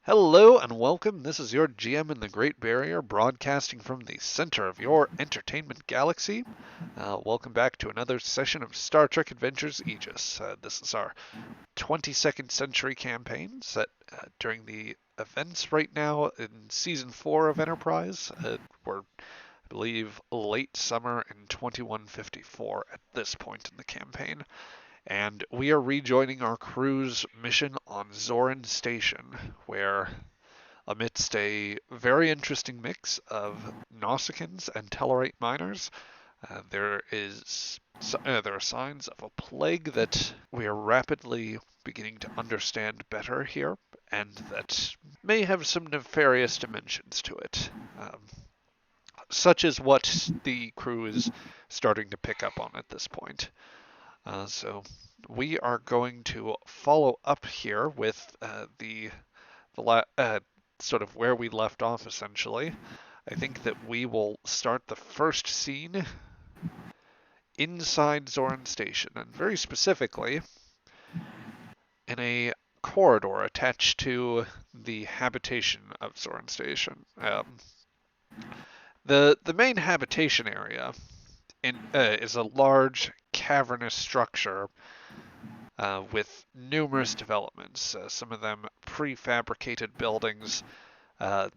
Hello and welcome. This is your GM in the Great Barrier, broadcasting from the center of your entertainment galaxy. Welcome back to another session of Star Trek Adventures Aegis. This is our 22nd century campaign set during the events right now in Season 4 of Enterprise. We're, I believe, late summer in 2154 at this point in the campaign. And we are rejoining our crew's mission on Zoran Station, where amidst a very interesting mix of Nausicaans and Tellarite miners, there are signs of a plague that we are rapidly beginning to understand better here, and that may have some nefarious dimensions to it. Such is what the crew is starting to pick up on at this point. So we are going to follow up here with sort of where we left off, essentially. I think that we will start the first scene inside Zoran Station, and very specifically in a corridor attached to the habitation of Zoran Station. The main habitation area is a large cavernous structure with numerous developments, some of them prefabricated buildings, uh,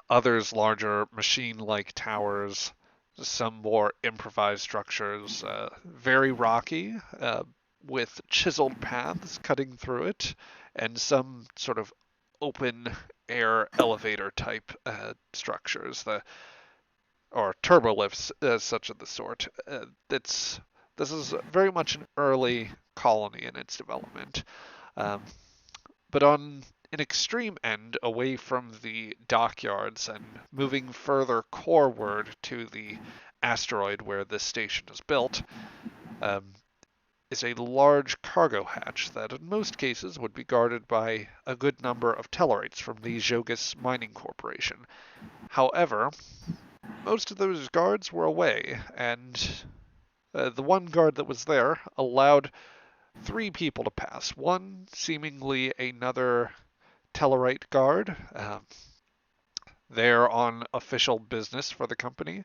others larger machine-like towers, some more improvised structures, very rocky, with chiseled paths cutting through it, and some sort of open air elevator type structures, or turbolifts, such of the sort. This is very much an early colony in its development. Um, but on an extreme end, away from the dockyards and moving further coreward to the asteroid where this station is built, um, is a large cargo hatch that in most cases would be guarded by a good number of Tellarites from the Zhogas Mining Corporation. However, most of those guards were away, and the one guard that was there allowed three people to pass. One seemingly another Tellarite guard, there on official business for the company.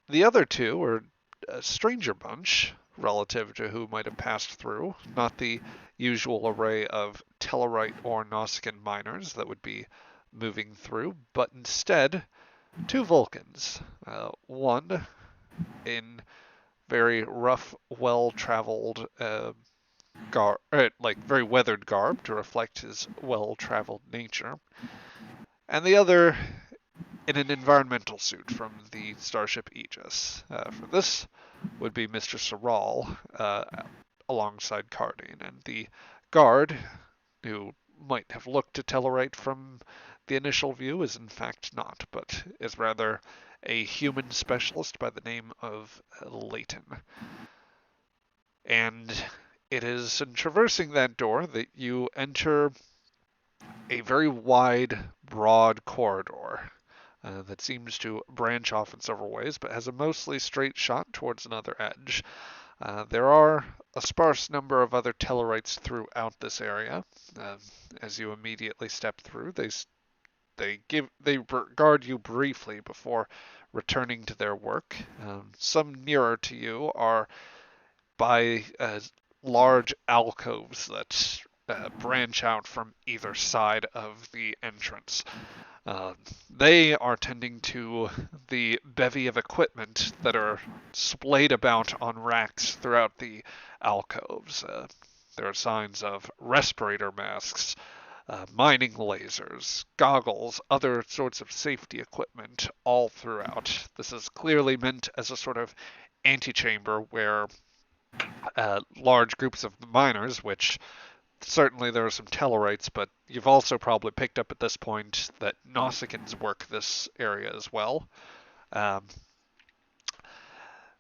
The other two were a stranger bunch relative to who might have passed through, not the usual array of Tellarite or Nausicaan miners that would be moving through, but instead two Vulcans. One in very rough, well-traveled like very weathered garb to reflect his well-traveled nature, and the other in an environmental suit from the starship Aegis. For this would be Mr. Saral, alongside Cardine, and the guard, who might have looked to Tellarite from the initial view, is in fact not, but is rather a human specialist by the name of Leighton. And it is in traversing that door that you enter a very wide, broad corridor that seems to branch off in several ways, but has a mostly straight shot towards another edge. There are a sparse number of other Tellarites throughout this area. As you immediately step through, they regard you briefly before returning to their work. Some nearer to you are by large alcoves that branch out from either side of the entrance. They are tending to the bevy of equipment that are splayed about on racks throughout the alcoves. There are signs of respirator masks, mining lasers, goggles, other sorts of safety equipment all throughout. This is clearly meant as a sort of antechamber where large groups of miners, which certainly there are some Tellarites, but you've also probably picked up at this point that Nausicaans work this area as well. Um,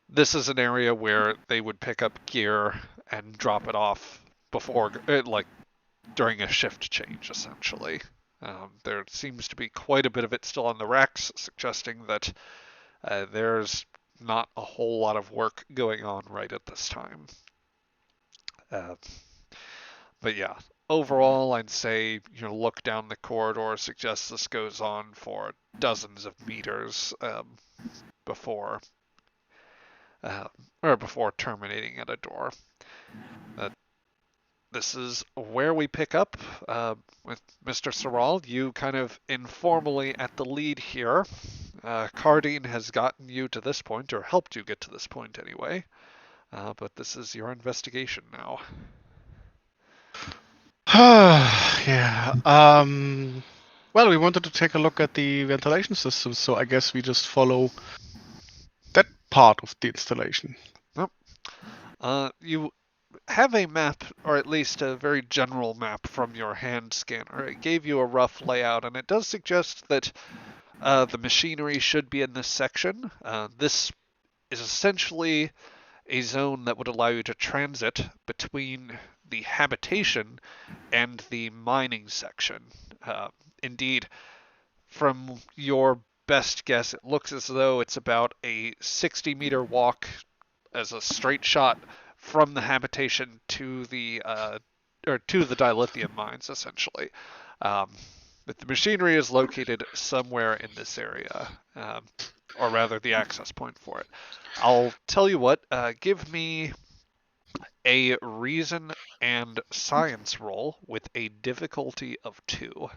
this is an area where they would pick up gear and drop it off before, like, during a shift change, essentially. There seems to be quite a bit of it still on the racks, suggesting that there's not a whole lot of work going on right at this time. Uh, but yeah, overall, I'd say your look down the corridor suggests this goes on for dozens of meters before uh, before terminating at a door. Uh, this is where we pick up with Mr. Saral. You kind of informally at the lead here. Cardine has gotten you to this point, or helped you get to this point anyway. But this is your investigation now. Yeah. Well, we wanted to take a look at the ventilation system, so I guess we just follow that part of the installation. Nope. You have a map, or at least a very general map from your hand scanner. It gave you a rough layout, and it does suggest that the machinery should be in this section. This is essentially a zone that would allow you to transit between the habitation and the mining section. Indeed, from your best guess, it looks as though it's about a 60-meter walk as a straight shot from the habitation to the dilithium mines, essentially. But the machinery is located somewhere in this area, or rather, the access point for it. I'll tell you what. Give me a reason and science roll with a difficulty of 2.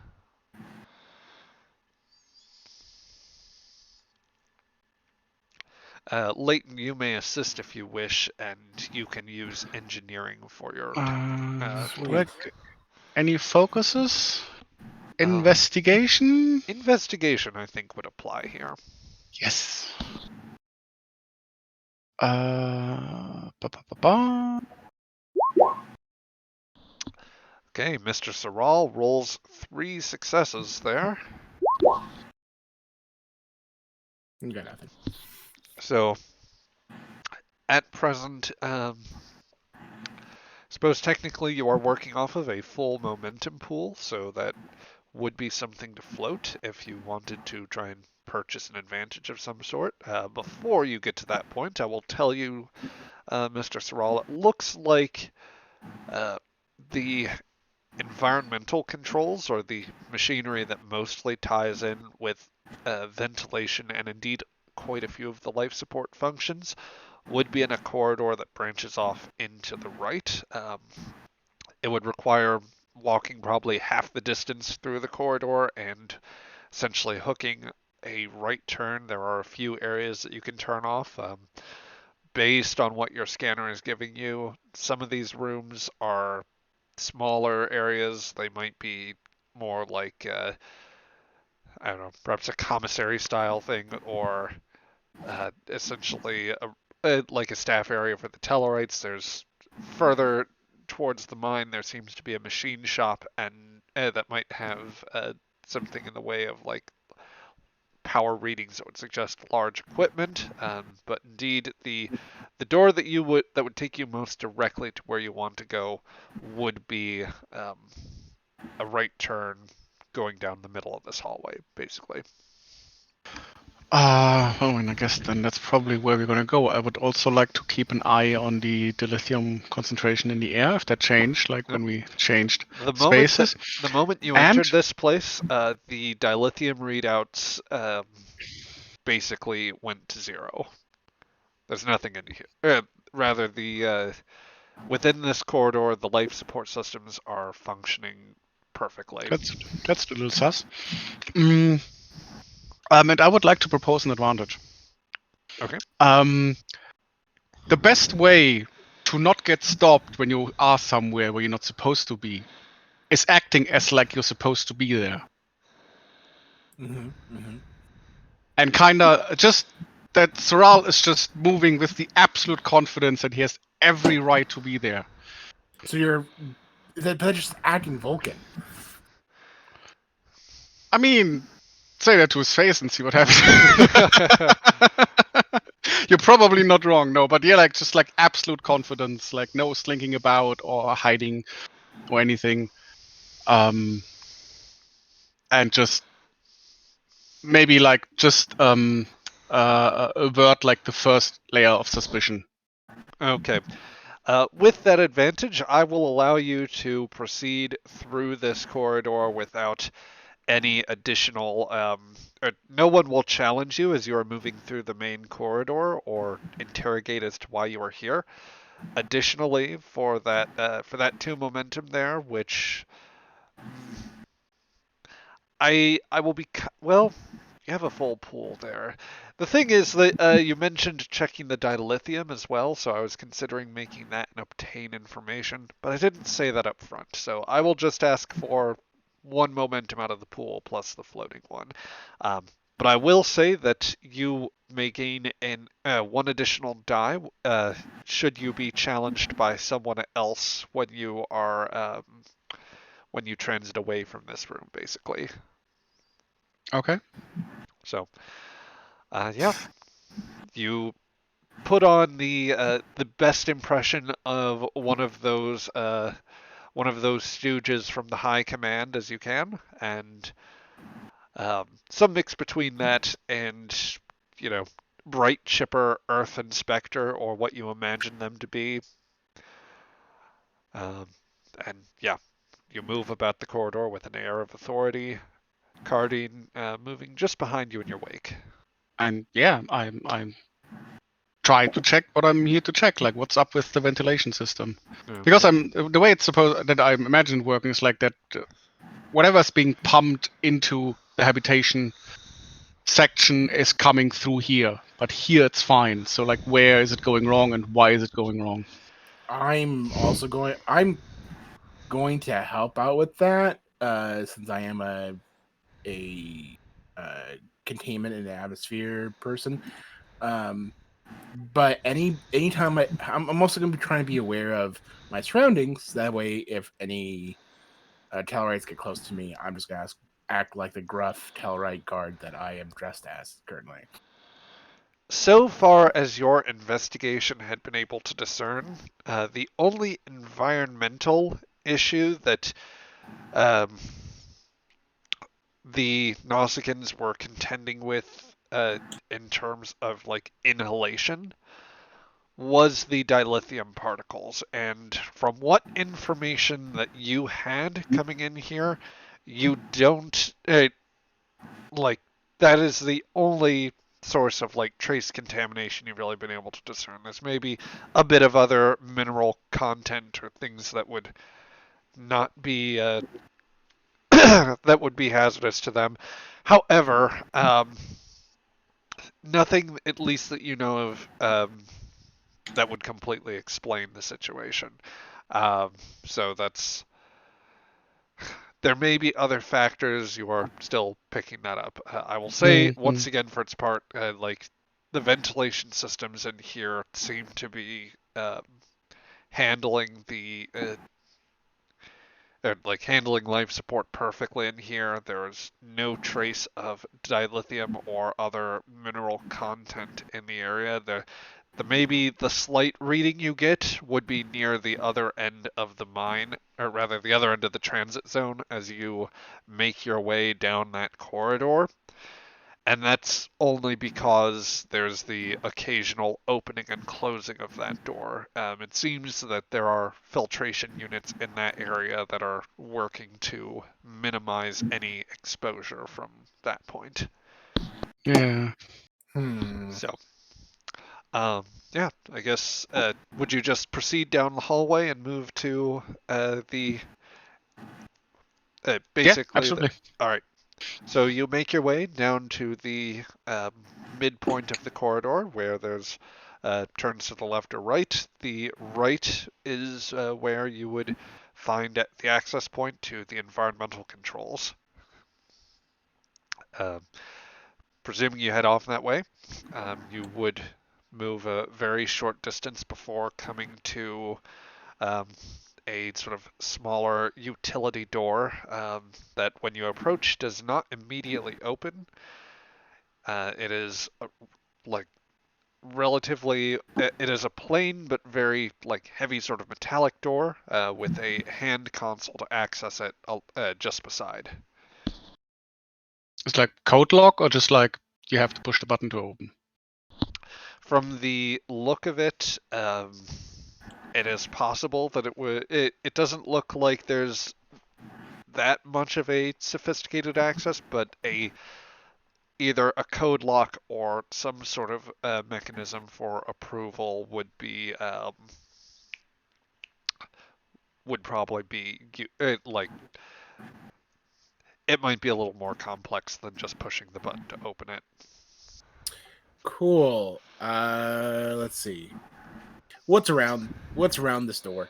Leighton, you may assist if you wish, and you can use engineering for your. Any focuses? Investigation? Investigation, I think, would apply here. Yes. Okay, Mr. Saral rolls 3 successes there. You got nothing. So, at present, suppose technically you are working off of a full momentum pool, so that would be something to float if you wanted to try and purchase an advantage of some sort. Before you get to that point, I will tell you, Mr. Saral, it looks like the environmental controls, or the machinery that mostly ties in with ventilation and indeed quite a few of the life support functions, would be in a corridor that branches off into the right. It would require walking probably half the distance through the corridor and essentially hooking a right turn. There are a few areas that you can turn off. Based on what your scanner is giving you, some of these rooms are smaller areas. They might be more like, I don't know, perhaps a commissary style thing, or essentially like a staff area for the Tellarites. There's further towards the mine, there seems to be a machine shop, and that might have something in the way of like power readings that would suggest large equipment. But indeed, the door that would take you most directly to where you want to go would be a right turn going down the middle of this hallway, basically. And I guess then that's probably where we're going to go. I would also like to keep an eye on the dilithium concentration in the air, if that changed, like when we changed spaces. The moment you entered this place, the dilithium readouts basically went to 0. There's nothing in here. Rather, within this corridor, the life support systems are functioning perfectly. That's a little sus. And I would like to propose an advantage. Okay. The best way to not get stopped when you are somewhere where you're not supposed to be is acting as like you're supposed to be there. And kind of just that Saral is just moving with the absolute confidence that he has every right to be there. So they're just acting Vulcan. I mean, say that to his face and see what happens. You're probably not wrong, no, but yeah, like just like absolute confidence, like no slinking about or hiding or anything. And just maybe like just avert like the first layer of suspicion. Okay. With that advantage, I will allow you to proceed through this corridor without any additional. No one will challenge you as you are moving through the main corridor or interrogate as to why you are here. Additionally, for that 2 momentum there, which I will be well. You have a full pool there. The thing is that you mentioned checking the dilithium as well, so I was considering making that and obtain information, but I didn't say that up front. So I will just ask for 1 momentum out of the pool plus the floating one. But I will say that you may gain 1 additional die should you be challenged by someone else when you transit away from this room, basically. Okay. So, yeah, you put on the best impression of one of those stooges from the high command as you can, and some mix between that and bright, chipper Earth Inspector or what you imagine them to be. Um, and yeah, you move about the corridor with an air of authority. Cardine moving just behind you in your wake. And yeah, I'm trying to check what I'm here to check, like what's up with the ventilation system. Because the way it's supposed that I imagine working is like that. Whatever's being pumped into the habitation section is coming through here, but here it's fine. So like, where is it going wrong, and why is it going wrong? I'm going to help out with that, since I am a containment and atmosphere person. But anytime I'm also going to be trying to be aware of my surroundings. That way, if any Tellarites get close to me, I'm just going to act like the gruff Tellarite guard that I am dressed as currently. So far as your investigation had been able to discern, the only environmental issue that the Nausicaans were contending with in terms of like inhalation was the dilithium particles. And from what information that you had coming in here, you don't like that is the only source of like trace contamination you've really been able to discern. There's maybe a bit of other mineral content or things that would not be that would be hazardous to them. However, nothing, at least that you know of, that would completely explain the situation. So that's there may be other factors. You are still picking that up. I will say once again, for its part, like the ventilation systems in here seem to be handling handling life support perfectly in here. There is no trace of dilithium or other mineral content in the area. Maybe the slight reading you get would be near the other end of the mine, or rather the other end of the transit zone as you make your way down that corridor. And that's only because there's the occasional opening and closing of that door. It seems that there are filtration units in that area that are working to minimize any exposure from that point. Yeah. So, yeah, I guess, would you just proceed down the hallway and move to basically... Yeah, absolutely. All right. So you make your way down to the midpoint of the corridor where there's turns to the left or right. The right is where you would find the access point to the environmental controls. Presuming you head off that way, you would move a very short distance before coming to a sort of smaller utility door that when you approach does not immediately open. It is like relatively, it is a plain but very like heavy sort of metallic door with a hand console to access it just beside. It's like code lock, or just like you have to push the button to open? From the look of it, it is possible that it would. It doesn't look like there's that much of a sophisticated access, but either a code lock or some sort of mechanism for approval would probably be like it might be a little more complex than just pushing the button to open it. Cool. Let's see. What's around this door?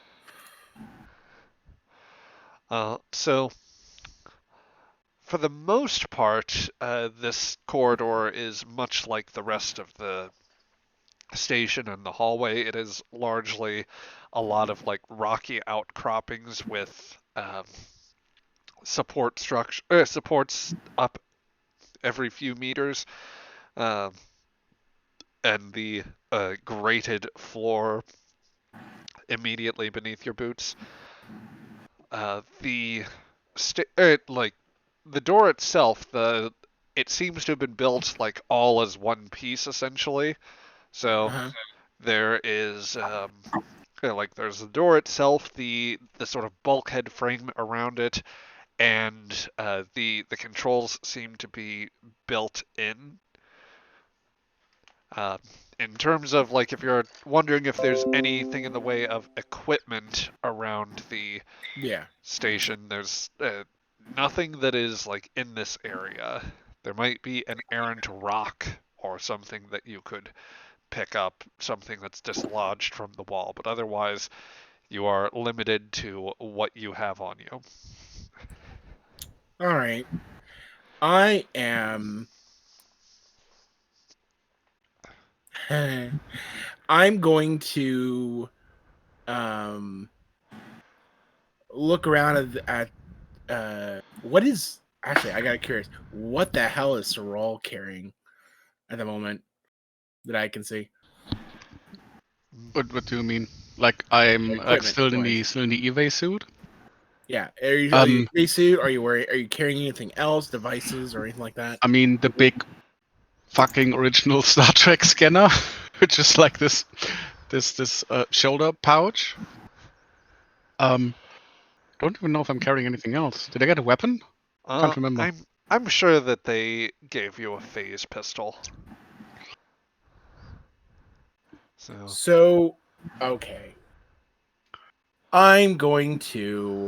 So for the most part, this corridor is much like the rest of the station and the hallway. It is largely a lot of like rocky outcroppings with supports up every few meters, uh, and the grated floor immediately beneath your boots. The like the door itself, it seems to have been built like all as one piece essentially. So Uh-huh. there is like there's the door itself, the sort of bulkhead frame around it, and the controls seem to be built in. Uh, in terms of like if you're wondering if there's anything in the way of equipment around the Yeah. station, there's nothing that is like in this area. There might be an errant rock or something that you could pick up, something that's dislodged from the wall, but otherwise you are limited to what you have on you. All right. I am. I'm going to look around at what is actually I got curious. What the hell is Sorol carrying at the moment that I can see? What do you mean? Like I'm like Equipment still in wise. the EVA suit? Yeah. Are you spacesuit? Are you carrying anything else, devices or anything like that? I mean the big fucking original Star Trek scanner, which is like this shoulder pouch. Don't even know if I'm carrying anything else. Did I get a weapon? Can't remember. I'm sure that they gave you a phase pistol. So okay. I'm going to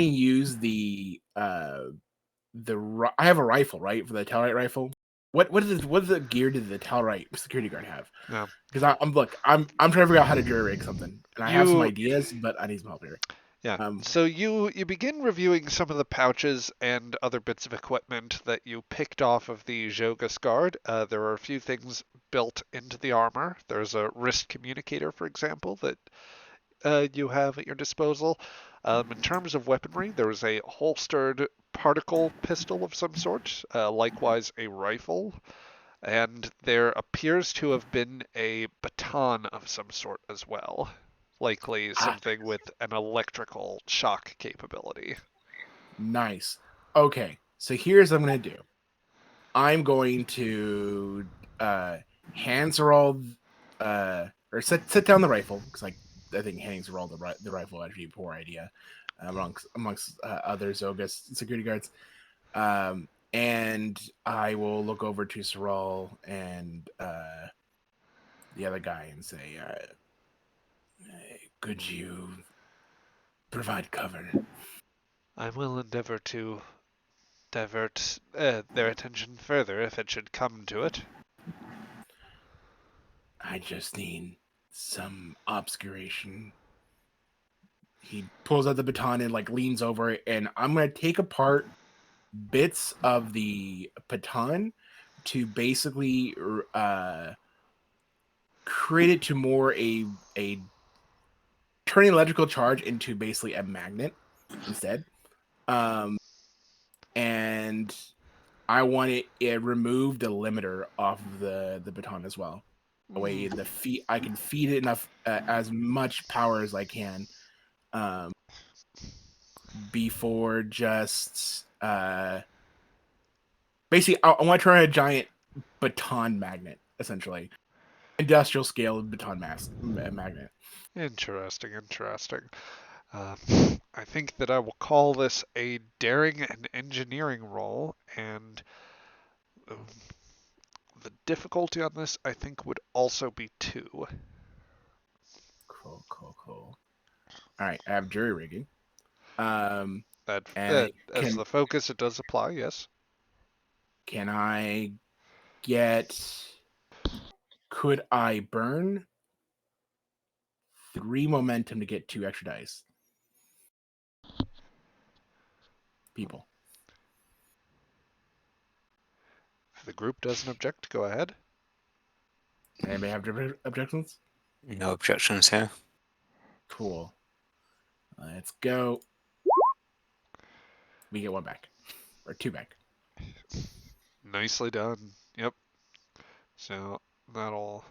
use I have a rifle, right, for the Telrite rifle. What is the gear did the Telrite security guard have? Yeah. Because I'm trying to figure out how to jury rig something, and I have some ideas, but I need some help here. Yeah. So you begin reviewing some of the pouches and other bits of equipment that you picked off of the Zhogas guard. There are a few things built into the armor. There's a wrist communicator, for example, that you have at your disposal. In terms of weaponry, there is a holstered particle pistol of some sort, likewise a rifle, and there appears to have been a baton of some sort as well. Likely something with an electrical shock capability. Nice. Okay, so here's what I'm going to do. I'm going to hand Sorol or set down the rifle, because I think handing Sorol the rifle would be a poor idea amongst other Zhogas security guards. And I will look over to Sorol and the other guy and say, could you provide cover? I will endeavor to divert their attention further if it should come to it. I just need some obscuration. He pulls out the baton and like leans over it, and I'm gonna take apart bits of the baton to basically create it to more a turning electrical charge into basically a magnet instead. And I want it remove the limiter off of the baton as well. The way I can feed it enough as much power as I can before just basically I want to turn a giant baton magnet essentially. industrial scale baton magnet. Interesting. Uh, I think that I will call this a daring and engineering roll, and uh, the difficulty on this, I think, would also be 2. Cool. All right, I have jury rigging. And As the focus, it does apply, yes. can I get? Could I burn 3 momentum to get 2 extra dice? People. If the group doesn't object, go ahead. Anybody have objections? No objections here. Cool. Let's go. We get 1 back. Or 2 back. Nicely done. Yep. So I'll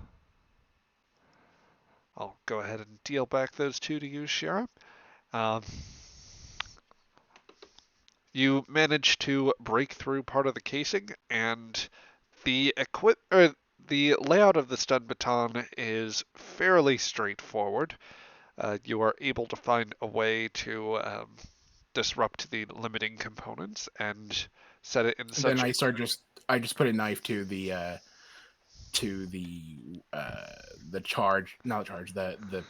go ahead and deal back those 2 to you, Shira. You manage to break through part of the casing, and the layout of the stun baton is fairly straightforward. You are able to find a way to disrupt the limiting components and set it in And such. then I just put a knife to the charge, not charge, the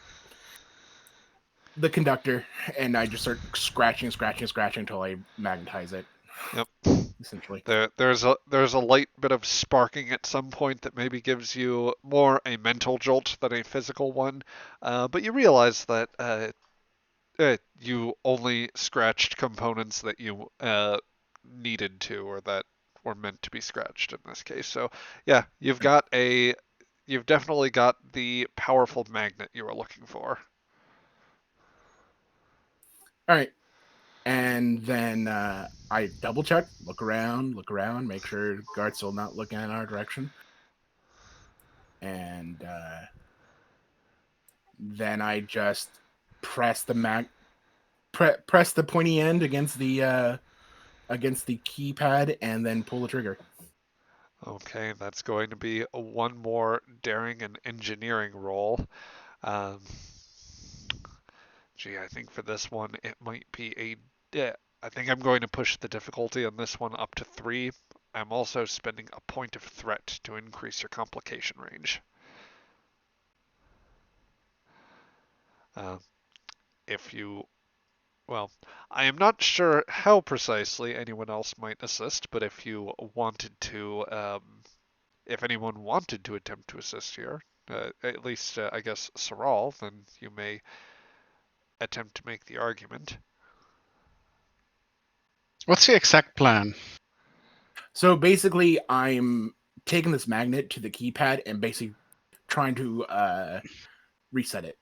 conductor, and I just start scratching until I magnetize it. Yep. Essentially. There's a light bit of sparking at some point that maybe gives you more a mental jolt than a physical one, but you realize that you only scratched components that you needed to, or that were meant to be scratched in this case. So yeah, you've definitely got the powerful magnet you were looking for. All right. And then I double check, look around, make sure guard's still not looking in our direction. And then I just press the press the pointy end against the keypad and then pull the trigger. Okay, that's going to be one more daring and engineering roll. I think for this one it might be I think I'm going to push the difficulty on this one up to 3. I'm also spending a point of threat to increase your complication range. I am not sure how precisely anyone else might assist, but if you wanted to, if anyone wanted to attempt to assist here, at least I guess Saral, then you may attempt to make the argument. What's the exact plan? So basically, I'm taking this magnet to the keypad and basically trying to reset it.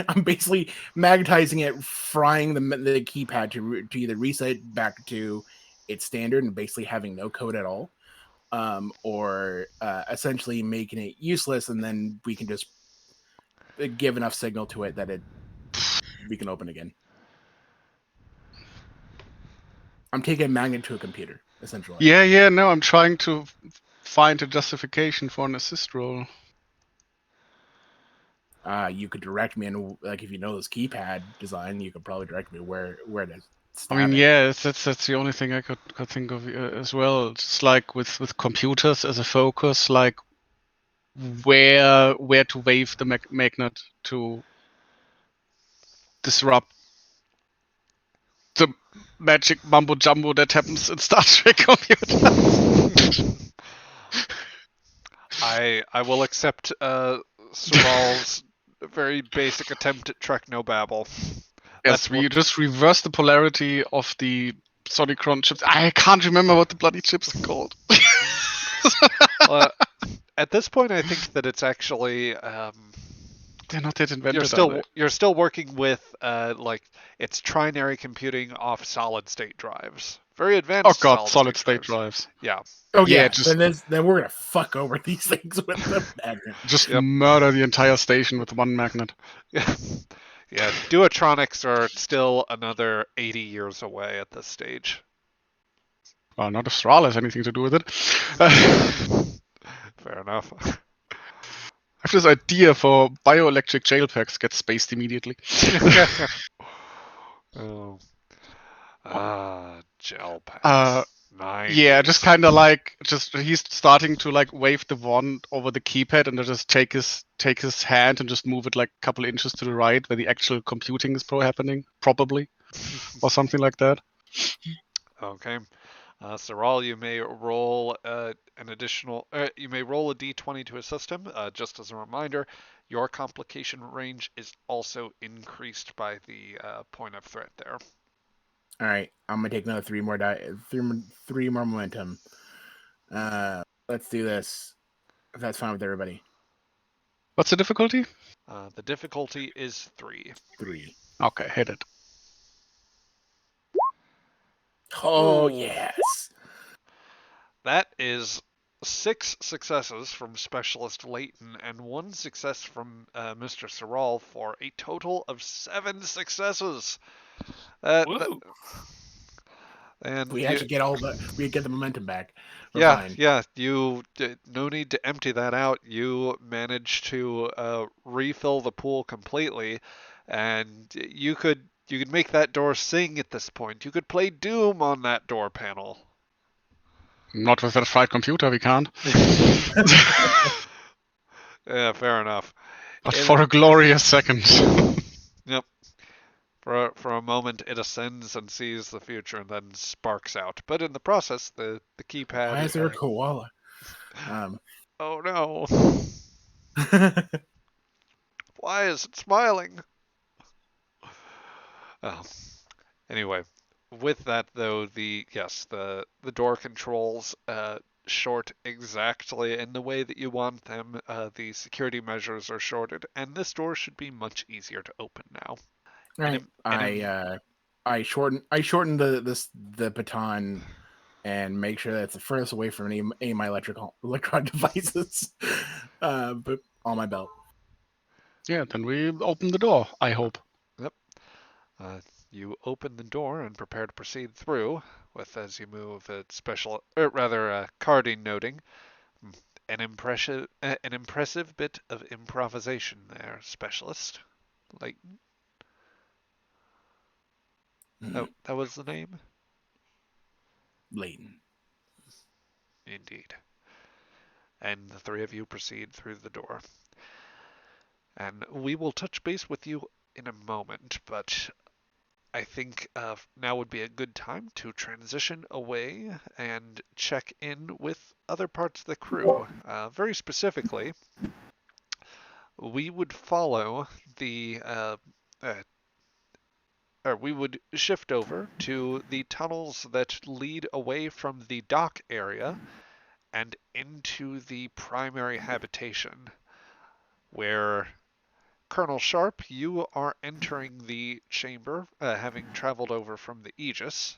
I'm basically magnetizing it, frying the keypad to either reset it back to its standard and basically having no code at all, or essentially making it useless, and then we can just give enough signal to it that we can open again. I'm taking a magnet to a computer, essentially. Yeah, no, I'm trying to find a justification for an assist roll. You could direct me, and like if you know this keypad design, you could probably direct me where to stab I mean, it. yeah, that's the only thing I could think of as well. Just like with computers as a focus, like where to wave the magnet to disrupt the magic mumbo jumbo that happens in Star Trek computers. I will accept Saral's very basic attempt at Technobabble. Yes, we just reverse the polarity of the Sonicron chips. I can't remember what the bloody chips are called. At this point, I think that it's actually they're not yet invented. You're still working with it's trinary computing off solid state drives. Very advanced. Oh god, solid state drives. Yeah. Oh yeah. Then we're gonna fuck over these things with the magnet. Just murder the entire station with one magnet. Yeah, Duotronics are still another 80 years away at this stage. Well, not if Thrall has anything to do with it. Fair enough. This idea for bioelectric jail packs gets spaced immediately. Oh. Gel packs. Uh, Nice. Yeah, just kind of like he's starting to like wave the wand over the keypad and then just take his hand and just move it like a couple inches to the right where the actual computing is probably, or something like that. Okay. Saral, you may roll an additional. You may roll a d20 to assist him. Just as a reminder, your complication range is also increased by the point of threat there. All right, I'm gonna take another three more momentum. Let's do this. If that's fine with everybody. What's the difficulty? The difficulty is 3. 3. Okay, hit it. Oh Ooh. yes. That is 6 successes from Specialist Layton and 1 success from Mr. Saral for a total of 7 successes. And we actually get we get the momentum back. We're yeah, fine. yeah. You no need to empty that out. You managed to refill the pool completely, and you could make that door sing at this point. You could play Doom on that door panel. Not with that fried computer, we can't. Yeah, fair enough. But for a glorious second. Yep. For a moment, it ascends and sees the future, and then sparks out. But in the process, the keypad. Why is there a koala? Oh no! Why is it smiling? Oh. Anyway, with that though, the door controls short exactly in the way that you want them. The security measures are shorted, and this door should be much easier to open now. Right. I shorten the baton and make sure that it's the furthest away from any of my electronic devices. But on my belt. Yeah, then we open the door, I hope. Yep. You open the door and prepare to proceed through, with as you move a carding noting an impressive bit of improvisation there, Specialist. Layton. That was the name? Layton. Indeed. And the 3 of you proceed through the door. And we will touch base with you in a moment, but I think now would be a good time to transition away and check in with other parts of the crew. Very specifically, we would follow or we would shift over to the tunnels that lead away from the dock area and into the primary habitation, where Colonel Sharp, you are entering the chamber, having traveled over from the Aegis.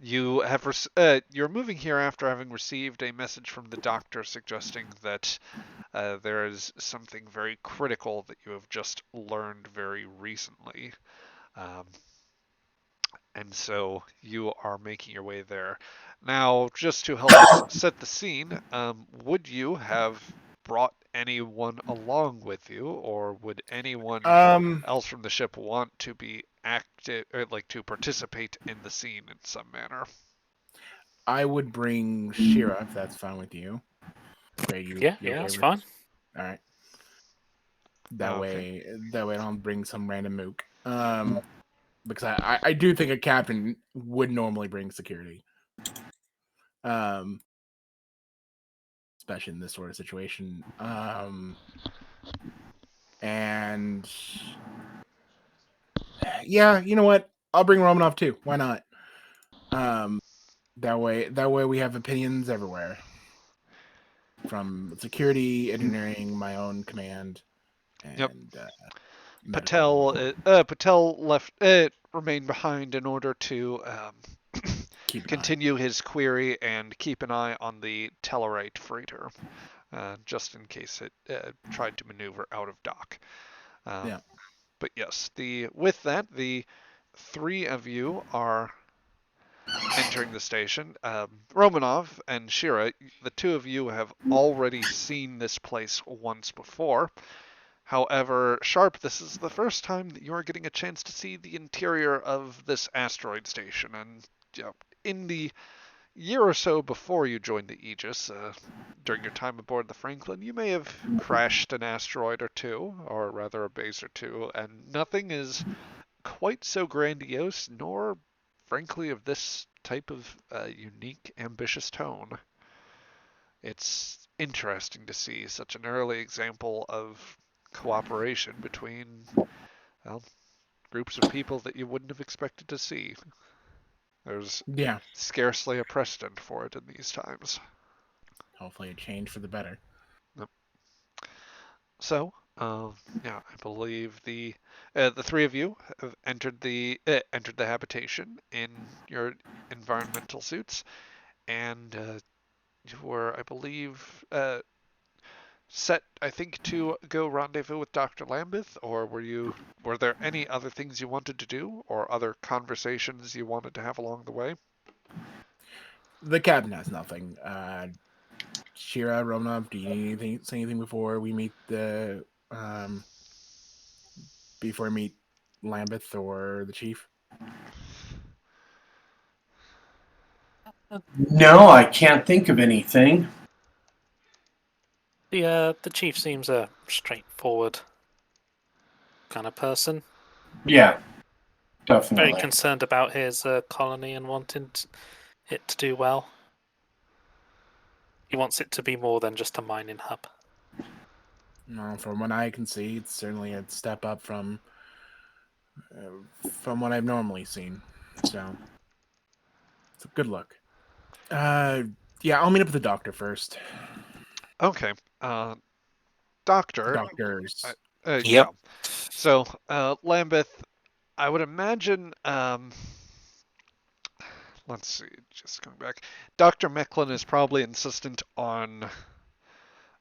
You're moving here after having received a message from the doctor suggesting that there is something very critical that you have just learned very recently. And so you are making your way there. Now, just to help us set the scene, would you have brought anyone along with you, or would anyone else from the ship want to be active, or like to participate in the scene in some manner? I would bring Shira if that's fine with you. Yeah, that's fine. All right. That way I don't bring some random mook. Because I do think a captain would normally bring security. Especially in this sort of situation. And yeah, you know what? I'll bring Romanov too. Why not? That way we have opinions everywhere. From security, engineering, my own command, and Patel remained behind in order to continue his query and keep an eye on the Tellarite freighter, just in case it tried to maneuver out of dock. But yes, with that, the 3 of you are entering the station. Romanov and Shira, the two of you have already seen this place once before. However, Sharp, this is the first time that you're getting a chance to see the interior of this asteroid station. And in the year or so before you joined the Aegis, during your time aboard the Franklin, you may have crashed an asteroid or two, or rather a base or two, and nothing is quite so grandiose, nor, frankly, of this type of unique, ambitious tone. It's interesting to see such an early example of cooperation between, well, groups of people that you wouldn't have expected to see. There's scarcely a precedent for it in these times. Hopefully a change for the better. Yep. So, I believe the three of you have entered the habitation in your environmental suits, and you were, I believe, set, I think, to go rendezvous with Dr. Lambeth, or were there any other things you wanted to do, or other conversations you wanted to have along the way? The captain has nothing. Shira, Romanov, do you need say anything before we meet before we meet Lambeth or the chief? No, I can't think of anything. The chief seems a straightforward kind of person. Yeah, definitely. Very concerned about his colony and wanting it to do well. He wants it to be more than just a mining hub. No, from what I can see, it's certainly a step up from what I've normally seen. So it's a good look. Yeah, I'll meet up with the doctor first. Okay. Doctor. Doctors. Yep. Yeah. So, Lambeth, I would imagine. Let's see. Just going back. Dr. Mecklin is probably insistent on,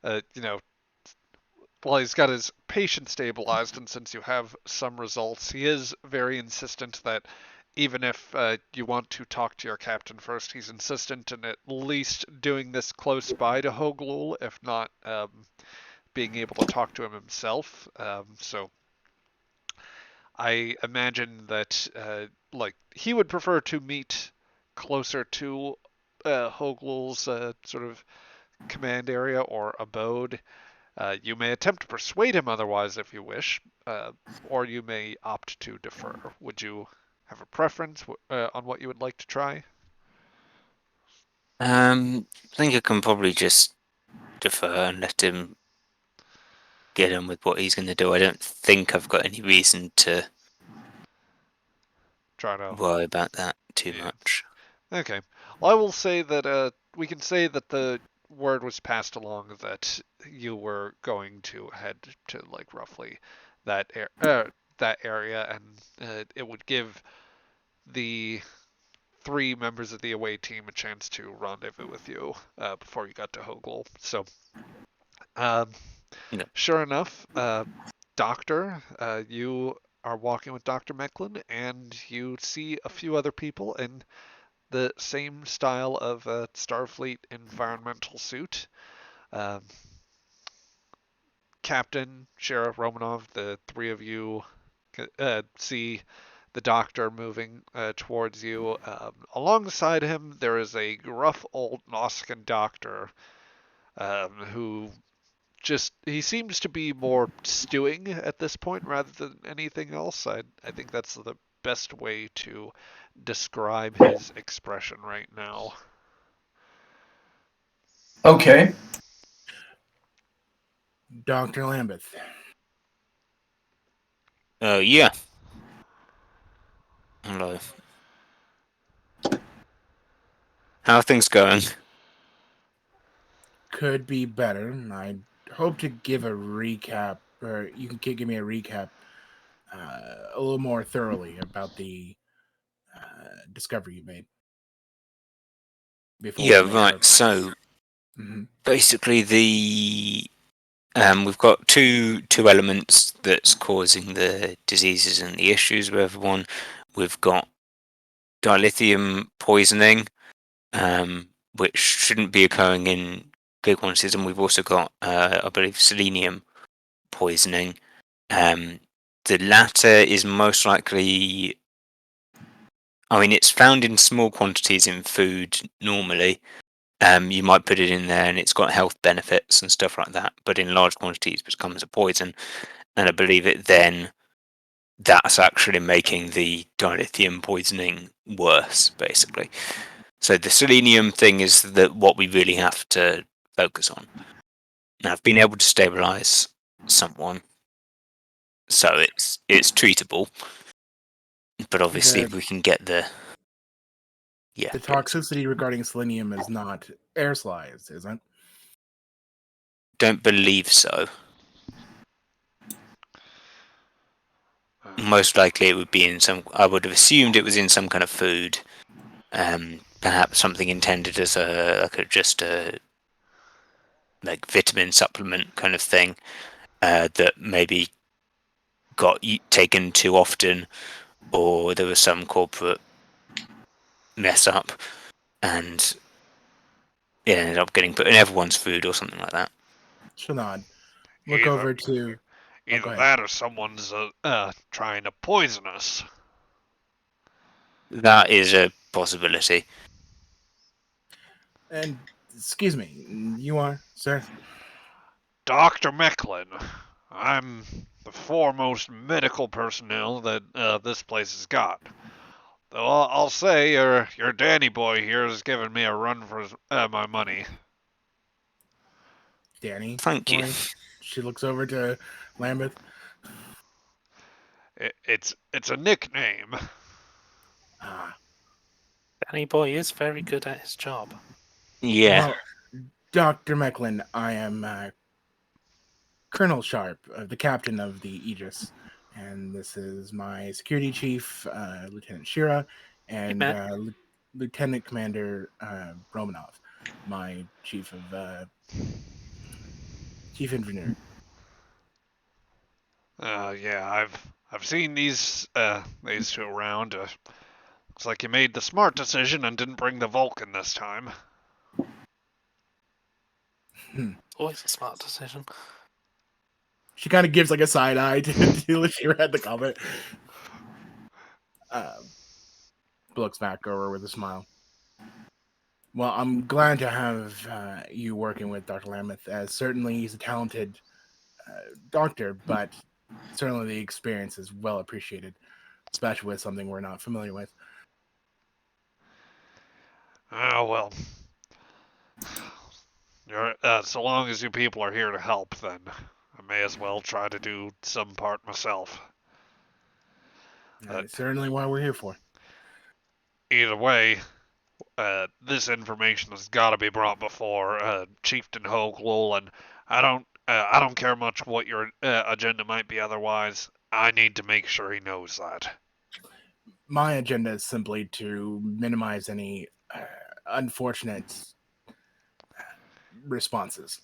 well, he's got his patient stabilized, and since you have some results, he is very insistent that even if you want to talk to your captain first, he's insistent in at least doing this close by to Hoglul, if not being able to talk to him himself. So I imagine that he would prefer to meet closer to Hoglul's sort of command area or abode. You may attempt to persuade him otherwise if you wish, or you may opt to defer. Would you have a preference on what you would like to try? I think I can probably just defer and let him get on with what he's going to do. I don't think I've got any reason to try to worry about that too much. Okay. Well, I will say that we can say that the word was passed along that you were going to head to roughly that area, and it would give the 3 members of the away team a chance to rendezvous with you before you got to Hoglul. So, sure enough, Doctor, you are walking with Dr. Mecklin, and you see a few other people in the same style of Starfleet environmental suit. Captain, Sheriff Romanov, the 3 of you see the doctor moving towards you. Alongside him, there is a gruff old Nausicaan doctor who he seems to be more stewing at this point rather than anything else. I think that's the best way to describe his expression right now. Okay. Dr. Lambeth. Yeah. Hello. How are things going? Could be better. I hope to give a recap, or you can give me a recap a little more thoroughly about the discovery you made. Yeah, right. So, basically, we've got two elements that's causing the diseases and the issues with everyone. We've got dilithium poisoning, which shouldn't be occurring in big quantities, and we've also got, I believe, selenium poisoning. The latter is most likely, I mean, it's found in small quantities in food normally. You might put it in there and it's got health benefits and stuff like that, but in large quantities it becomes a poison. And I believe that's actually making the dilithium poisoning worse, basically. So the selenium thing is what we really have to focus on. Now, I've been able to stabilize someone, so it's treatable. But obviously, if we can get the toxicity regarding selenium is not aerosolized, isn't it? Don't believe so. Most likely, it would be in some. I would have assumed it was in some kind of food, perhaps something intended as just a like vitamin supplement kind of thing that maybe got taken too often, or there was some corporate mess up, and it ended up getting put in everyone's food or something like that. Shanad, look over to. Either that or someone's trying to poison us. That is a possibility. And excuse me, you are, sir? Dr. Mecklin. I'm the foremost medical personnel that this place has got. Though I'll say your Danny boy here has given me a run for my money. Danny. Thank you. She looks over to Lambeth. It's a nickname. Ah. Danny boy is very good at his job. Yeah. Well, Dr. Mecklin, I am Colonel Sharp, the captain of the Aegis, and this is my security chief, Lieutenant Shira, and Lieutenant Commander Romanov, my chief engineer. Yeah, I've seen these two around. Looks like you made the smart decision and didn't bring the Vulcan this time. Always a smart decision. She kind of gives like a side eye to Shira at the comment. Looks back over with a smile. Well, I'm glad to have you working with Dr. Lambeth, as certainly he's a talented doctor, but certainly the experience is well appreciated, especially with something we're not familiar with. Well. So long as you people are here to help, then I may as well try to do some part myself. That's certainly why we're here for. Either way, this information has got to be brought before Chieftain Hoglul, and I don't care much what your agenda might be otherwise. I need to make sure he knows that. My agenda is simply to minimize any unfortunate responses.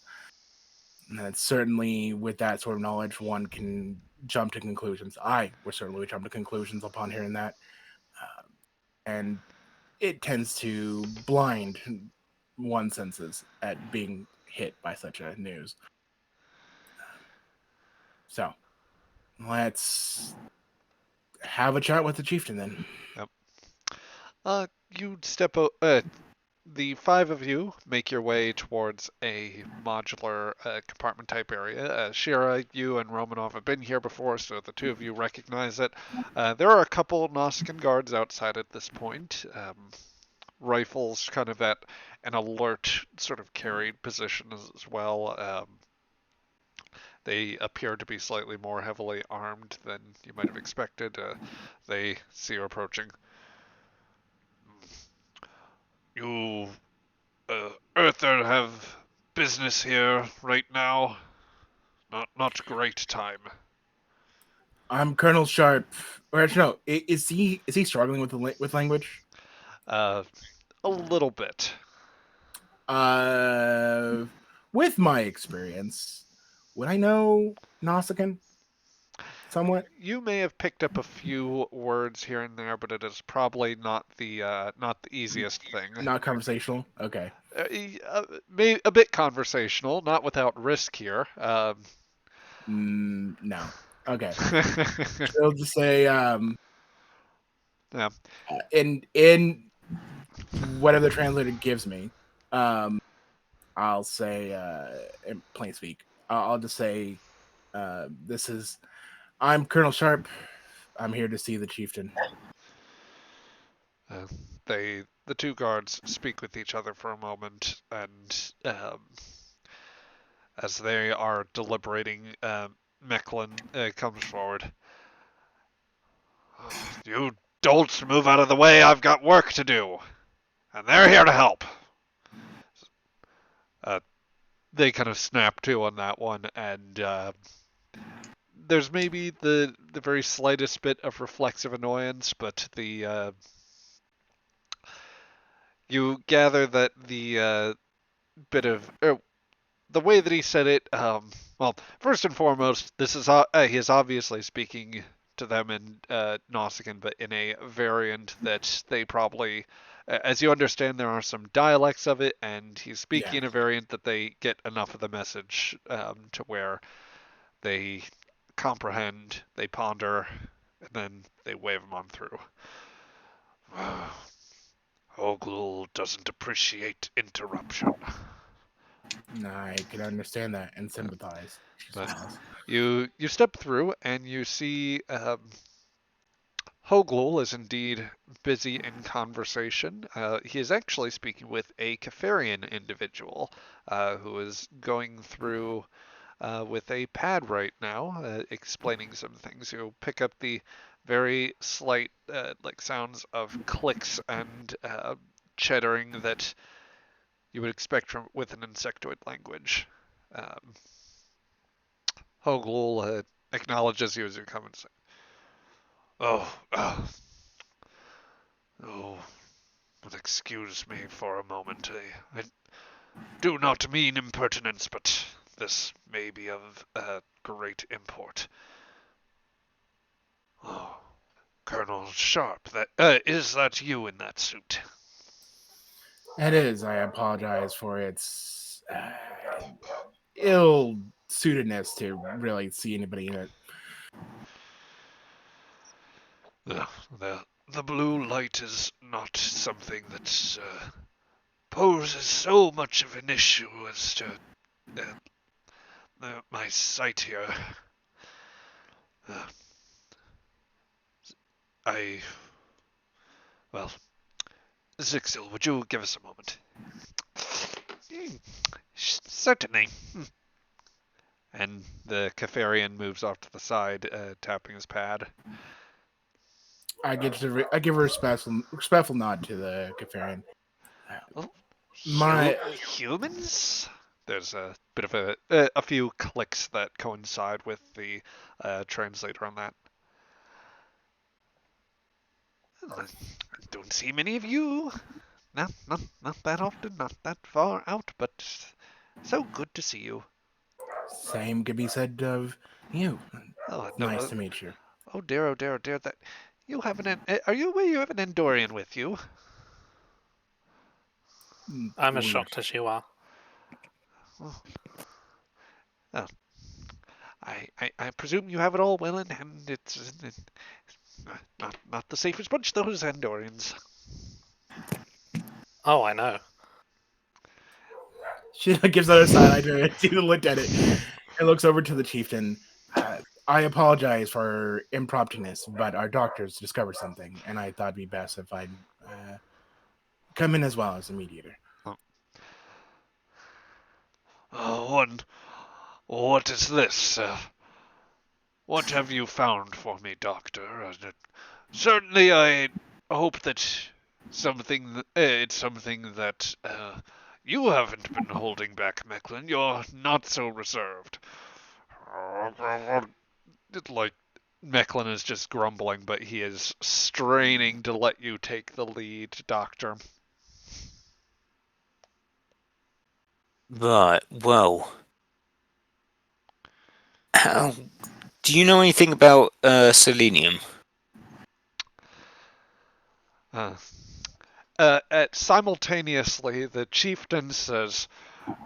And certainly with that sort of knowledge, one can jump to conclusions. I would certainly jump to conclusions upon hearing that. And it tends to blind one's senses at being hit by such a news. So let's have a chat with the chieftain then. Yep. You step the five of you make your way towards a modular compartment type area. Shira, you and Romanov have been here before, so the two of you recognize it. There are a couple Nausicaan guards outside at this point. Rifles kind of at an alert sort of carried position as well. They appear to be slightly more heavily armed than you might have expected. They see you approaching. You Earther have business here right now. Not great time. I'm Colonel Sharp. Or actually, no, is he struggling with language? A little bit. With my experience, would I know Nausicaan? somewhat. You may have picked up a few words here and there, but it is probably not the easiest thing. Not conversational. Okay. Maybe a bit conversational, not without risk here. No. Okay. I'll just say Yeah. in whatever the translator gives me, I'll say in plain speak. I'll just say I'm Colonel Sharp. I'm here to see the chieftain. Uh, the two guards speak with each other for a moment, and as they are deliberating, Mecklin comes forward. You dolts, move out of the way. I've got work to do, and they're here to help. They kind of snap to on that one, and there's maybe the very slightest bit of reflexive annoyance, but you gather that the bit of the way that he said it. Well, first and foremost, this is he is obviously speaking to them in Nausicaan, but in a variant that they probably, as you understand, there are some dialects of it, and he's speaking in a variant that they get enough of the message to where they comprehend, they ponder, and then they wave them on through. Oglul doesn't appreciate interruption. I can understand that and sympathize. But you step through and you see Hoglul is indeed busy in conversation. He is actually speaking with a Kefarian individual who is going through with a pad right now, explaining some things. You pick up the very slight like sounds of clicks and chittering that you would expect from with an insectoid language. Hoglul acknowledges you as you come and say, Oh, but excuse me for a moment. I do not mean impertinence, but this may be of great import. Oh, Colonel Sharp, is that you in that suit? It is. I apologize for its ill-suitedness to really see anybody in it. The blue light is not something that poses so much of an issue as to my sight here. Well, Zixil, would you give us a moment? Certainly. And the Kefarian moves off to the side, tapping his pad. I give a respectful nod to the Kefarian. Humans? There's a bit of a few clicks that coincide with the translator on that. I don't see many of you. Not that often, not that far out, but so good to see you. Same could be said of you. Oh, no, nice to meet you. Oh dear, that you have are you aware you have an Endorian with you? I'm as shocked as you are. Oh. I presume you have it all well in hand. It's not the safest bunch, those Andorians. Oh, I know. She gives out a side eye to see the lieutenant and looks over to the chieftain. I apologize for impromptuness, but our doctors discovered something, and I thought it'd be best if I'd come in as well as a mediator. And what is this? What have you found for me, Doctor? Certainly, I hope that it's something that you haven't been holding back, Mecklin. You're not so reserved. Like, Mecklin is just grumbling, but he is straining to let you take the lead, Doctor. Right, well. How Do you know anything about selenium? Simultaneously, the chieftain says,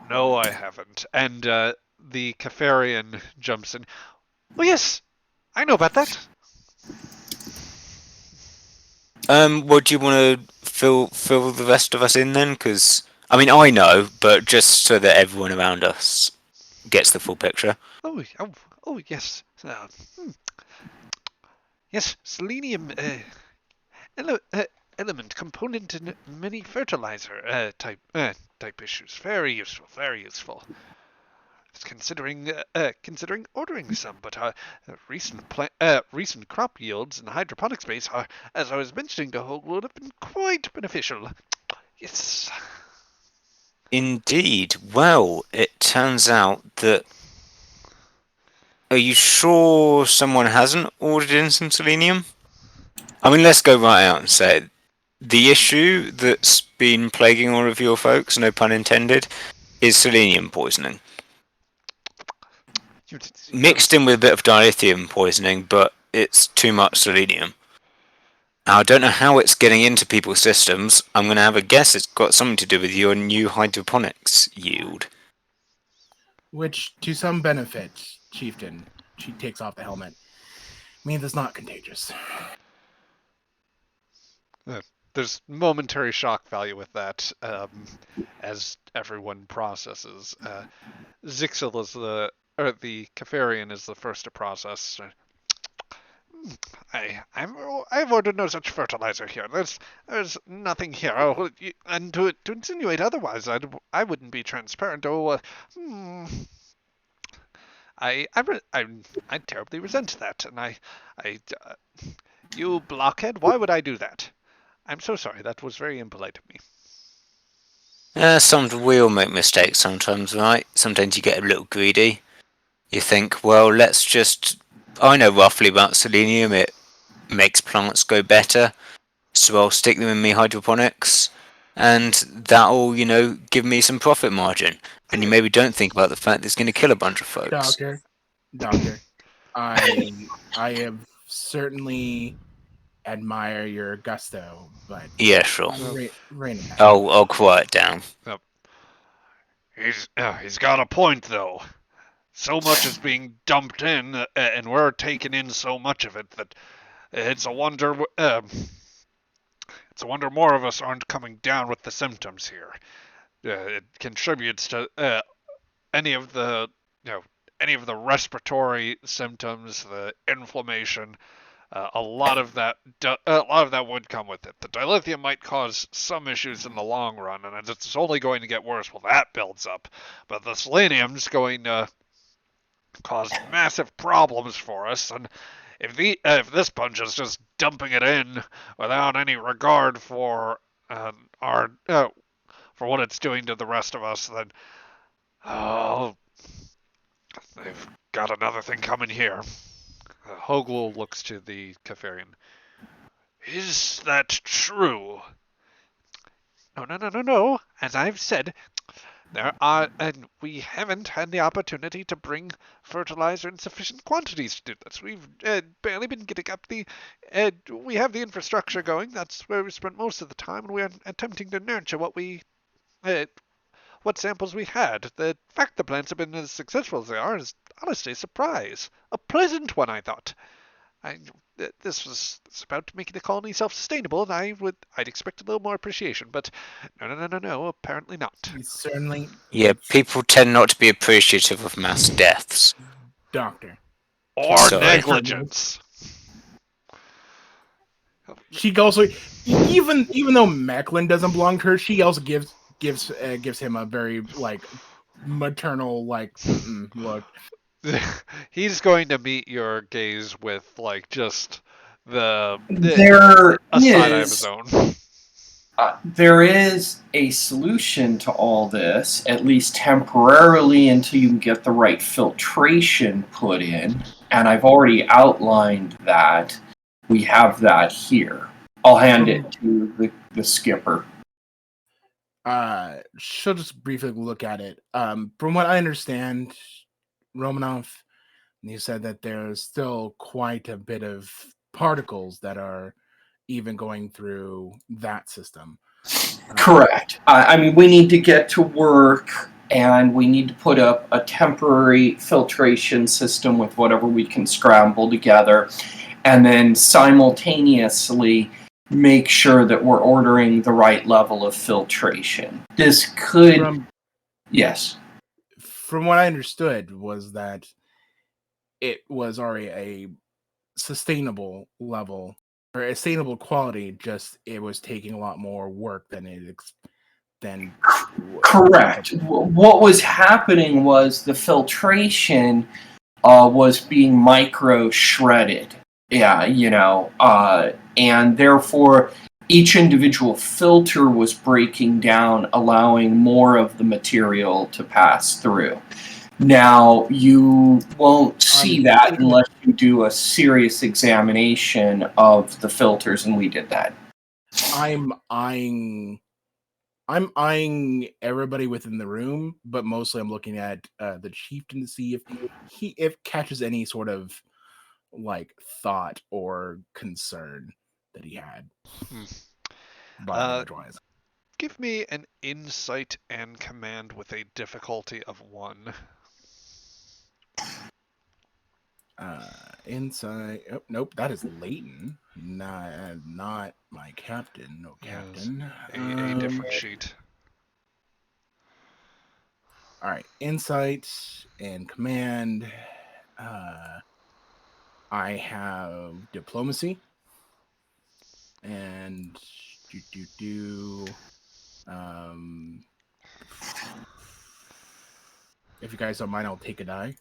"No, I haven't," and the Kefarian jumps in. "Oh yes, I know about that." Well, do you want to fill the rest of us in then? Because I mean, I know, but just so that everyone around us gets the full picture. Oh, yes. Yes, selenium ele- uh, element component in many fertilizer type issues. Very useful. Very useful. Considering ordering some, but recent crop yields in the hydroponic space are, as I was mentioning to Hogue, would have been quite beneficial. Yes. Indeed. Well, it turns out that. Are you sure someone hasn't ordered in some selenium? I mean, let's go right out and say it. The issue that's been plaguing all of your folks, no pun intended, is selenium poisoning. Mixed in with a bit of dilithium poisoning, but it's too much selenium. Now, I don't know how it's getting into people's systems. I'm going to have a guess it's got something to do with your new hydroponics yield. Which, to some benefit, chieftain, she takes off the helmet, means it's not contagious. There's momentary shock value with that, as everyone processes. Zixil is the Kefarian is the first to process. I've ordered no such fertilizer here. There's nothing here. Oh, and to insinuate otherwise, I wouldn't be transparent. I terribly resent that, and you blockhead, why would I do that? I'm so sorry. That was very impolite of me. We all make mistakes sometimes, right? Sometimes you get a little greedy. You think, well, let's just. I know roughly about selenium. It makes plants go better, so I'll stick them in my hydroponics, and that'll, give me some profit margin. And you maybe don't think about the fact that it's going to kill a bunch of folks. Doctor, I have certainly admire your gusto, but Yeah, sure. rein it back. I'll quiet down. He's got a point though. So much is being dumped in, and we're taking in so much of it that it's a wonder. It's a wonder more of us aren't coming down with the symptoms here. It contributes to any of the any of the respiratory symptoms, the inflammation. A lot of that would come with it. The dilithium might cause some issues in the long run, and it's only going to get worse while that builds up. But the selenium's going to cause massive problems for us, and if this bunch is just dumping it in without any regard for our for what it's doing to the rest of us, then they've got another thing coming here. Hogul looks to the Kefarian. Is that true? No. As I've said, and we haven't had the opportunity to bring fertilizer in sufficient quantities to do this. We've barely been getting up we have the infrastructure going. That's where we spent most of the time, and we're attempting to nurture what samples we had. The fact the plants have been as successful as they are is honestly a surprise. A pleasant one, I thought. This was about to make the colony self-sustainable, and I'd expect a little more appreciation, but no, apparently not. Certainly. Yeah, people tend not to be appreciative of mass deaths. Doctor. Or negligence. She also, even though Macklin doesn't belong to her, she also gives him a very maternal look. He's going to meet your gaze with just a side eye of his own. There is a solution to all this, at least temporarily, until you can get the right filtration put in. And I've already outlined that. We have that here. I'll hand it to the skipper. She'll just briefly look at it. From what I understand, Romanov, And you said that there's still quite a bit of particles that are even going through that system. Correct. I mean, we need to get to work, and we need to put up a temporary filtration system with whatever we can scramble together, and then simultaneously make sure that we're ordering the right level of filtration. This could... Yes. From what I understood was that it was already a sustainable level or a sustainable quality, just it was taking a lot more work than Correct. What was happening was the filtration was being micro shredded. Yeah, and therefore each individual filter was breaking down, allowing more of the material to pass through. Now, you won't see that unless you do a serious examination of the filters, and we did that. I'm eyeing everybody within the room, but mostly I'm looking at the chieftain to see if he catches any sort of like thought or concern that he had. Wise. Give me an insight and command with a difficulty of 1. Insight. Oh, nope, that is Leighton. Not my captain. No captain. A different sheet. All right, insight and command. I have diplomacy and if you guys don't mind, I'll take a die.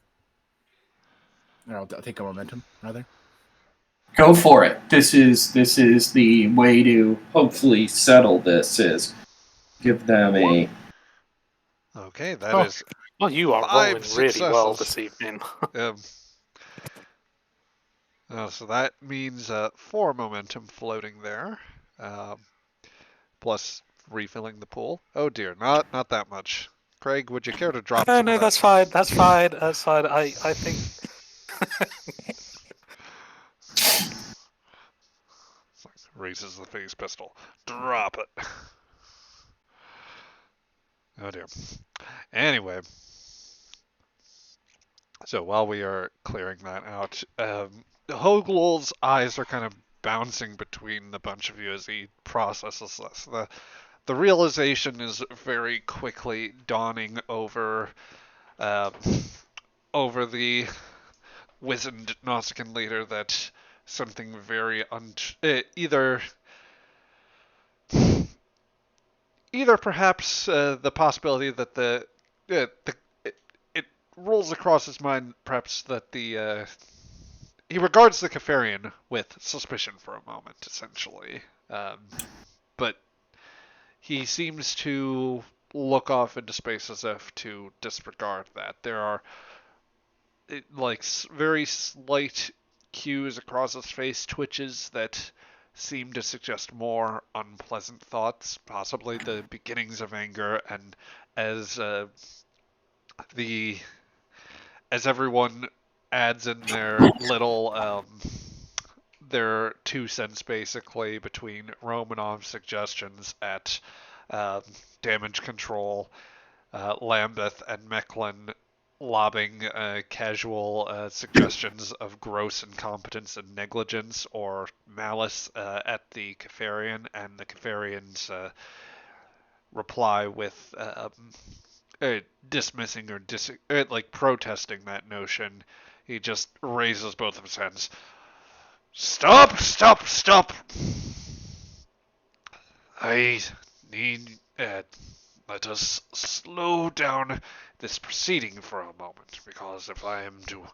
Or I'll take a momentum, rather. Go for it. This is the way to hopefully settle this. Is give them a... Okay, that is. Well, you are 5 rolling successes. really well this evening. So that means 4 momentum floating there, plus refilling the pool. Oh dear, not that much. Craig, would you care to drop? No, that's fine. That's fine. That's fine. I think. Raises the phase pistol. Drop it. Oh dear. Anyway. So while we are clearing that out, Hogl's eyes are kind of bouncing between the bunch of you as he processes this. The realization is very quickly dawning over the wizened Nausicaan leader that something very either perhaps the possibility that it rolls across his mind perhaps that he regards the Kefarian with suspicion for a moment, essentially, but he seems to look off into space as if to disregard that. There are very slight cues across his face, twitches that seem to suggest more unpleasant thoughts, possibly the beginnings of anger, and as everyone adds in their little their 2 cents basically between Romanov's suggestions at damage control, Lambeth and Mecklin lobbing casual suggestions of gross incompetence and negligence or malice at the Kefarian, and the Kefarian's reply with dismissing or protesting that notion. He just raises both of his hands. Stop! Stop! Stop! I need... let us slow down this proceeding for a moment, because if I am to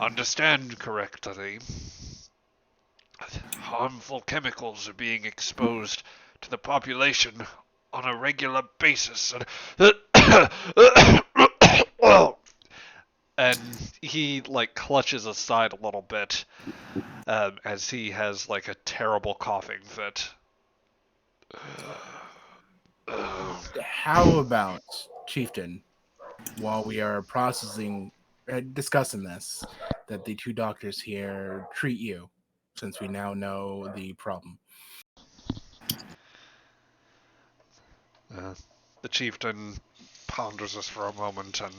understand correctly, harmful chemicals are being exposed to the population on a regular basis, and he clutches his side a little bit as he has a terrible coughing fit. How about, Chieftain, while we are discussing this, that the two doctors here treat you, since we now know the problem. The chieftain ponders this for a moment and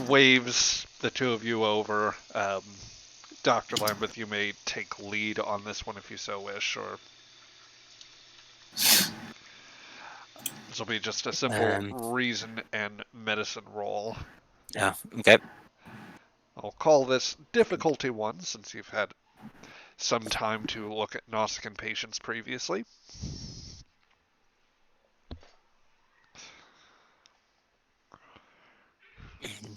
waves the two of you over. Dr. Lambeth, you may take lead on this one if you so wish, or this will be just a simple reason and medicine roll. Yeah, okay. I'll call this difficulty 1 since you've had some time to look at Nausicaan patients previously.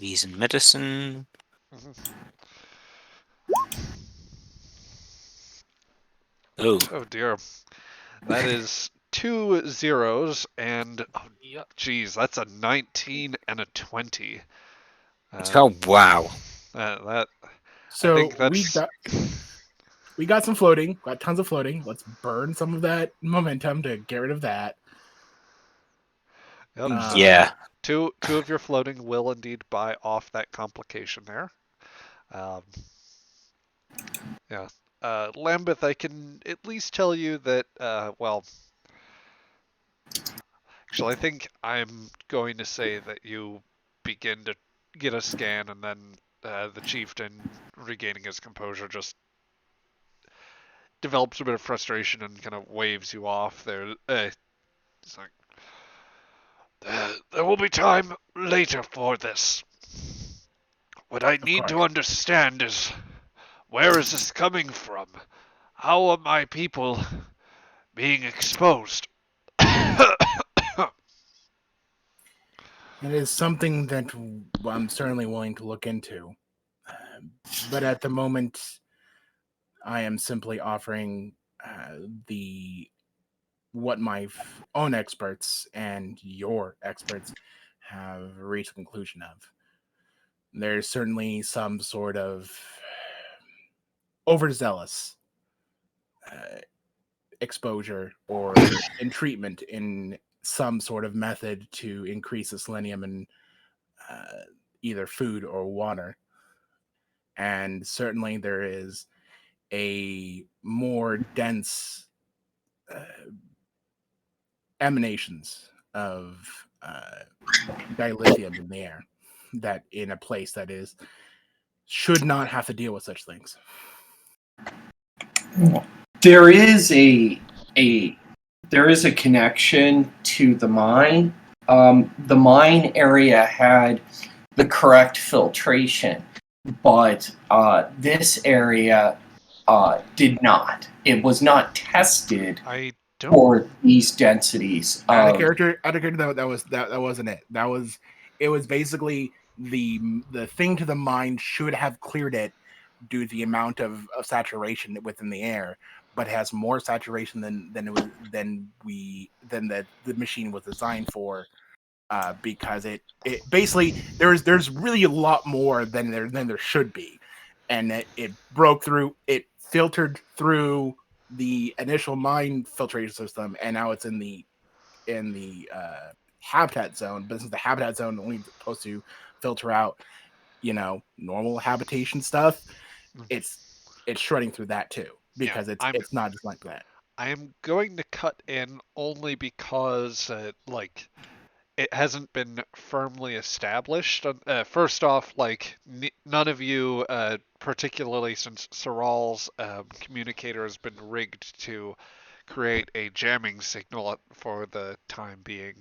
Reason medicine. Oh. Oh dear. That is 2 zeros and, oh geez, that's a 19 and a 20. Oh, wow. So I think that's... we got some floating, got tons of floating. Let's burn some of that momentum to get rid of that. Yep, so yeah. Two of your floating will indeed buy off that complication there. Yeah. Lambeth, I can at least tell you that, well, actually, I think I'm going to say that you begin to get a scan, and then the chieftain, regaining his composure, just develops a bit of frustration and kind of waves you off there. It's like, there will be time later for this. What I need to understand is, where is this coming from? How are my people being exposed? It is something that I'm certainly willing to look into. But at the moment, I am simply offering what my own experts and your experts have reached a conclusion of. There's certainly some sort of overzealous exposure or in treatment in some sort of method to increase the selenium in either food or water. And certainly there is a more dense emanations of dilithium in the air that in a place that should not have to deal with such things. There is a connection to the mine. The mine area had the correct filtration, but this area did not. It was not tested for these densities. Out of character, that wasn't it. It was basically the thing to the mine should have cleared it due to the amount of saturation within the air, but has more saturation than the machine was designed for, because it basically there's really a lot more than there should be, and it broke through, it filtered through the initial mine filtration system, and now it's in the habitat zone. But since the habitat zone only supposed to filter out, normal habitation stuff, it's shredding through that too, because it's not just like that. I am going to cut in only because it hasn't been firmly established. First off, none of you, particularly since Soral's communicator has been rigged to create a jamming signal for the time being,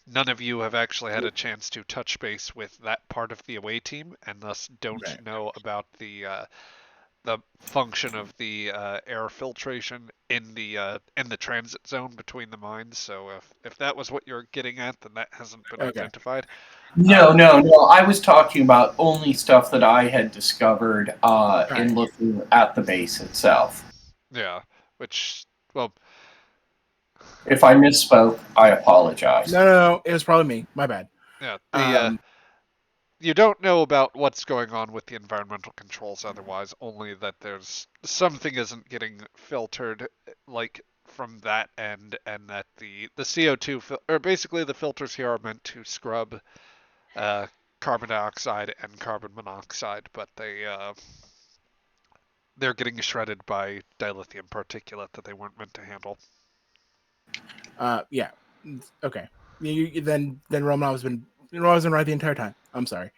none of you have actually had a chance to touch base with that part of the away team, and thus don't know about the function of the air filtration in the transit zone between the mines. So if that was what you're getting at, then that hasn't been identified. No. I was talking about only stuff that I had discovered in looking at the base itself. Yeah, which, well, if I misspoke, I apologize. No, it was probably me. My bad. Yeah, you don't know about what's going on with the environmental controls otherwise, only that there's something isn't getting filtered from that end, and that the CO2 or basically the filters here are meant to scrub carbon dioxide and carbon monoxide, but they're getting shredded by dilithium particulate that they weren't meant to handle. Yeah. Okay. Then Romanov's been right the entire time. I'm sorry.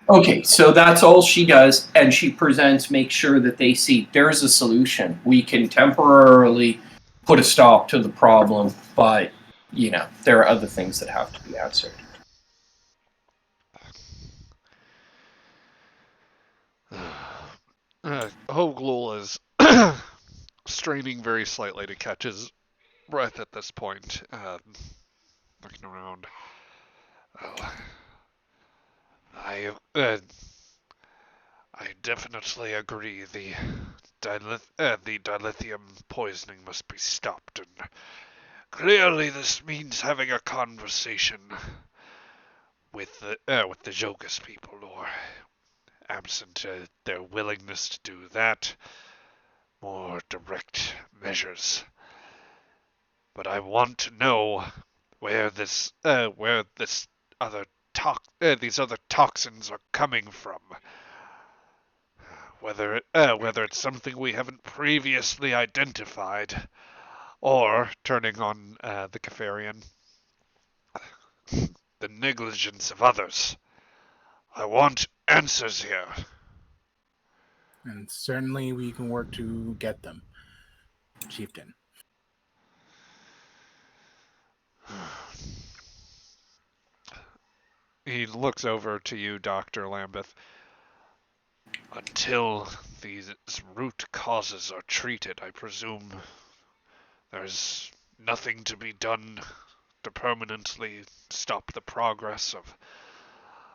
Okay, so that's all she does, and she presents, make sure that they see there's a solution. We can temporarily put a stop to the problem, but, there are other things that have to be answered. Hoglul is straining very slightly to catch his breath at this point, looking around. Oh, I definitely agree. The dilithium poisoning must be stopped, and clearly this means having a conversation with the Zhogas people, or absent their willingness to do that, more direct measures. But I want to know where these other toxins are coming from. Whether it's something we haven't previously identified, or turning on the Kefarian, the negligence of others. I want answers here. And certainly we can work to get them, Chieftain. He looks over to you, Dr. Lambeth. Until these root causes are treated, I presume there's nothing to be done to permanently stop the progress of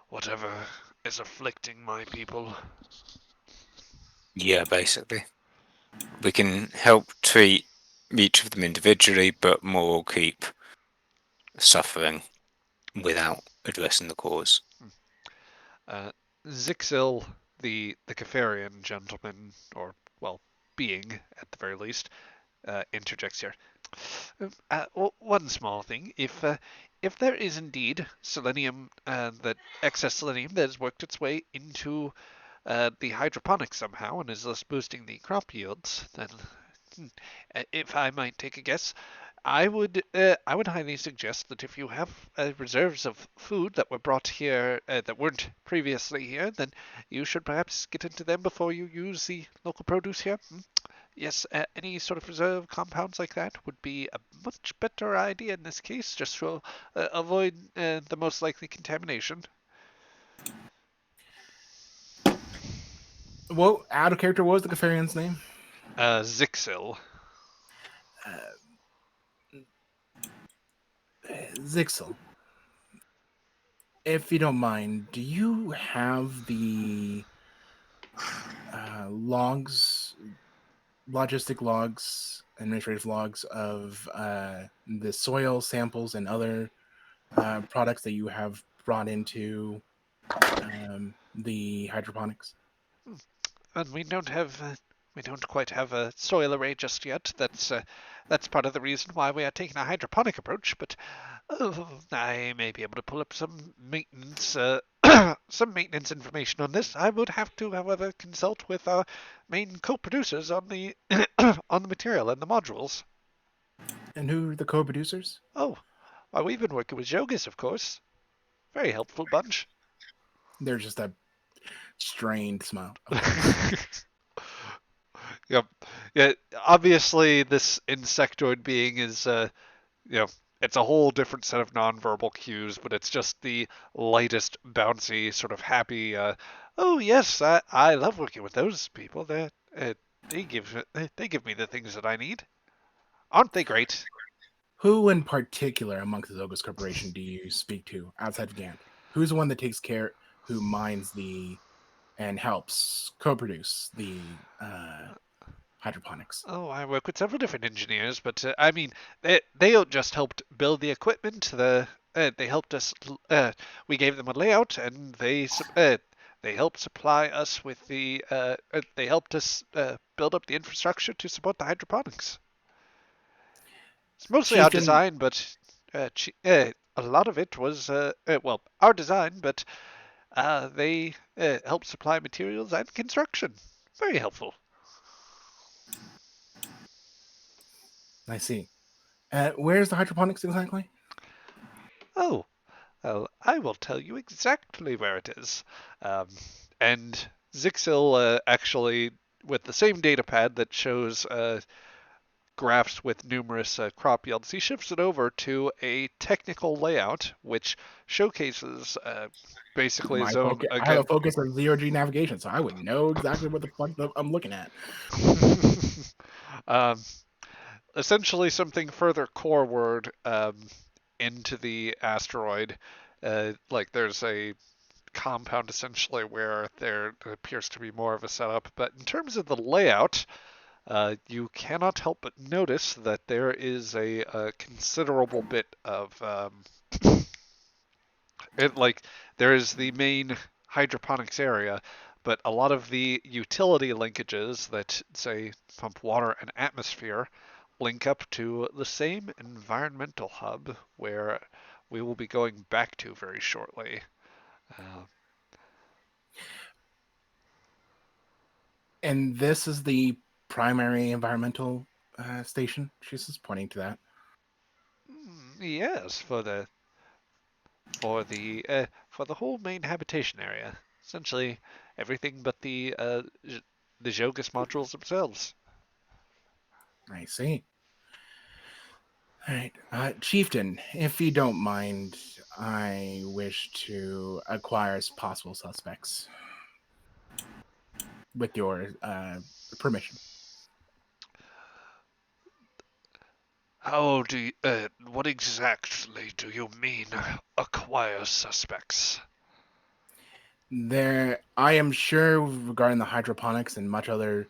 whatever is afflicting my people. Yeah, basically. We can help treat each of them individually, but more will keep suffering without addressing the cause. Zixil, the Kefarian gentleman, or, well, being, at the very least, interjects here. One small thing. If there is indeed selenium, that excess selenium that has worked its way into the hydroponics somehow and is thus boosting the crop yields, then, if I might take a guess, I would highly suggest that if you have reserves of food that were brought here that weren't previously here, then you should perhaps get into them before you use the local produce here. Yes, any sort of reserve compounds like that would be a much better idea in this case, just to avoid the most likely contamination. Well, out of character, what was the Kefarian's name? Zixil. Zixil. If you don't mind, do you have the logistic logs, administrative logs of the soil samples and other products that you have brought into the hydroponics? And we don't quite have a soil array just yet. That's part of the reason why we are taking a hydroponic approach. But I may be able to pull up some maintenance information on this. I would have to, however, consult with our main co-producers on the on the material and the modules. And who are the co-producers? Oh, well, we've been working with Zhogas, of course. Very helpful bunch. They're just a strained smile. Yep. Yeah. Obviously, this insectoid being is, it's a whole different set of nonverbal cues, but it's just the lightest, bouncy, sort of happy. Oh yes, I love working with those people. They give me the things that I need. Aren't they great? Who in particular amongst the Zhogas Corporation do you speak to outside of Gant? Who's the one that takes care, who minds and helps co-produce the hydroponics? Oh, I work with several different engineers, but I mean, they just helped build the equipment. They helped us. We gave them a layout, and they helped supply us with the. They helped us build up the infrastructure to support the hydroponics. It's mostly our Chieftain, design, but a lot of it was, well, our design, but they help supply materials and construction. Very helpful. I see. Where's the hydroponics exactly? Oh, well, I will tell you exactly where it is. And Zixil actually, with the same data pad that shows graphs with numerous crop yields, he shifts it over to a technical layout which showcases basically his own, I have a again. focus on zero-G navigation, so I would know exactly what the fuck I'm looking at. um, Essentially something further coreward into the asteroid. Like there's a compound essentially where there appears to be more of a setup. But in terms of the layout, you cannot help but notice that there is a considerable bit of like there is the main hydroponics area, but a lot of the utility linkages that say pump water and atmosphere link up to the same environmental hub where we will be going back to very shortly. Uh, And this is the primary environmental station. She's just pointing to that. yes, for the whole main habitation area. Essentially, everything but the Zhogas modules themselves. I see. All right, Chieftain, if you don't mind, I wish to acquire possible suspects with your permission. How do you, what exactly do you mean, acquire suspects? I am sure regarding the hydroponics and much other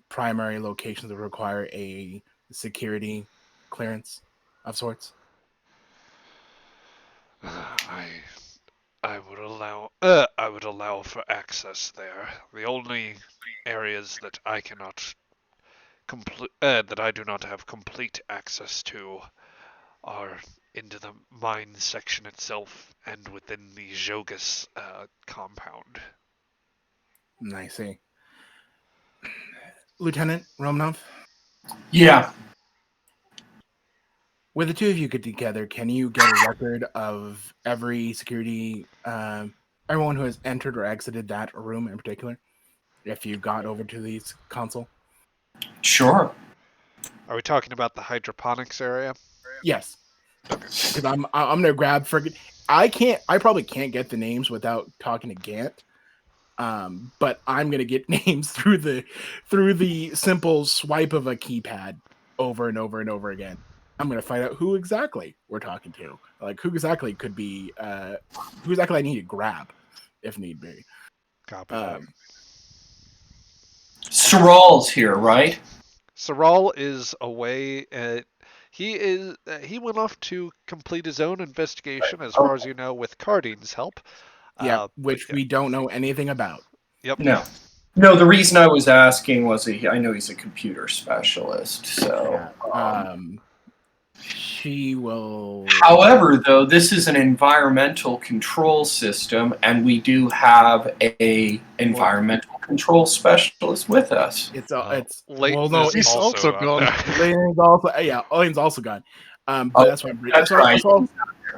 primary locations that require a security clearance of sorts. I I would allow for access there. The only areas that I cannot that I do not have complete access to are into the mine section itself and within the Zhogas compound. I see. Lieutenant Romanov, Yeah. with the two of you get together, can you get a record of every security, everyone who has entered or exited that room in particular? If you got over to the console? Sure. Are we talking about the hydroponics area? Yes. Because I'm gonna grab friggin' I probably can't get the names without talking to Gant. But I'm gonna get names through the simple swipe of a keypad over and over and over again. I'm gonna find out who exactly we're talking to, like who exactly could be, who exactly I need to grab if need be. Copy that. Soral's here, right? Saral is away. He went off to complete his own investigation, as far as you know, with Cardine's help. Yeah, which we don't know anything about. Yep. No. No, the reason I was asking was I know he's a computer specialist, so. Yeah. She will. However, though, this is an environmental control system, and we do have a environmental control specialist with us. It's Leighton well, no, is he's also out gone. there. Leighton's also Leighton's also gone. But Oh, that's why that's right.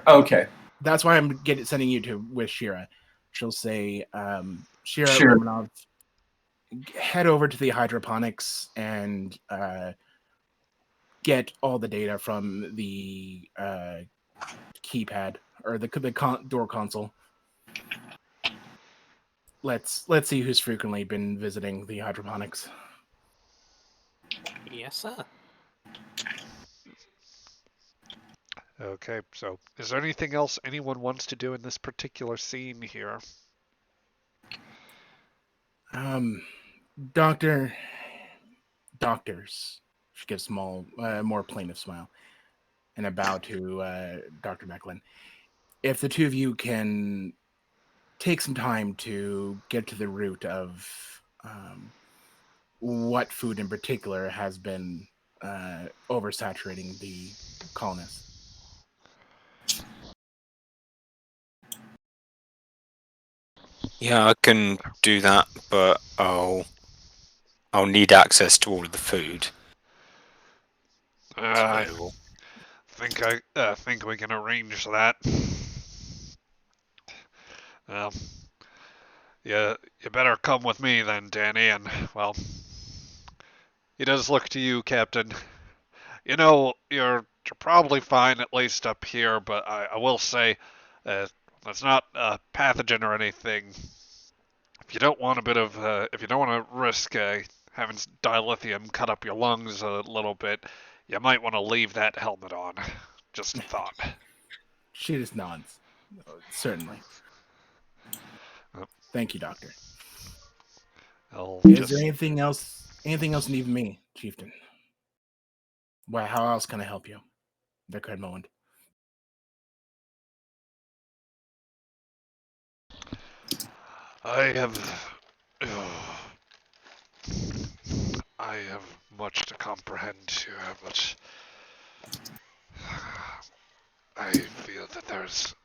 Okay. That's why I'm sending you to with Shira. She'll say, Shira Sure. Romanov, head over to the hydroponics and get all the data from the keypad or the door console. Let's see who's frequently been visiting the hydroponics. Yes, sir. Okay, so is there anything else anyone wants to do in this particular scene here? Doctors. She gives small, more plaintive smile and a bow to Dr. Mecklin. If the two of you can take some time to get to the root of what food in particular has been oversaturating the colonists. Yeah, I can do that, but I'll need access to all of the food that's I available. think we can arrange that. Well, you better come with me then, Danny. And well, he does look to you, Captain. You know, you're probably fine at least up here, but I will say, it's not a pathogen or anything. If you don't want if you don't want to risk having dilithium cut up your lungs a little bit, you might want to leave that helmet on. Just a thought. She just nods. Certainly. Yep. Thank you, Doctor. I'll Is there just anything else? Anything else you need from me, Chieftain? Well, how else can I help you? The current moment. I have. I have much to comprehend here, but I feel that there's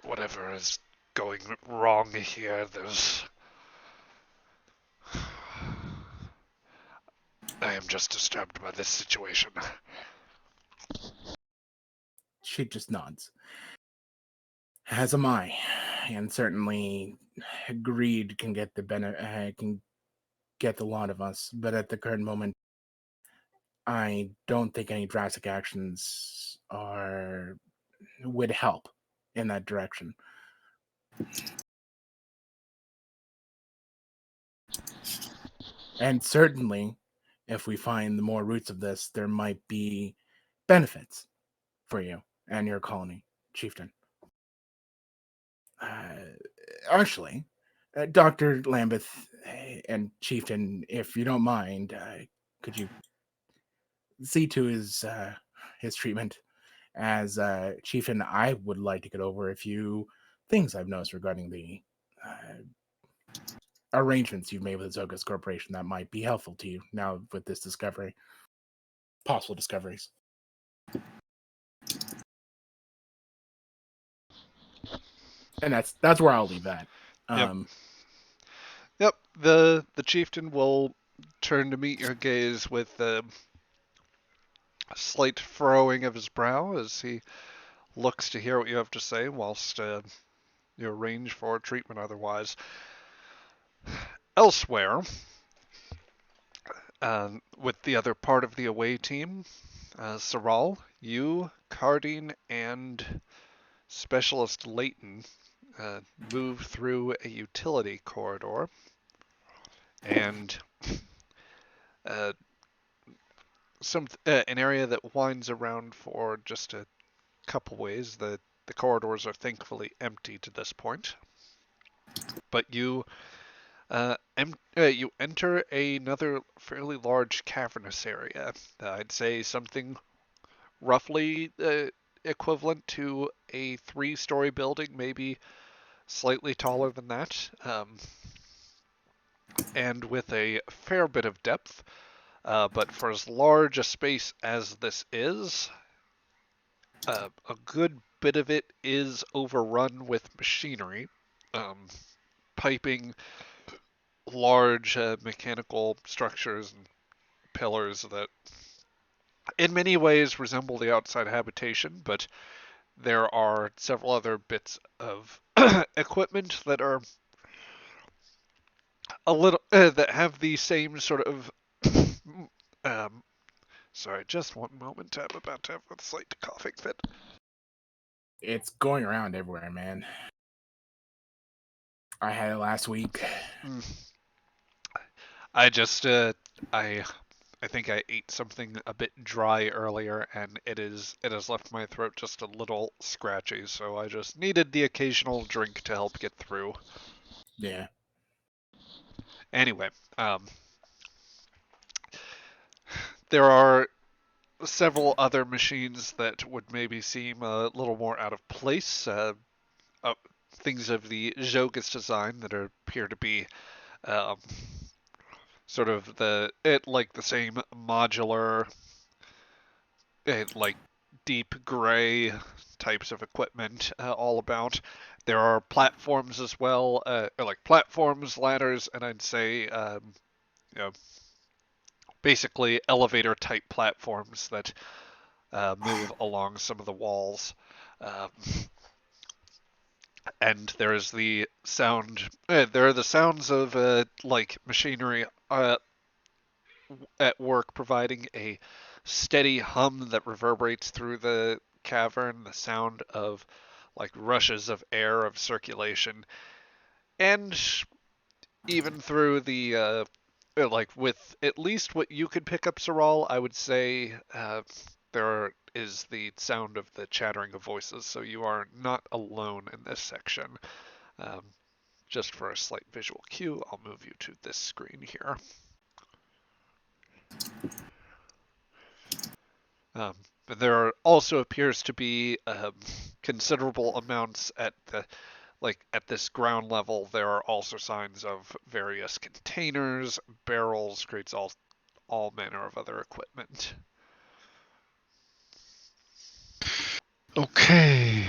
whatever is going wrong here. I am just disturbed by this situation. She just nods. As am I, and certainly greed can get the can get the lot of us. But at the current moment, I don't think any drastic actions would help in that direction. And certainly, if we find the more roots of this, there might be benefits for you and your colony, Chieftain. Actually, Dr. Lambeth and Chieftain, if you don't mind, could you see to his treatment as Chieftain? I would like to get over a few things I've noticed regarding the arrangements you've made with the Zhogas Corporation that might be helpful to you now with this discovery, possible discoveries. And that's where I'll leave that. Yep. Yep. The chieftain will turn to meet your gaze with a slight furrowing of his brow as he looks to hear what you have to say, whilst you arrange for treatment otherwise. Elsewhere, with the other part of the away team, Saral, you, Cardine, and Specialist Layton move through a utility corridor and uh, an area that winds around for just a couple ways. The corridors are thankfully empty to this point, but you enter another fairly large cavernous area. I'd say something roughly equivalent to a three-story building, maybe slightly taller than that, and with a fair bit of depth. But for as large a space as this is, a good bit of it is overrun with machinery, piping, large mechanical structures and pillars that in many ways resemble the outside habitation, but there are several other bits of equipment that are a little that have the same sort of um, sorry, just one moment. I'm about to have a slight coughing fit. It's going around everywhere, man. I had it last week. I just I think I ate something a bit dry earlier, and it has left my throat just a little scratchy. So I just needed the occasional drink to help get through. Yeah. Anyway, there are several other machines that would maybe seem a little more out of place. Things of the Zhogas design that appear to be um, sort of like the same modular, like deep gray types of equipment all about. There are platforms as well, or like platforms, ladders, and I'd say you know, basically elevator type platforms that move along some of the walls. Um, and there's the sound. There are the sounds of like machinery at work, providing a steady hum that reverberates through the cavern. The sound of like rushes of air of circulation, and even through the like with at least what you could pick up, Saral, I would say there is the sound of the chattering of voices, so you are not alone in this section. Um, just for a slight visual cue, I'll move you to this screen here. But there also appears to be considerable amounts at the at this ground level. There are also signs of various containers, barrels, crates, all manner of other equipment. Okay.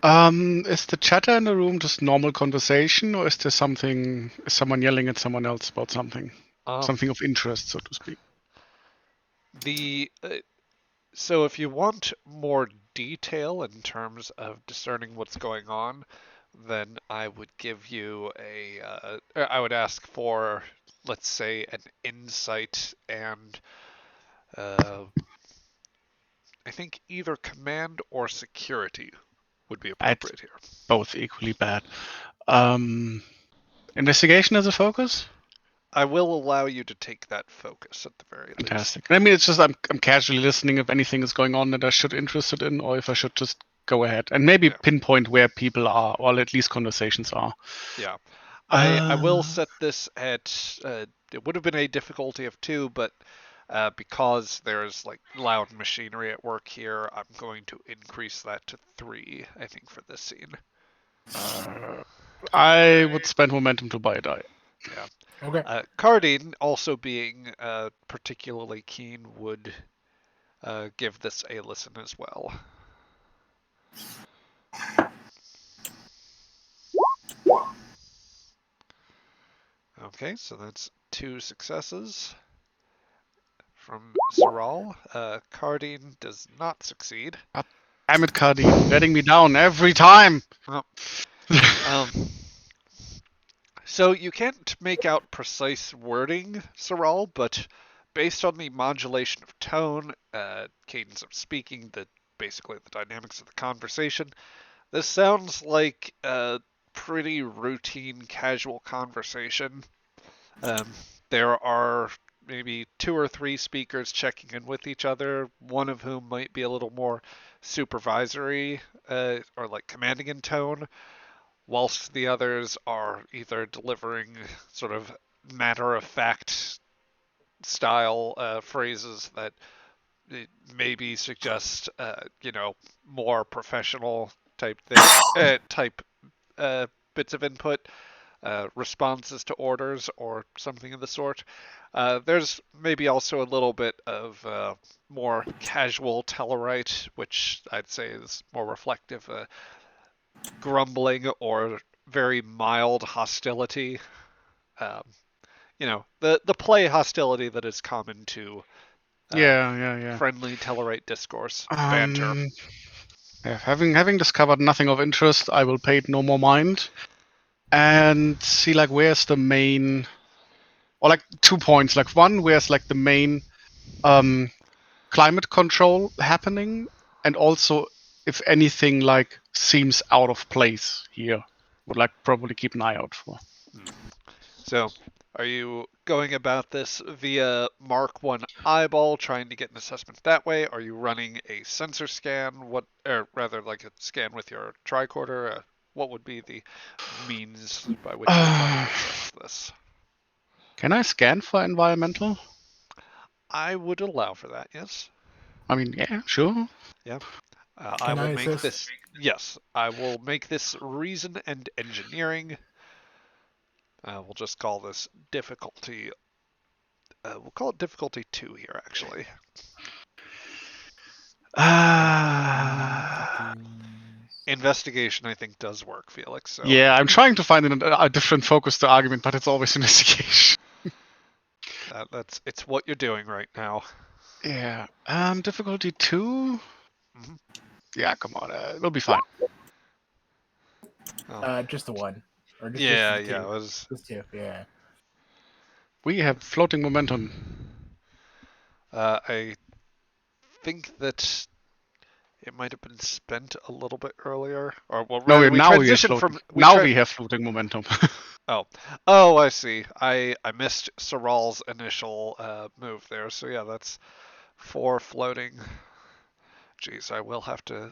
Is the chatter in the room just normal conversation, or is there something? Is someone yelling at someone else about something? Something of interest, so to speak. So if you want more detail in terms of discerning what's going on, then I would give you I would ask for, let's say, an insight and I think either command or security would be appropriate here. Both equally bad. Investigation as a focus? I will allow you to take that focus at the very least. Fantastic. I mean, it's just I'm casually listening if anything is going on that I should interested in, or if I should just go ahead and maybe pinpoint where people are, or at least conversations are. Yeah. I will set this at it would have been a difficulty of 2, but because there's like loud machinery at work here, I'm going to increase that to 3, I think, for this scene. I would spend momentum to buy a die. Yeah. Okay. Cardine, also being particularly keen, would give this a listen as well. Okay, so that's 2 successes from Saral. Cardine does not succeed. Damn it, Cardine, letting me down every time. So you can't make out precise wording, Saral, but based on the modulation of tone, cadence of speaking, basically the dynamics of the conversation, this sounds like a pretty routine, casual conversation. There are maybe 2 or 3 speakers checking in with each other, one of whom might be a little more supervisory or like commanding in tone, whilst the others are either delivering sort of matter-of-fact style phrases that maybe suggest, more professional type bits of input, responses to orders or something of the sort. There's maybe also a little bit of more casual Tellarite, which I'd say is more reflective grumbling or very mild hostility. The play hostility that is common to friendly Tellarite discourse, banter. Yeah, having discovered nothing of interest, I will pay it no more mind and see like where's the main, or like 2 points. Like one, where's like the main climate control happening, and also if anything like seems out of place here, would like probably keep an eye out for. So, are you going about this via Mark 1 eyeball, trying to get an assessment that way? Are you running a sensor scan? Or rather, like a scan with your tricorder? What would be the means by which you're trying to assess this? Can I scan for environmental? I would allow for that, yes. I mean, yeah, sure. Yeah. I will make this. Yes, I will make this reason and engineering. We'll just call this difficulty. We'll call it difficulty 2 here, actually. Investigation, I think, does work, Felix. So Yeah, I'm trying to find a different focus to argument, but it's always investigation. it's what you're doing right now. Yeah. Difficulty 2? Mhm. Yeah, come on. It'll be fine. Oh. Just the one. Or just Yeah, the two. yeah. It was. Just two, yeah. We have floating momentum. I think that it might have been spent a little bit earlier, or well, No, rather we now we have transitioned floating. from Now we have floating momentum. Oh, I see. I missed Saral's initial move there. So yeah, that's 4 floating. Jeez, I will have to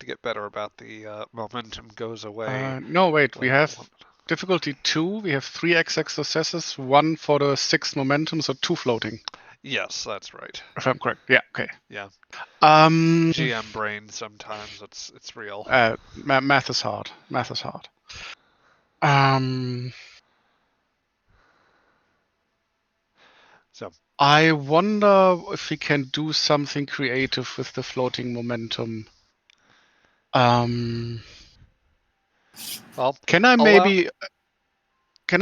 get better about the momentum goes away. No, wait. We Level have 1. difficulty 2. We have 3 XX successes, 1 for the 6th momentum, so 2 floating. Yes, that's right. If I'm correct. Yeah. Okay. Yeah. Um. GM brain sometimes it's real. Math is hard. Math is hard. Um. So I wonder if we can do something creative with the floating momentum. well, Can I allow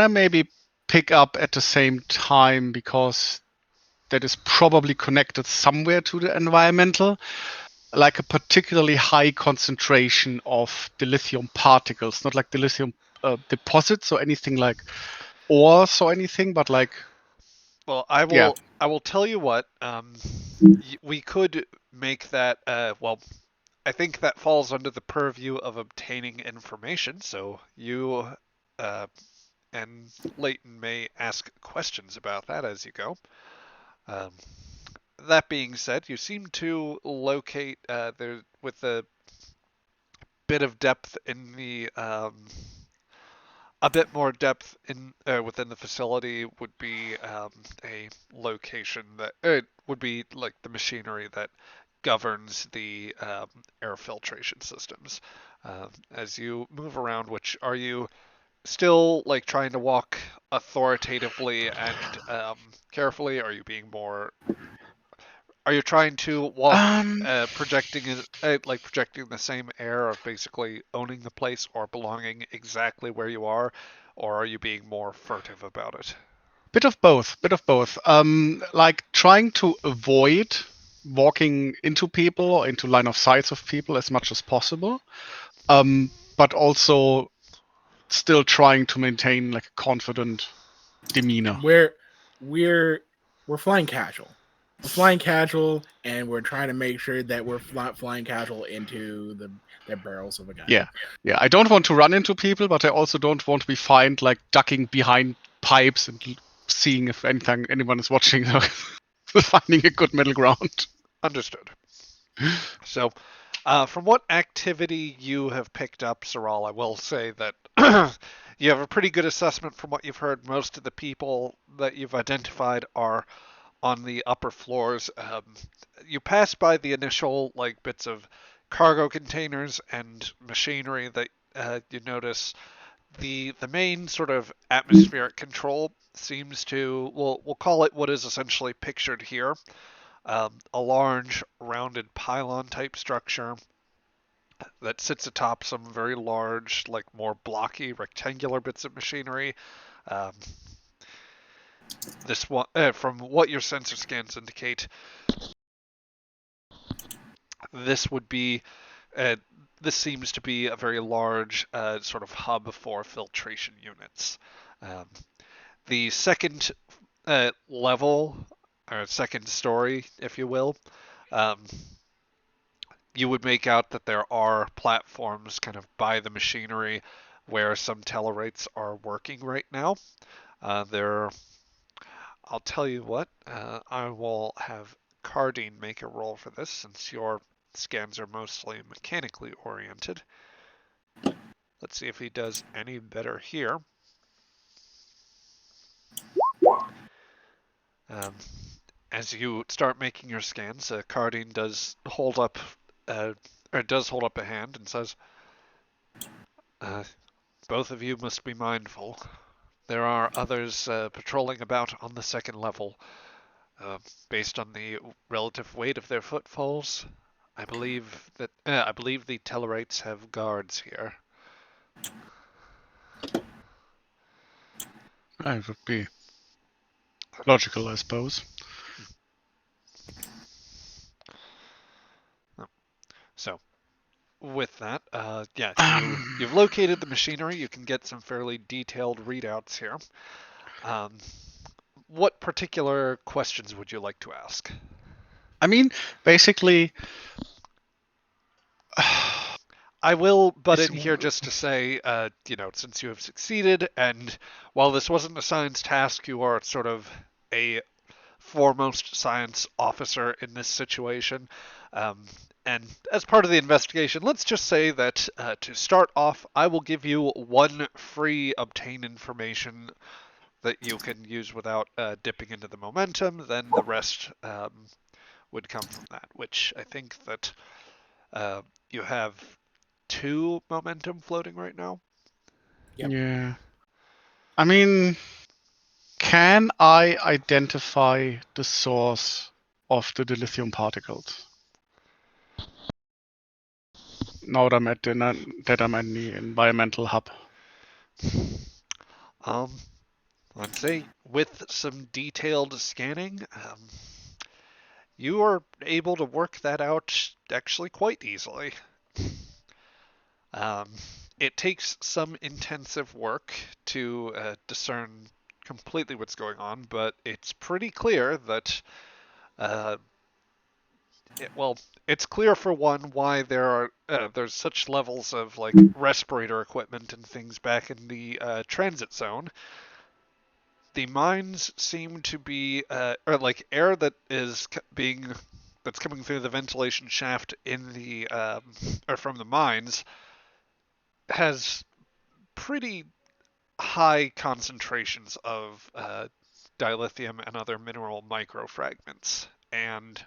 maybe pick up at the same time, because that is probably connected somewhere to the environmental, like a particularly high concentration of the lithium particles, not like the lithium deposits or anything like ores or anything, but like Well, yeah. I will tell you what. We could make that. Well, I think that falls under the purview of obtaining information. So you and Leighton may ask questions about that as you go. Um, that being said, you seem to locate there with a bit of depth in the a bit more depth in within the facility would be a location that would be like the machinery that governs the air filtration systems. As you move around, which are you still like trying to walk authoritatively and carefully? Are you being more? Are you trying to walk Um, projecting the same air of basically owning the place or belonging exactly where you are, or are you being more furtive about it? Bit of both. Bit of both. Like trying to avoid walking into people or into line of sight of people as much as possible. But also still trying to maintain like a confident demeanor. We're flying casual. We're flying casual, and we're trying to make sure that we're flying casual into the barrels of a gun. Yeah. I don't want to run into people, but I also don't want to be fined like ducking behind pipes and seeing if anyone is watching. Finding a good middle ground. Understood. So, from what activity you have picked up, Saral, I will say that you have a pretty good assessment from what you've heard. Most of the people that you've identified are on the upper floors. You pass by the initial like bits of cargo containers and machinery that you notice. The main sort of atmospheric control seems to we'll call it what is essentially pictured here. A large rounded pylon type structure that sits atop some very large, like more blocky rectangular bits of machinery. Um, this one, from what your sensor scans indicate, this would be uh, this seems to be a very large sort of hub for filtration units. Um, the second level, or second story, if you will, um, you would make out that there are platforms kind of by the machinery where some Tellarites are working right now. I'll tell you what, I will have Cardine make a roll for this since your scans are mostly mechanically oriented. Let's see if he does any better here. As you start making your scans, Cardine does hold up, a hand and says, "Both of you must be mindful. There are others patrolling about on the second level. Based on the relative weight of their footfalls, I believe the Tellarites have guards here. It would be logical, I suppose. So, with that, you've located the machinery. You can get some fairly detailed readouts here. Um, what particular questions would you like to ask? I mean, basically, I will butt in here just to say, since you have succeeded, and while this wasn't a science task, you are sort of a foremost science officer in this situation. And as part of the investigation, let's just say that to start off, I will give you one free obtain information that you can use without dipping into the momentum. Then the rest would come from that, which I think that you have 2 momentum floating right now. Yep. yeah. I mean, can I identify the source of the dilithium particles? Now that I'm at the environmental hub. Let's say with some detailed scanning, you are able to work that out actually quite easily. Um, it takes some intensive work to discern completely what's going on, but it's pretty clear that, uh, it's clear for one why there's such levels of like respirator equipment and things back in the transit zone. The mines seem to be, or like air that is that's coming through the ventilation shaft in the or from the mines has pretty high concentrations of dilithium and other mineral microfragments, and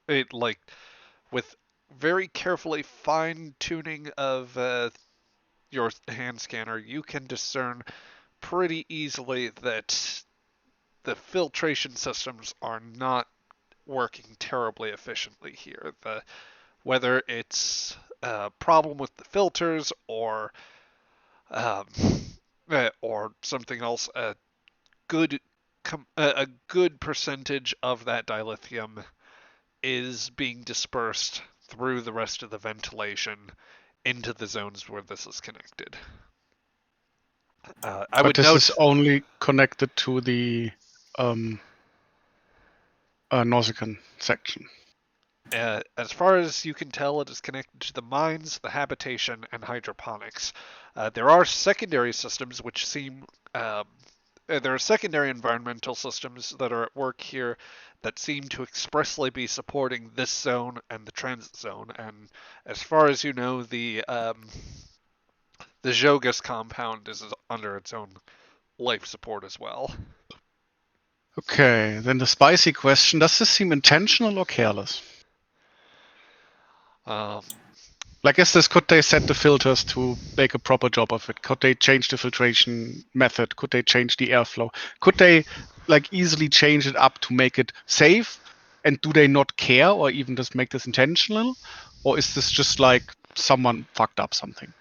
it like with very carefully fine tuning of your hand scanner, you can discern pretty easily that the filtration systems are not working terribly efficiently here. Whether it's a problem with the filters um, or something else, good a good percentage of that dilithium is being dispersed through the rest of the ventilation into the zones where this is connected. I But would this note is only connected to the Nausicaan section. As far as you can tell, it is connected to the mines, the habitation, and hydroponics. There are secondary systems which seem. There are secondary environmental systems that are at work here that seem to expressly be supporting this zone and the transit zone. And as far as you know, the Zhogas compound is under its own life support as well. Okay, then the spicy question: does this seem intentional or careless? Like, could they set the filters to make a proper job of it? Could they change the filtration method? Could they change the airflow? Could they like easily change it up to make it safe? And do they not care or even just make this intentional? Or is this just like someone fucked up something?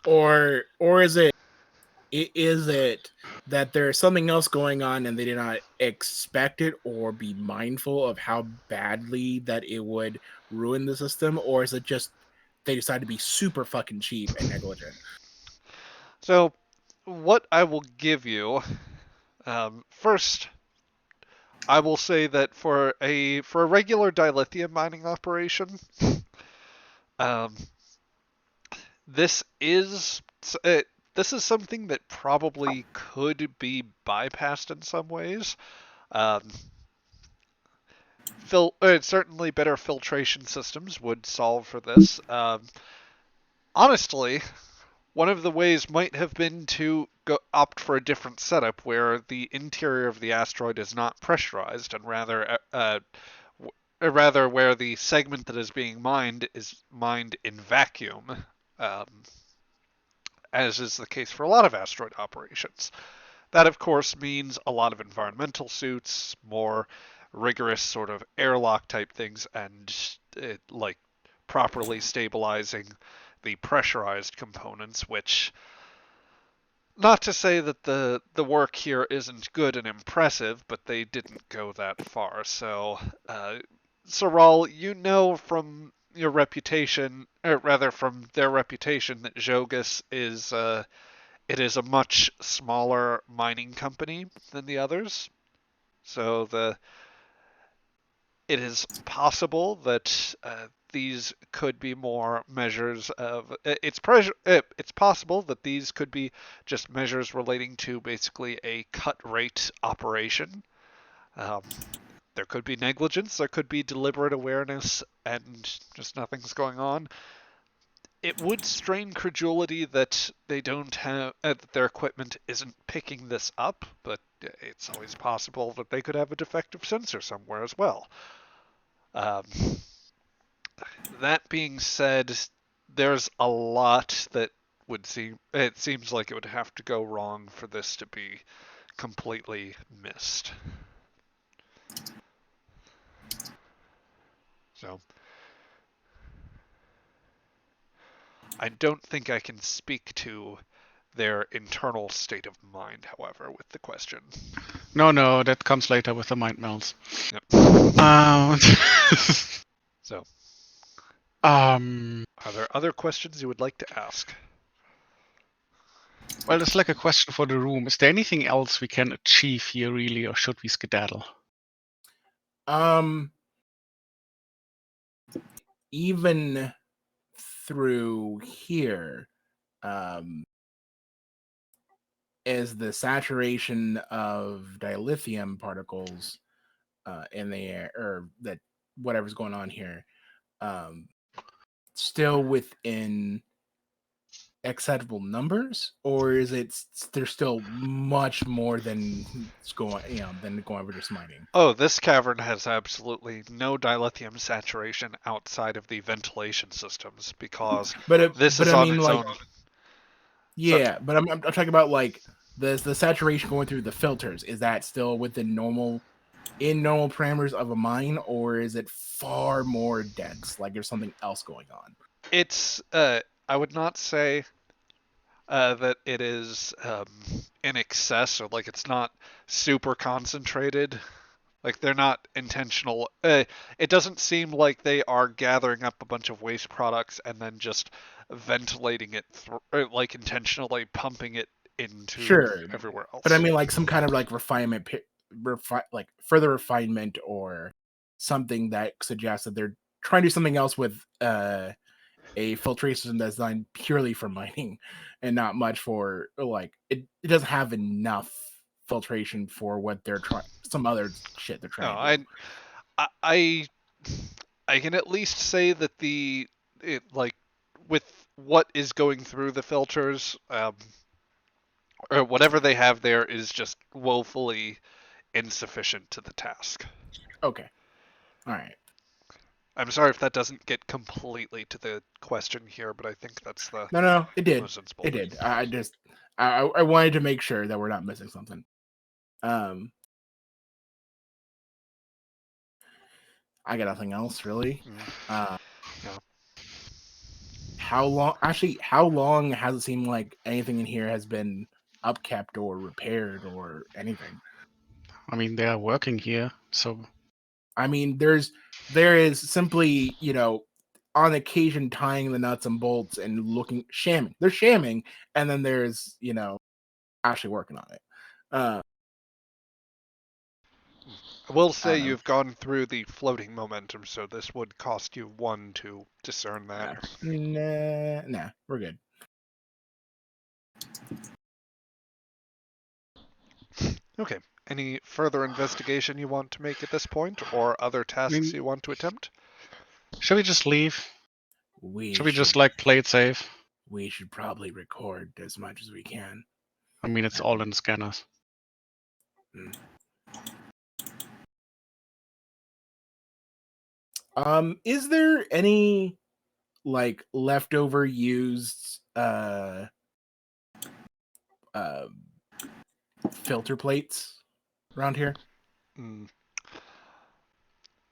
Or is it that there's something else going on and they did not expect it or be mindful of how badly that it would ruin the system? Or is it just they decided to be super fucking cheap and negligent? So, what I will give you, first, I will say that for a regular dilithium mining operation, um, this is this is something that probably could be bypassed in some ways. Um, certainly better filtration systems would solve for this. Honestly, one of the ways might have been to opt for a different setup where the interior of the asteroid is not pressurized and rather where the segment that is being mined is mined in vacuum, um, as is the case for a lot of asteroid operations. That, of course, means a lot of environmental suits, more rigorous sort of airlock type things and like properly stabilizing the pressurized components, which, not to say that the work here isn't good and impressive, but they didn't go that far. So, Saral, you know from your reputation, or rather from their reputation, that Zhogas is it is a much smaller mining company than the others. So it is possible that these could be more measures of it's possible that these could be just measures relating to basically a cut rate operation. Um, there could be negligence, there could be deliberate awareness, and just nothing's going on. It would strain credulity that they don't have that their equipment isn't picking this up, but it's always possible that they could have a defective sensor somewhere as well. Um, that being said, there's a lot that would seem. It seems like it would have to go wrong for this to be completely missed. So, I don't think I can speak to their internal state of mind, however, with the question. No, that comes later with the mind melds. Yep. So, are there other questions you would like to ask? Well, it's like a question for the room. Is there anything else we can achieve here, really, or should we skedaddle? Even through here, is the saturation of dilithium particles in the air, or that whatever's going on here, still within acceptable numbers, or is it there's still much more than than going over just mining? Oh, this cavern has absolutely no dilithium saturation outside of the ventilation systems because this is on its own. Yeah, but I'm talking about like the saturation going through the filters. Is that still within normal parameters of a mine, or is it far more dense? Like there's something else going on. It's I would not say that it is in excess, or like it's not super concentrated. Like they're not intentional. It doesn't seem like they are gathering up a bunch of waste products and then just ventilating it, or like intentionally pumping it into everywhere else. But I mean, like some kind of like refinement, like further refinement, or something that suggests that they're trying to do something else with a filtration system that's designed purely for mining and not much for like it doesn't have enough filtration for what they're trying, some other shit they're trying to do. I can at least say that like with what is going through the filters, or whatever they have there is just woefully insufficient to the task. Okay. All right. I'm sorry if that doesn't get completely to the question here, but I think that's the No, it did. most sensible. It did. I wanted to make sure that we're not missing something. I got nothing else really. Yeah. How long has it seemed like anything in here has been upkept or repaired or anything? I mean, they are working here, so. I mean, there is simply, on occasion tying the nuts and bolts and shamming. They're shamming, and then there's, actually working on it. I will say you've gone through the floating momentum, so this would cost you 1 to discern that. Nah, we're good. Okay. Any further investigation you want to make at this point, or other tasks you want to attempt? Should we just leave? Should we just play it safe? We should probably record as much as we can. I mean, it's all in the scanners. Is there any like leftover used filter plates around here?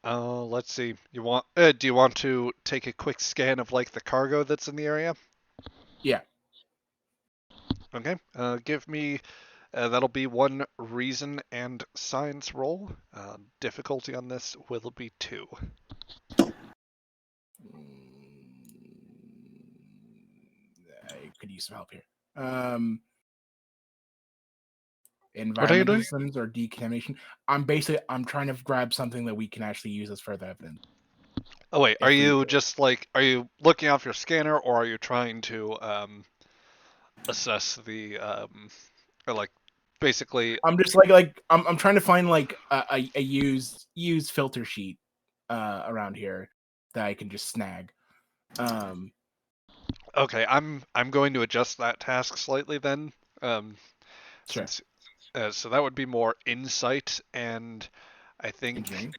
Let's see. Do you want to take a quick scan of like the cargo that's in the area? Yeah. Okay. Give me. That'll be one reason and science roll. Difficulty on this will be 2. I could use some help here. What are you doing? Environmentalisms or decontamination. I'm trying to grab something that we can actually use as further evidence. Oh wait, If are we- you just like looking off your scanner, or are you trying to assess the or like basically? I'm just I'm trying to find like a used filter sheet around here that I can just snag. Okay, I'm going to adjust that task slightly then. Sure. Since so that would be more insight, and I think Engineering.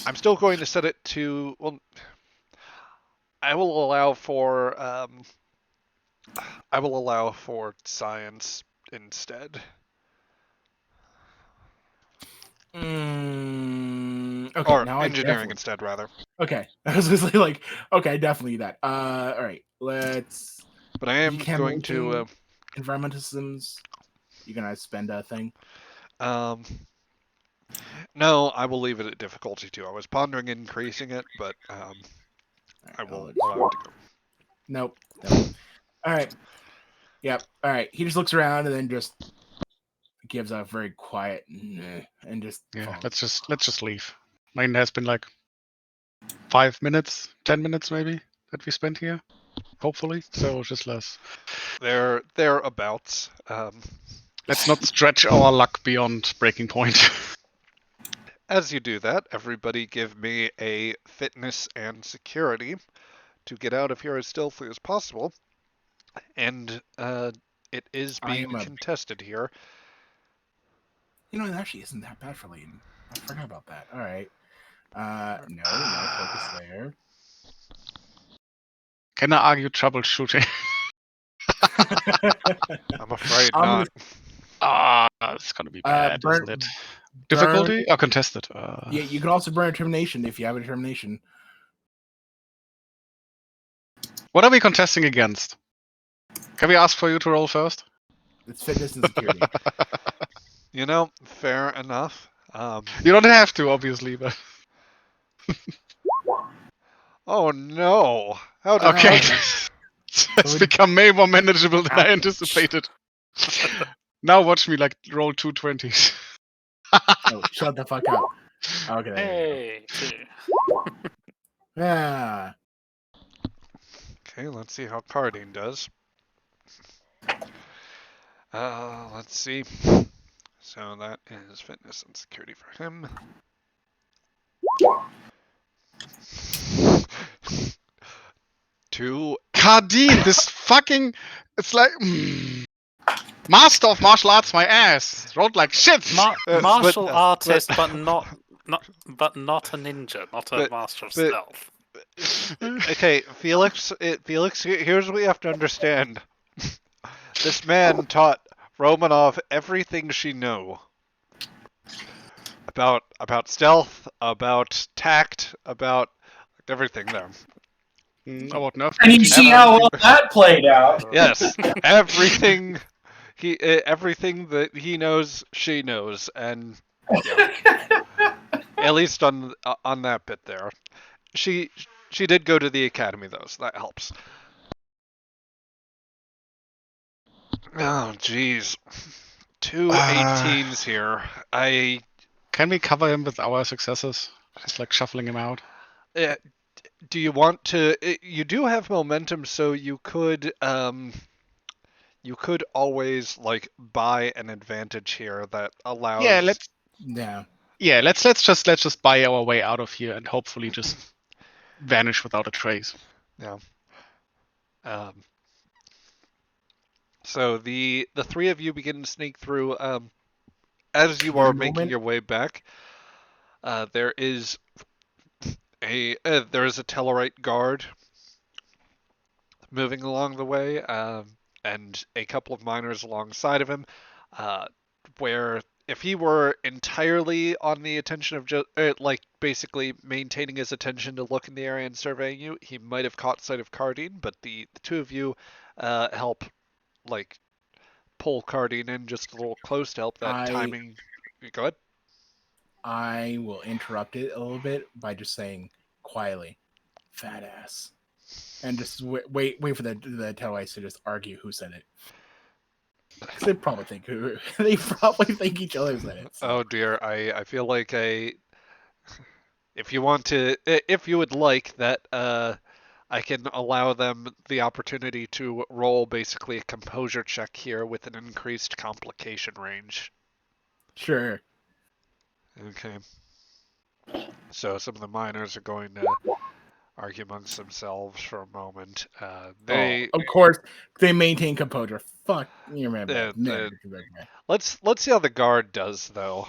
I'm still going to set it to, well, I will allow for science instead. Okay, Or now I engineering definitely. instead, rather. Okay, I was just like, okay, definitely that. All right, let's. But I am going to Decontamination, environmental systems. You're gonna spend a thing. no, I will leave it at difficulty 2. I was pondering increasing it, but All right, I will I'll allow it to go. Nope. All right. Yep. All right. He just looks around and then just gives a very quiet and just Yeah, falls. let's just leave. Mine has been like 5 minutes, 10 minutes maybe that we spent here. Hopefully, so just less. They're abouts. Let's not stretch our luck beyond breaking point. As you do that, everybody give me a fitness and security to get out of here as stealthily as possible. And it is being contested here. You know, it actually isn't that bad for Layton. I forgot about that. All right. No, focus there. Can I argue troubleshooting? I'm afraid I'm not. It's gonna be bad, burn- isn't it? Difficulty or contested? Yeah, you can also burn a determination if you have a determination. What are we contesting against? Can we ask for you to roll first? It's fitness and security. You know, fair enough. You don't have to, obviously, but Oh no! How did okay. that? It's become way more manageable than I anticipated. Now watch me like roll 2 20s. Oh, shut the fuck up. Okay. There Hey, 2. you go. Yeah. Okay, let's see how Cardine does. Let's see. So that is fitness and security for him. Two. Cardine, this fucking. It's like. Master of martial arts, my ass. Rolled like shit. Martial artist, but not a ninja, not a but- master of but- stealth. Okay, Felix. Here's what you have to understand. This man taught Romanov everything she knew about stealth, about tact, about everything there. About nerf. And you see how well that played out. Yes, everything everything that he knows, she knows, and yeah, at least on that bit there. She did go to the academy though, so that helps. Oh jeez, 2 18s here. Can we cover him with our successes? Just like shuffling him out. Do you want to? You do have momentum, so you could always like buy an advantage here that allows. Let's just buy our way out of here and hopefully just vanish without a trace. Yeah. So the 3 of you begin to sneak through. As you are making your way back, there is a Tellarite guard moving along the way, and a couple of miners alongside of him, where if he were entirely on the attention of just like basically maintaining his attention to look in the area and surveying you, he might have caught sight of Cardine. But the two of you help like pull Cardine in just a little close to help that timing. Go ahead. I will interrupt it a little bit by just saying quietly, "Fat ass," and just wait for the Tellarrites to just argue who said it. Because they probably think each other said it. So. Oh dear, I feel like if you want to, if you would like that, I can allow them the opportunity to roll basically a composure check here with an increased complication range. Sure. Okay. So some of the miners are going to argue amongst themselves for a moment. Of course, they maintain composure. Fuck, you remember? Let's see how the guard does though.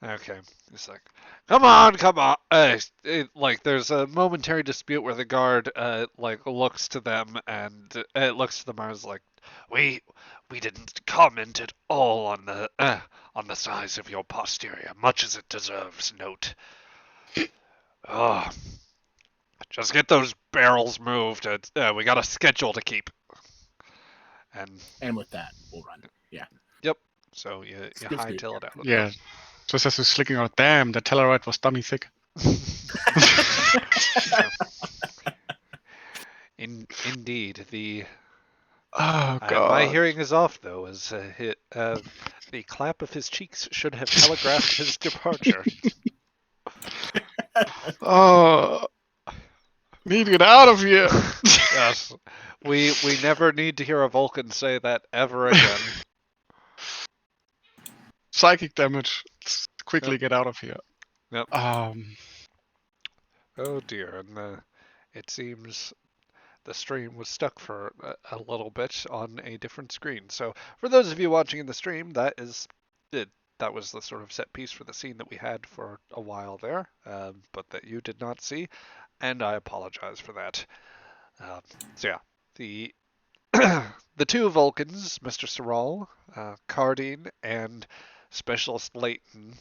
Okay, it's like, come on. Like there's a momentary dispute where the guard like looks to them and looks to the miners like, we didn't comment at all on the size of your posterior, much as it deserves note. Oh, just get those barrels moved. We got a schedule to keep. And with that, we'll run. Yeah. Yep. So you hightail it out. Yeah. Just as we're slicking out, damn, the Tellarite was dummy thick. Indeed, Oh god. my hearing is off though, as the clap of his cheeks should have telegraphed his departure. Oh, need to get out of here. Yes, we never need to hear a Vulcan say that ever again. Psychic damage. Let's quickly get out of here. Yep. Oh dear, and it seems the stream was stuck for a little bit on a different screen. So for those of you watching in the stream, that is it. That was the sort of set piece for the scene that we had for a while there, but that you did not see, and I apologize for that. So yeah, the the two Vulcans, Mr. Sorrel, Cardine, and Specialist Layton,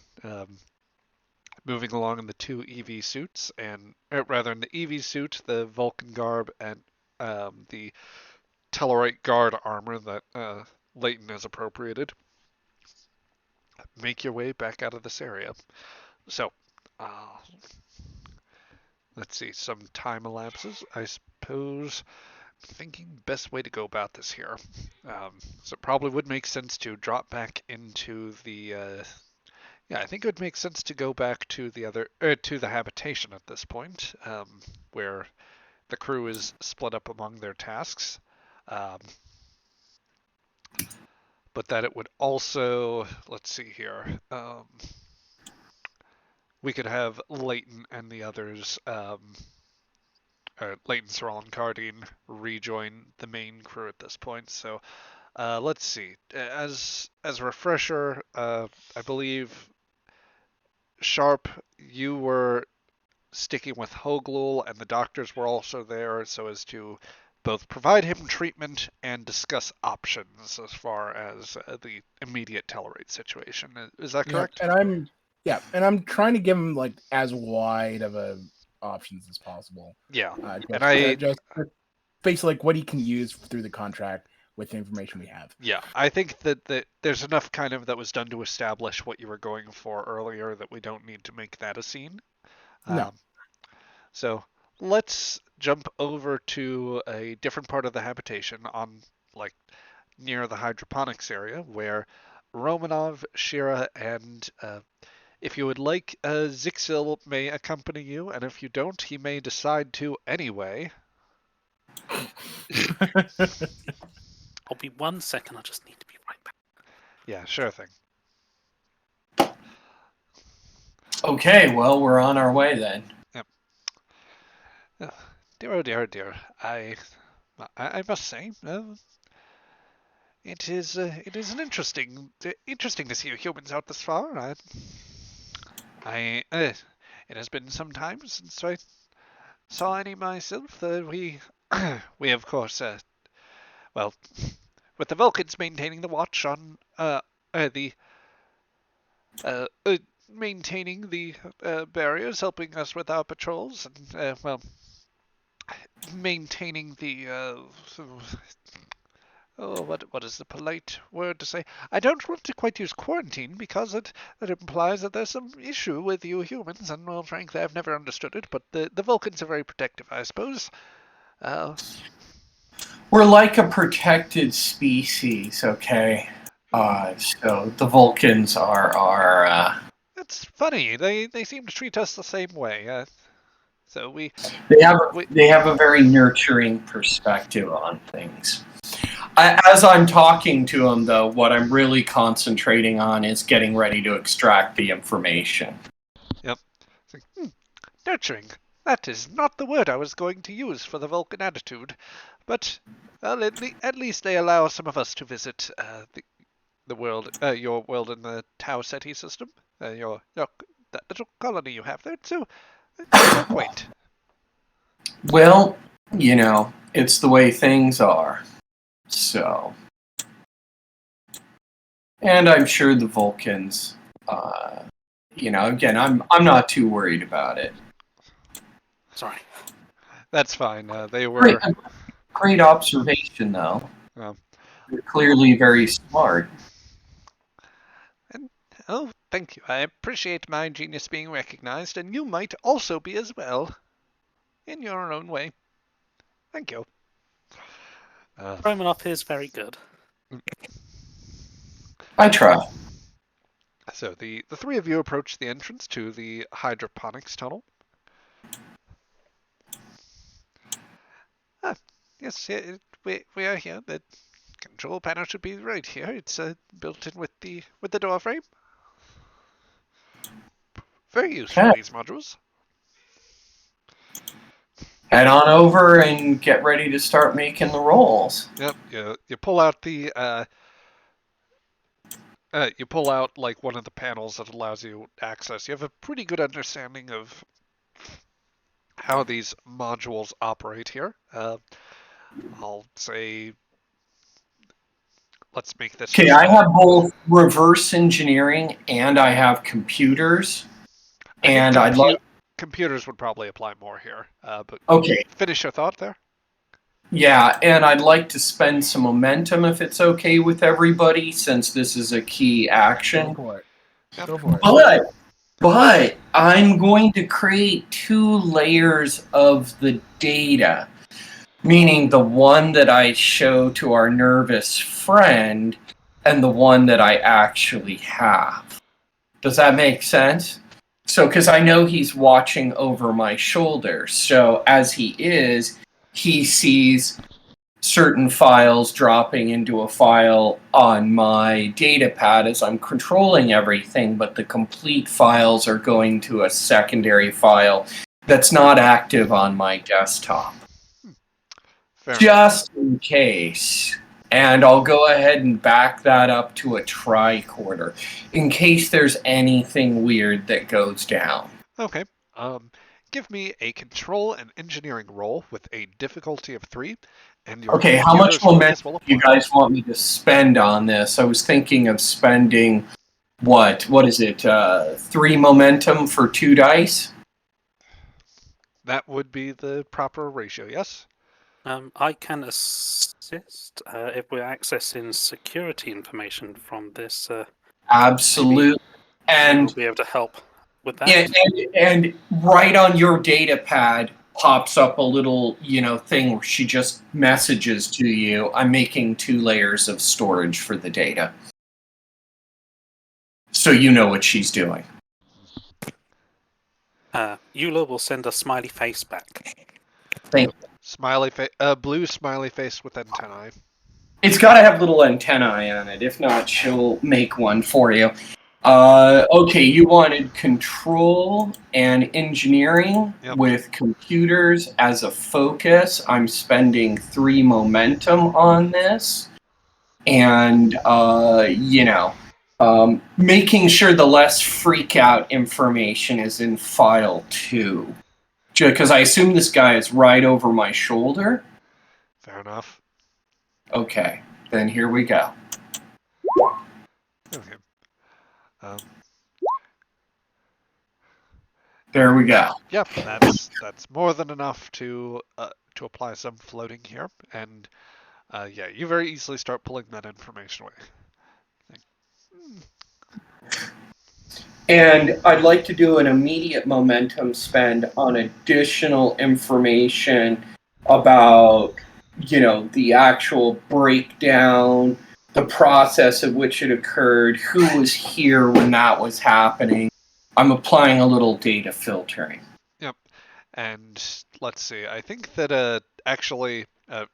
moving along in the two EV suits, and rather in the EV suit, the Vulcan garb, and the Tellarite guard armor that Layton has appropriated. Make your way back out of this area. So, let's see, some time elapses. I suppose I'm thinking best way to go about this here. So it probably would make sense to drop back into the yeah, I think it would make sense to go back to to the habitation at this point, where the crew is split up among their tasks. But that it would also, let's see here, we could have Layton and the others, Layton, Sorrel, and Cardine rejoin the main crew at this point. So let's see. As a refresher, I believe Sharp, you were sticking with Hoglul, and the doctors were also there so as to both provide him treatment and discuss options as far as the immediate Tellarite situation. Is that correct? Yeah, and I'm trying to give him like as wide of a options as possible. Yeah, just basically like what he can use through the contract with the information we have. Yeah, I think that there's enough kind of that was done to establish what you were going for earlier that we don't need to make that a scene. No. So let's jump over to a different part of the habitation on like near the hydroponics area where Romanov, Shira, and if you would like, Zixil may accompany you, and if you don't, he may decide to anyway. I'll be 1 second. I just need to be right back. Yeah, sure thing. Okay, well, we're on our way then. Yep. Dear, oh dear, oh dear. I must say, it is an interesting to see you humans out this far. It has been some time since I saw any myself. We we of course well, with the Vulcans maintaining the watch on maintaining the barriers, helping us with our patrols, and maintaining the what is the polite word to say? I don't want to quite use quarantine because it implies that there's some issue with you humans, and well, frankly, I've never understood it. But the Vulcans are very protective, I suppose. We're like a protected species, okay? So the Vulcans are That's funny. They seem to treat us the same way. So they have a very nurturing perspective on things. As I'm talking to them, though, what I'm really concentrating on is getting ready to extract the information. Yep. Nurturing. That is not the word I was going to use for the Vulcan attitude, but well, at least they allow some of us to visit the world, your world in the Tau Ceti system, that little colony you have there. So quaint. Well, it's the way things are. So, and I'm sure the Vulcans, again, I'm not too worried about it. Sorry. That's fine. They were great observation, though. Well, They're clearly very smart. And thank you. I appreciate my genius being recognized, and you might also be as well, in your own way. Thank you. Romanov is very good. I try. So the three of you approach the entrance to the hydroponics tunnel. Yes, we are here. The control panel should be right here. It's built in with the door frame. Very useful, these modules. Head on over and get ready to start making the rolls. Yep. You pull out the like one of the panels that allows you access. You have a pretty good understanding of how these modules operate here. I'll say, let's make this. Okay, I have both reverse engineering and I have computers, and I'd like computers would probably apply more here. But okay, finish your thought there. Yeah, and I'd like to spend some momentum if it's okay with everybody, since this is a key action. Go for it. Yep. Go for it. But I'm going to create 2 layers of the data, meaning the one that I show to our nervous friend and the one that I actually have. Does that make sense? So, because I know he's watching over my shoulder. So, as he sees certain files dropping into a file on my data pad as I'm controlling everything, but the complete files are going to a secondary file that's not active on my desktop. Just in case. And I'll go ahead and back that up to a tricorder in case there's anything weird that goes down. Okay. Give me a control and engineering roll with a difficulty of 3. And your okay, how much momentum do you guys want me to spend on this? I was thinking of spending, what is it, 3 momentum for 2 dice? That would be the proper ratio, yes? I can assist if we're accessing security information from this. Absolutely. And we'll be able to help with that. And right on your data pad pops up a little, thing where she just messages to you, I'm making 2 layers of storage for the data. So you know what she's doing. Eula will send a smiley face back. Thank you. Smiley face, blue smiley face with antennae. It's got to have little antennae on it. If not, she'll make one for you. Okay, you wanted control and engineering with computers as a focus. I'm spending 3 momentum on this. And, making sure the less freak out information is in file 2. Because I assume this guy is right over my shoulder. Fair enough. Okay, then here we go. Okay. There we go. Yep, that's more than enough to apply some floating here, and yeah, you very easily start pulling that information away. And I'd like to do an immediate momentum spend on additional information about, the actual breakdown, the process at which it occurred, who was here when that was happening. I'm applying a little data filtering. Yep, and let's see. I think that actually,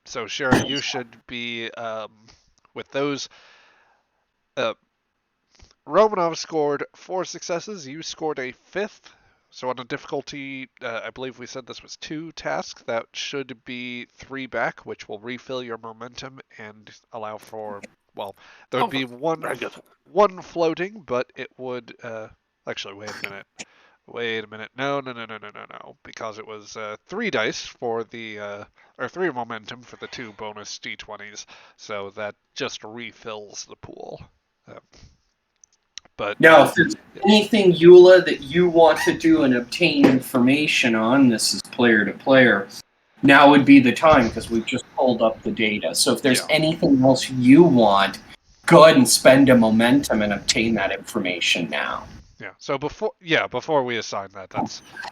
so Sherry, you should be with those. Romanov scored 4 successes. You scored a 5th. So on a difficulty, I believe we said this was 2 tasks. That should be 3 back, which will refill your momentum and allow for, well, there would be very good. one floating, but it would actually wait a minute. No, because it was 3 dice for the or 3 momentum for the 2 bonus d20s, so that just refills the pool. But Now, if there's anything, Eula, that you want to do and obtain information on, this is player to player, now would be the time because we've just pulled up the data. So if there's anything else you want, go ahead and spend a momentum and obtain that information now. Yeah. So before we assign that,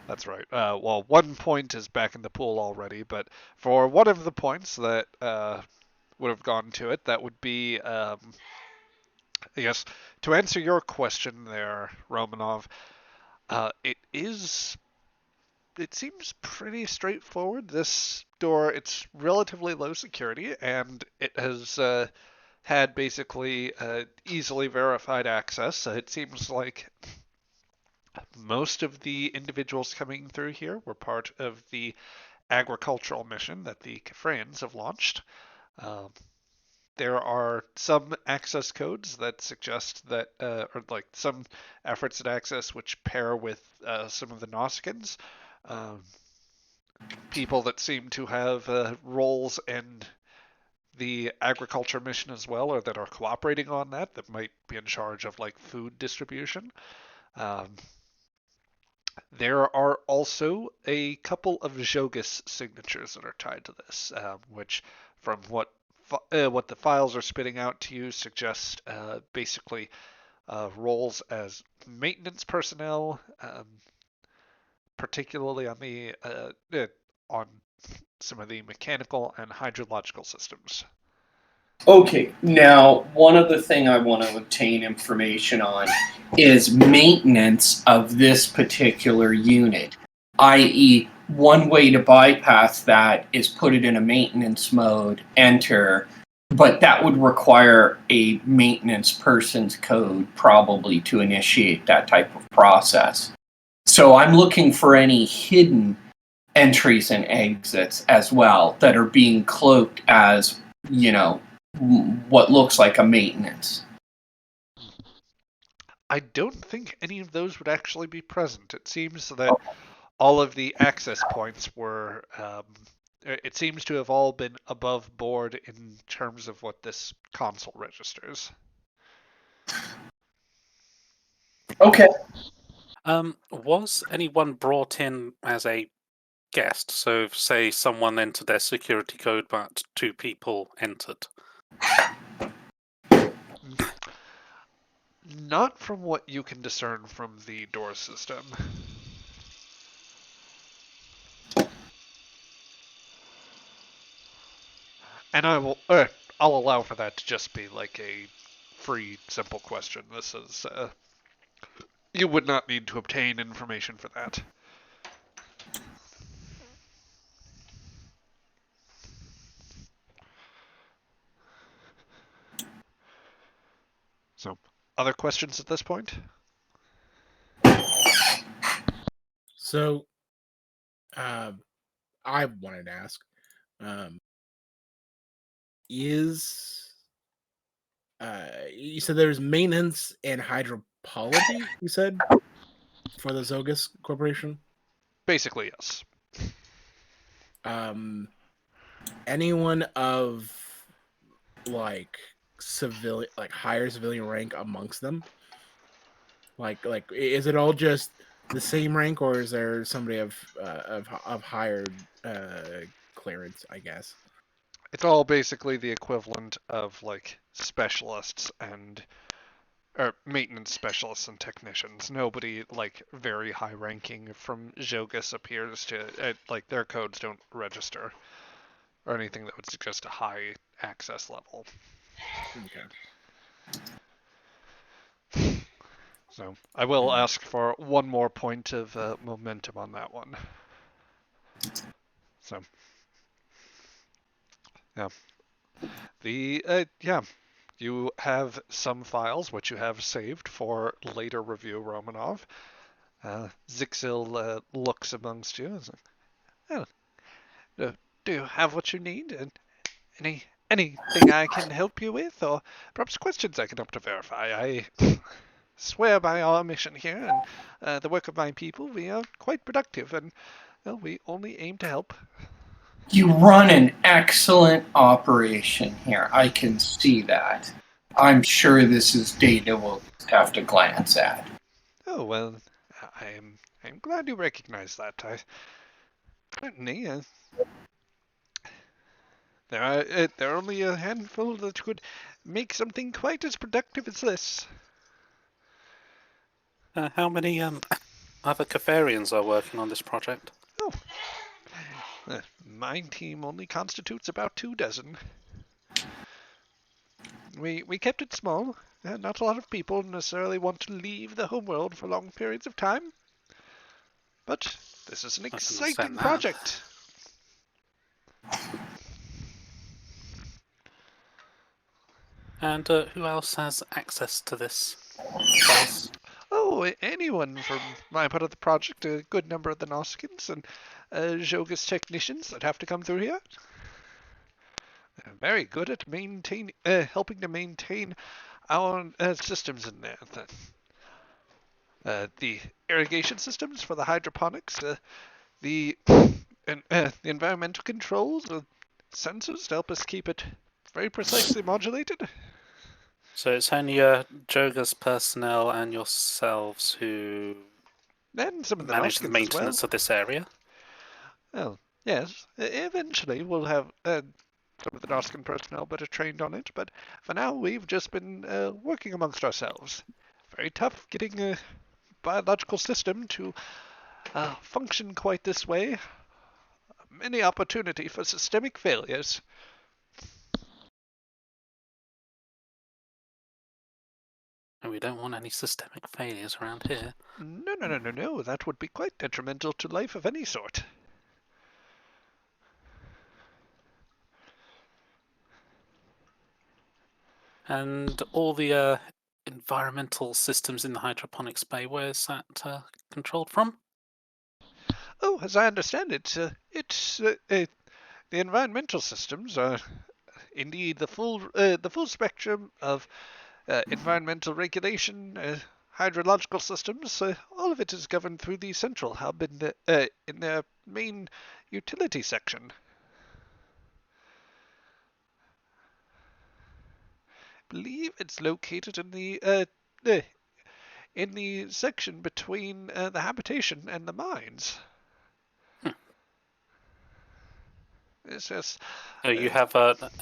that's right. Well, 1 point is back in the pool already, but for one of the points that would have gone to it, that would be I guess to answer your question there, Romanov. It seems pretty straightforward. This door, it's relatively low security, and it has had basically easily verified access. It seems like most of the individuals coming through here were part of the agricultural mission that the Kafrans have launched. Um, there are some access codes that suggest that, or like some efforts at access which pair with some of the Nausicaans. Um, People that seem to have roles in the agriculture mission as well, or that are cooperating on that might be in charge of like food distribution. Um, there are also a couple of Zhogas signatures that are tied to this, which, from what the files are spitting out to you, suggest basically roles as maintenance personnel, particularly on the on some of the mechanical and hydrological systems. Okay, now one other thing I want to obtain information on is maintenance of this particular unit, i.e., one way to bypass that is put it in a maintenance mode, enter, but that would require a maintenance person's code probably to initiate that type of process. So I'm looking for any hidden entries and exits as well that are being cloaked as, what looks like a maintenance. I don't think any of those would actually be present. It seems that all of the access points were, it seems to have all been above board in terms of what this console registers. Okay. Was anyone brought in as a guest? So, say someone entered their security code, but 2 people entered. Not from what you can discern from the door system. And I'll allow for that to just be like a free, simple question. This is you would not need to obtain information for that. So, other questions at this point? So, I wanted to ask, you said there's maintenance and hydropology, you said, for the Zhogas Corporation? Basically, yes. Anyone of like civilian, like higher civilian rank amongst them? Like, is it all just the same rank, or is there somebody of higher clearance? I guess. It's all basically the equivalent of like specialists and or maintenance specialists and technicians. Nobody like very high ranking from Zhogas appears to like their codes don't register or anything that would suggest a high access level. Okay. So I will ask for one more point of momentum on that one. So yeah, you have some files which you have saved for later review, Romanov. Zixil looks amongst you and is like, oh, do you have what you need? And anything I can help you with, or perhaps questions I can help to verify? I swear by our mission here and the work of my people, we are quite productive, and well, we only aim to help. You run an excellent operation here. I can see that. I'm sure this is data we'll have to glance at. Oh well, I'm glad you recognize that. I certainly there are only a handful that could make something quite as productive as this. How many other Catharians are working on this project? Oh, my team only constitutes about 24. We kept it small. Not a lot of people necessarily want to leave the homeworld for long periods of time. But this is an exciting project. And who else has access to this place? Oh, anyone from my part of the project. A good number of the Noskins and Zhogas technicians that have to come through here. They're very good at helping to maintain our systems in there. The irrigation systems for the hydroponics, the environmental controls, the sensors to help us keep it very precisely modulated. So it's only Zhogas personnel and yourselves who And some of the manage the Noskins maintenance as well. of this area? Well, yes. Eventually we'll have some of the Noskin personnel better trained on it, but for now we've just been working amongst ourselves. Very tough getting a biological system to function quite this way. Many opportunity for systemic failures. And we don't want any systemic failures around here. No. That would be quite detrimental to life of any sort. And all the environmental systems in the hydroponics bay, where's that controlled from? Oh, as I understand it, the environmental systems are indeed the full spectrum of environmental regulation, hydrological systems. All of it is governed through the central hub in their main utility section. I believe it's located in the section between the habitation and the mines. It's just. You have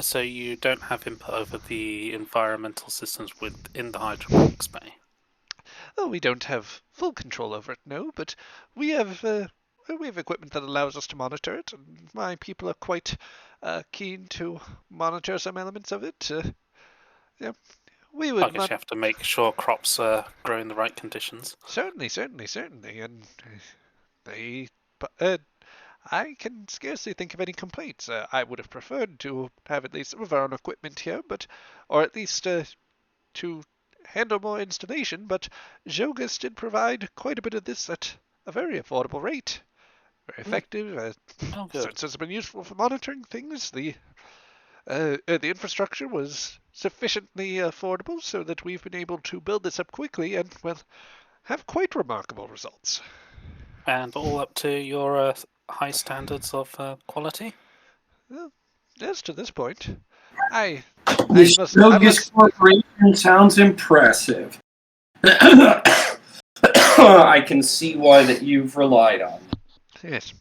so you don't have input over the environmental systems within the hydroponics bay. Oh, we don't have full control over it, no, but we have equipment that allows us to monitor it, and my people are quite keen to monitor some elements of it. Yeah, we would. I guess you have to make sure crops grow in the right conditions. Certainly, and I can scarcely think of any complaints. I would have preferred to have at least some of our own equipment here, or at least to handle more installation, but Zhogas did provide quite a bit of this at a very affordable rate. Very effective. Sensors have been useful for monitoring things. The infrastructure was sufficiently affordable so that we've been able to build this up quickly and, well, have quite remarkable results. And all up to your high standards of quality? Well, yes, to this point. I The listen, I Zhogas must. Corporation sounds impressive. I can see why that you've relied on them. Yes,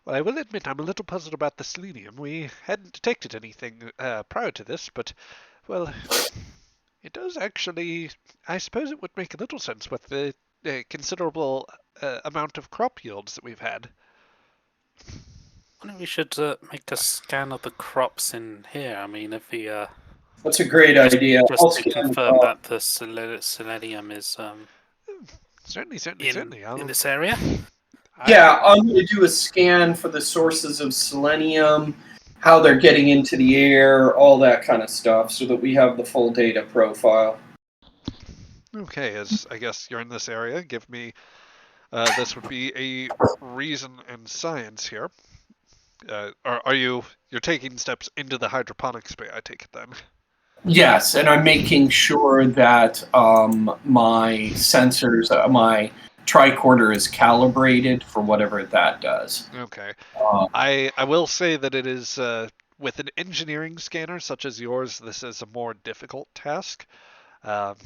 well, I will admit I'm a little puzzled about the selenium. We hadn't detected anything prior to this, but, well, it does actually. I suppose it would make a little sense with the considerable amount of crop yields that we've had. I think we should make a scan of the crops in here. I mean, if the That's a great idea. just I'll to scan the confirm crop. that the selenium is Certainly, in certainly. this area. Yeah, I'm going to do a scan for the sources of selenium, how they're getting into the air, all that kind of stuff, so that we have the full data profile. Okay, as I guess you're in this area, give me. This would be a reason and science here. Are you? You're taking steps into the hydroponics bay, I take it then. Yes, and I'm making sure that my sensors, my tricorder is calibrated for whatever that does. Okay. Uh, I will say that it is with an engineering scanner such as yours, this is a more difficult task. Um,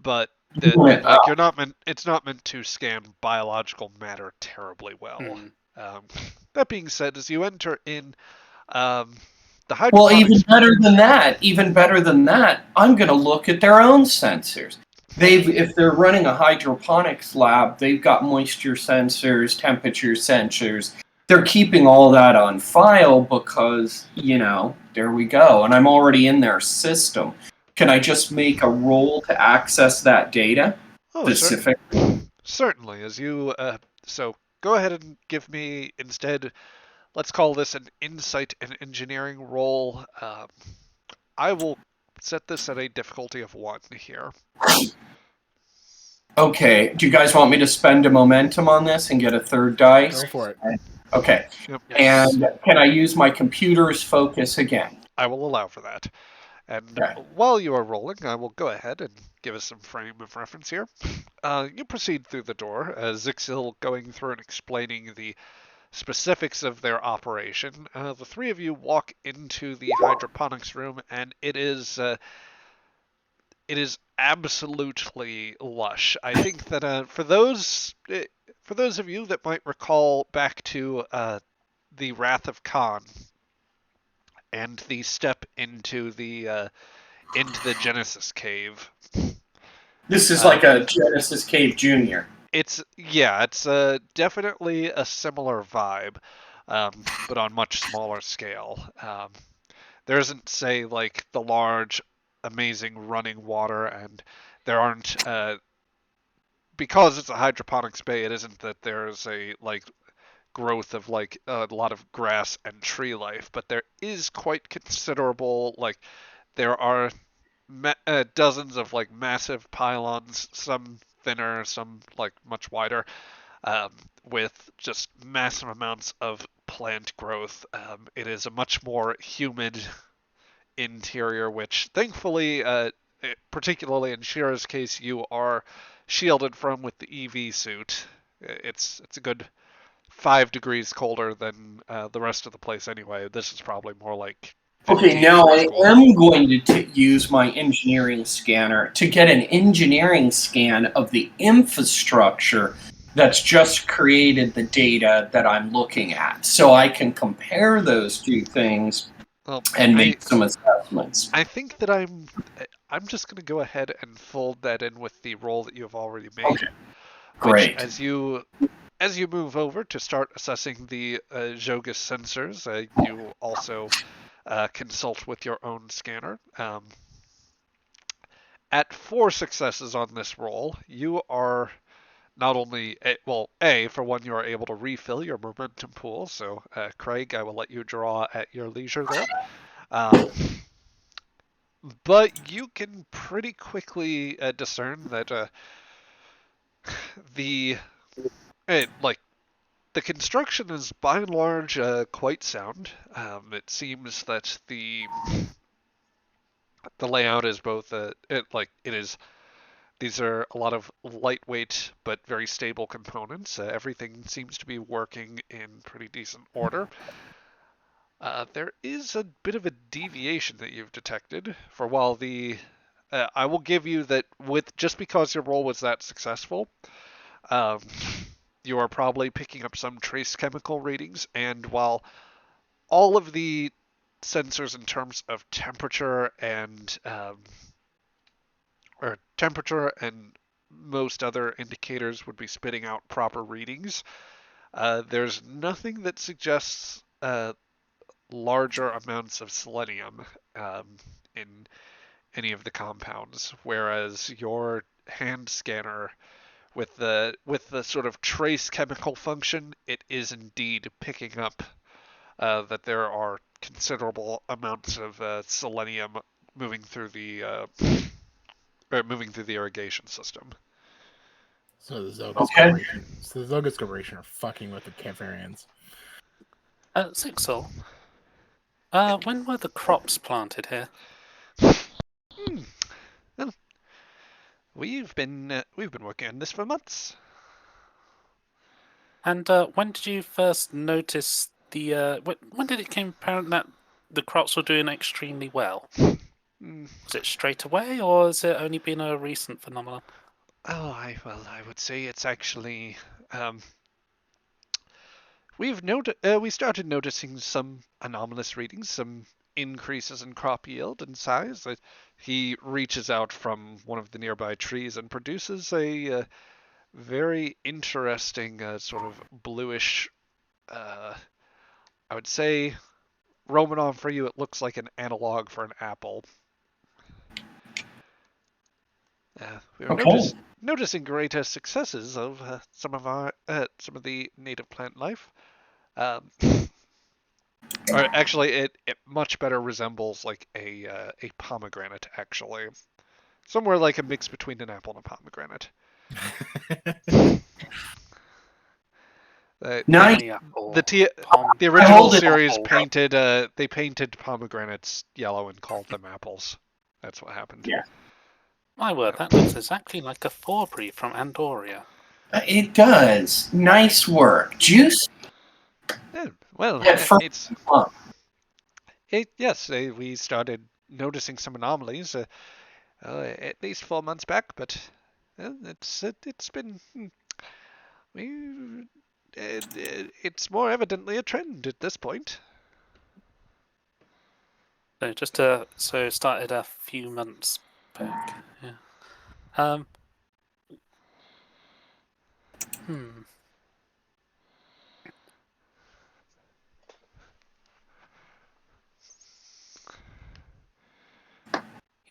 but you're not meant. It's not meant to scan biological matter terribly well. Hmm. Um, that being said, as you enter in um, the well, hydroponics. even better than that, I'm going to look at their own sensors. If they're running a hydroponics lab, they've got moisture sensors, temperature sensors. They're keeping all that on file because, there we go. And I'm already in their system. Can I just make a roll to access that data Oh, specifically? certainly. As you so go ahead and give me instead. Let's call this an insight and engineering roll. I will set this at a difficulty of 1 here. Okay. Do you guys want me to spend a momentum on this and get a third dice? Go for it. Okay. Yep. Yes. And can I use my computer's focus again? I will allow for that. And Okay. while you are rolling, I will go ahead and give us some frame of reference here. You proceed through the door, Zixil going through and explaining the specifics of their operation. The three of you walk into the hydroponics room, and it is absolutely lush. I think that for those of you that might recall back to the Wrath of Khan and the step into the Genesis cave. This is like a Genesis Cave Junior. It's definitely a similar vibe, but on much smaller scale. There isn't, say, like the large, amazing running water, and there aren't because it's a hydroponics bay. It isn't that there's a like growth of like a lot of grass and tree life, but there is quite considerable. Like there are dozens of like massive pylons, some thinner, some like much wider, um, with just massive amounts of plant growth. It is a much more humid interior, which thankfully, particularly in Shira's case, you are shielded from with the EV suit. It's a good 5 degrees colder than the rest of the place anyway. This is probably more like 15 Okay, now degrees I cold. am going to use my engineering scanner to get an engineering scan of the infrastructure that's just created the data that I'm looking at. So I can compare those two things Well, and make some assessments. I think that I'm just going to go ahead and fold that in with the roll that you have already made. Okay, great. Which, as you move over to start assessing the Zhogas sensors, you also consult with your own scanner. At 4 successes on this roll, you are not only for one, you are able to refill your momentum pool. So, Craig, I will let you draw at your leisure there. But you can pretty quickly discern that the the construction is by and large quite sound. It seems that the layout is both these are a lot of lightweight but very stable components. Everything seems to be working in pretty decent order. There is a bit of a deviation that you've detected. For while I will give you that just because your roll was that successful, um, you are probably picking up some trace chemical readings, and while all of the sensors in terms of temperature and most other indicators would be spitting out proper readings, there's nothing that suggests larger amounts of selenium in any of the compounds, whereas your hand scanner with the sort of trace chemical function, it is indeed picking up that there are considerable amounts of selenium moving through the irrigation system. So the Zhogas Okay. Corporation. So the Zhogas Corporation are fucking with the Capharians. Zixel, when were the crops planted here? Well, we've been working on this for months. And when did you first notice when did it become apparent that the crops were doing extremely well? Was it straight away, or has it only been a recent phenomenon? Oh, I would say it's actually we started noticing some anomalous readings, some increases in crop yield and size. He reaches out from one of the nearby trees and produces a very interesting sort of bluish. I would say, Romanov, for you, it looks like an analog for an apple. We were Okay. noticing greater successes of some of the native plant life. Or actually, it much better resembles like a pomegranate, actually. Somewhere like a mix between an apple and a pomegranate. Nice. The original series painted they painted pomegranates yellow and called them apples. That's what happened. Yeah. My word, that looks exactly like a Forbury from Andoria. It does. Nice work. Juice? Yeah, well, Yes, we started noticing some anomalies at least 4 months back, but it's been it's more evidently a trend at this point. So so it started a few months back. Yeah.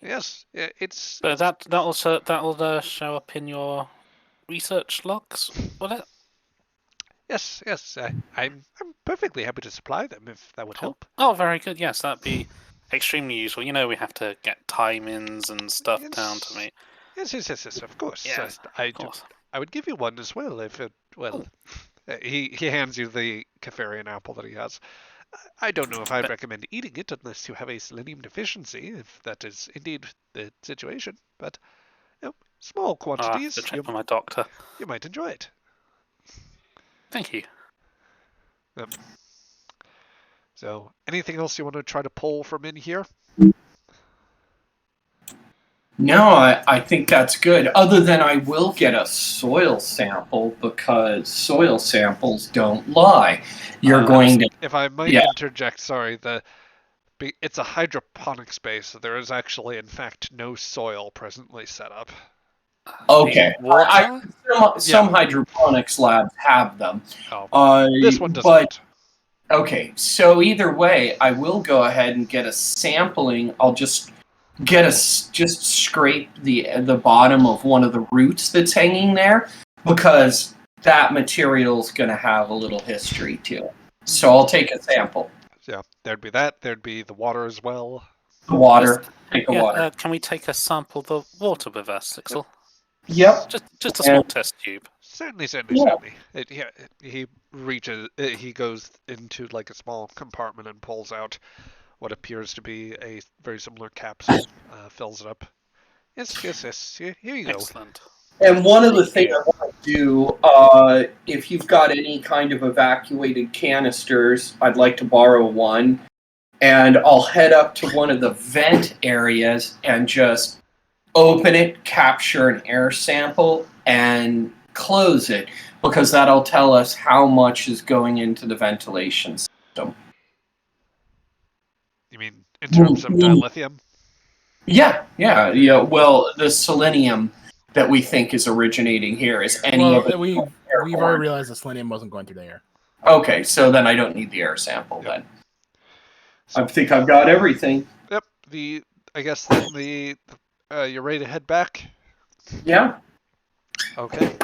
Yes, it's. But that'll show up in your research logs, will it? Yes. I'm perfectly happy to supply them if that would help. Oh, very good. Yes, that'd be extremely useful. You know, we have to get time-ins and stuff down to me. Yes, of course. Yes, of course. I would give you one as well if it. Well, he hands you the Capharian apple that he has. I don't know if I'd recommend eating it unless you have a selenium deficiency, if that is indeed the situation. But small quantities. I have to check with my doctor. You might enjoy it. Thank you. So, anything else you want to try to pull from in here? No, I think that's good. Other than I will get a soil sample because soil samples don't lie. You're going to. If I might interject, sorry, it's a hydroponic space, so there is actually, in fact, no soil presently set up. Okay. Some hydroponics labs have them. This one does not. Okay, so either way, I will go ahead and get a sampling. I'll just scrape the bottom of one of the roots that's hanging there because that material's going to have a little history to it. So I'll take a sample. Yeah, there'd be that. There'd be the water as well. The water. Take the water. Can we take a sample of the water with us, Zixel? Yep. Just a small test tube. Certainly. He reaches. He goes into like a small compartment and pulls out what appears to be a very similar capsule. Fills it up. Yes. Here you go. Excellent. And one of the things I want do, if you've got any kind of evacuated canisters, I'd like to borrow one. And I'll head up to one of the vent areas and just open it, capture an air sample, and close it, because that'll tell us how much is going into the ventilation system. You mean in terms of dilithium? Yeah. Well, the selenium that we think is originating here is any of it. We've already realized the selenium wasn't going through the air. Okay, so then I don't need the air sample Yep. then. I think I've got everything. Yep. I guess then you're ready to head back. Yeah. Okay.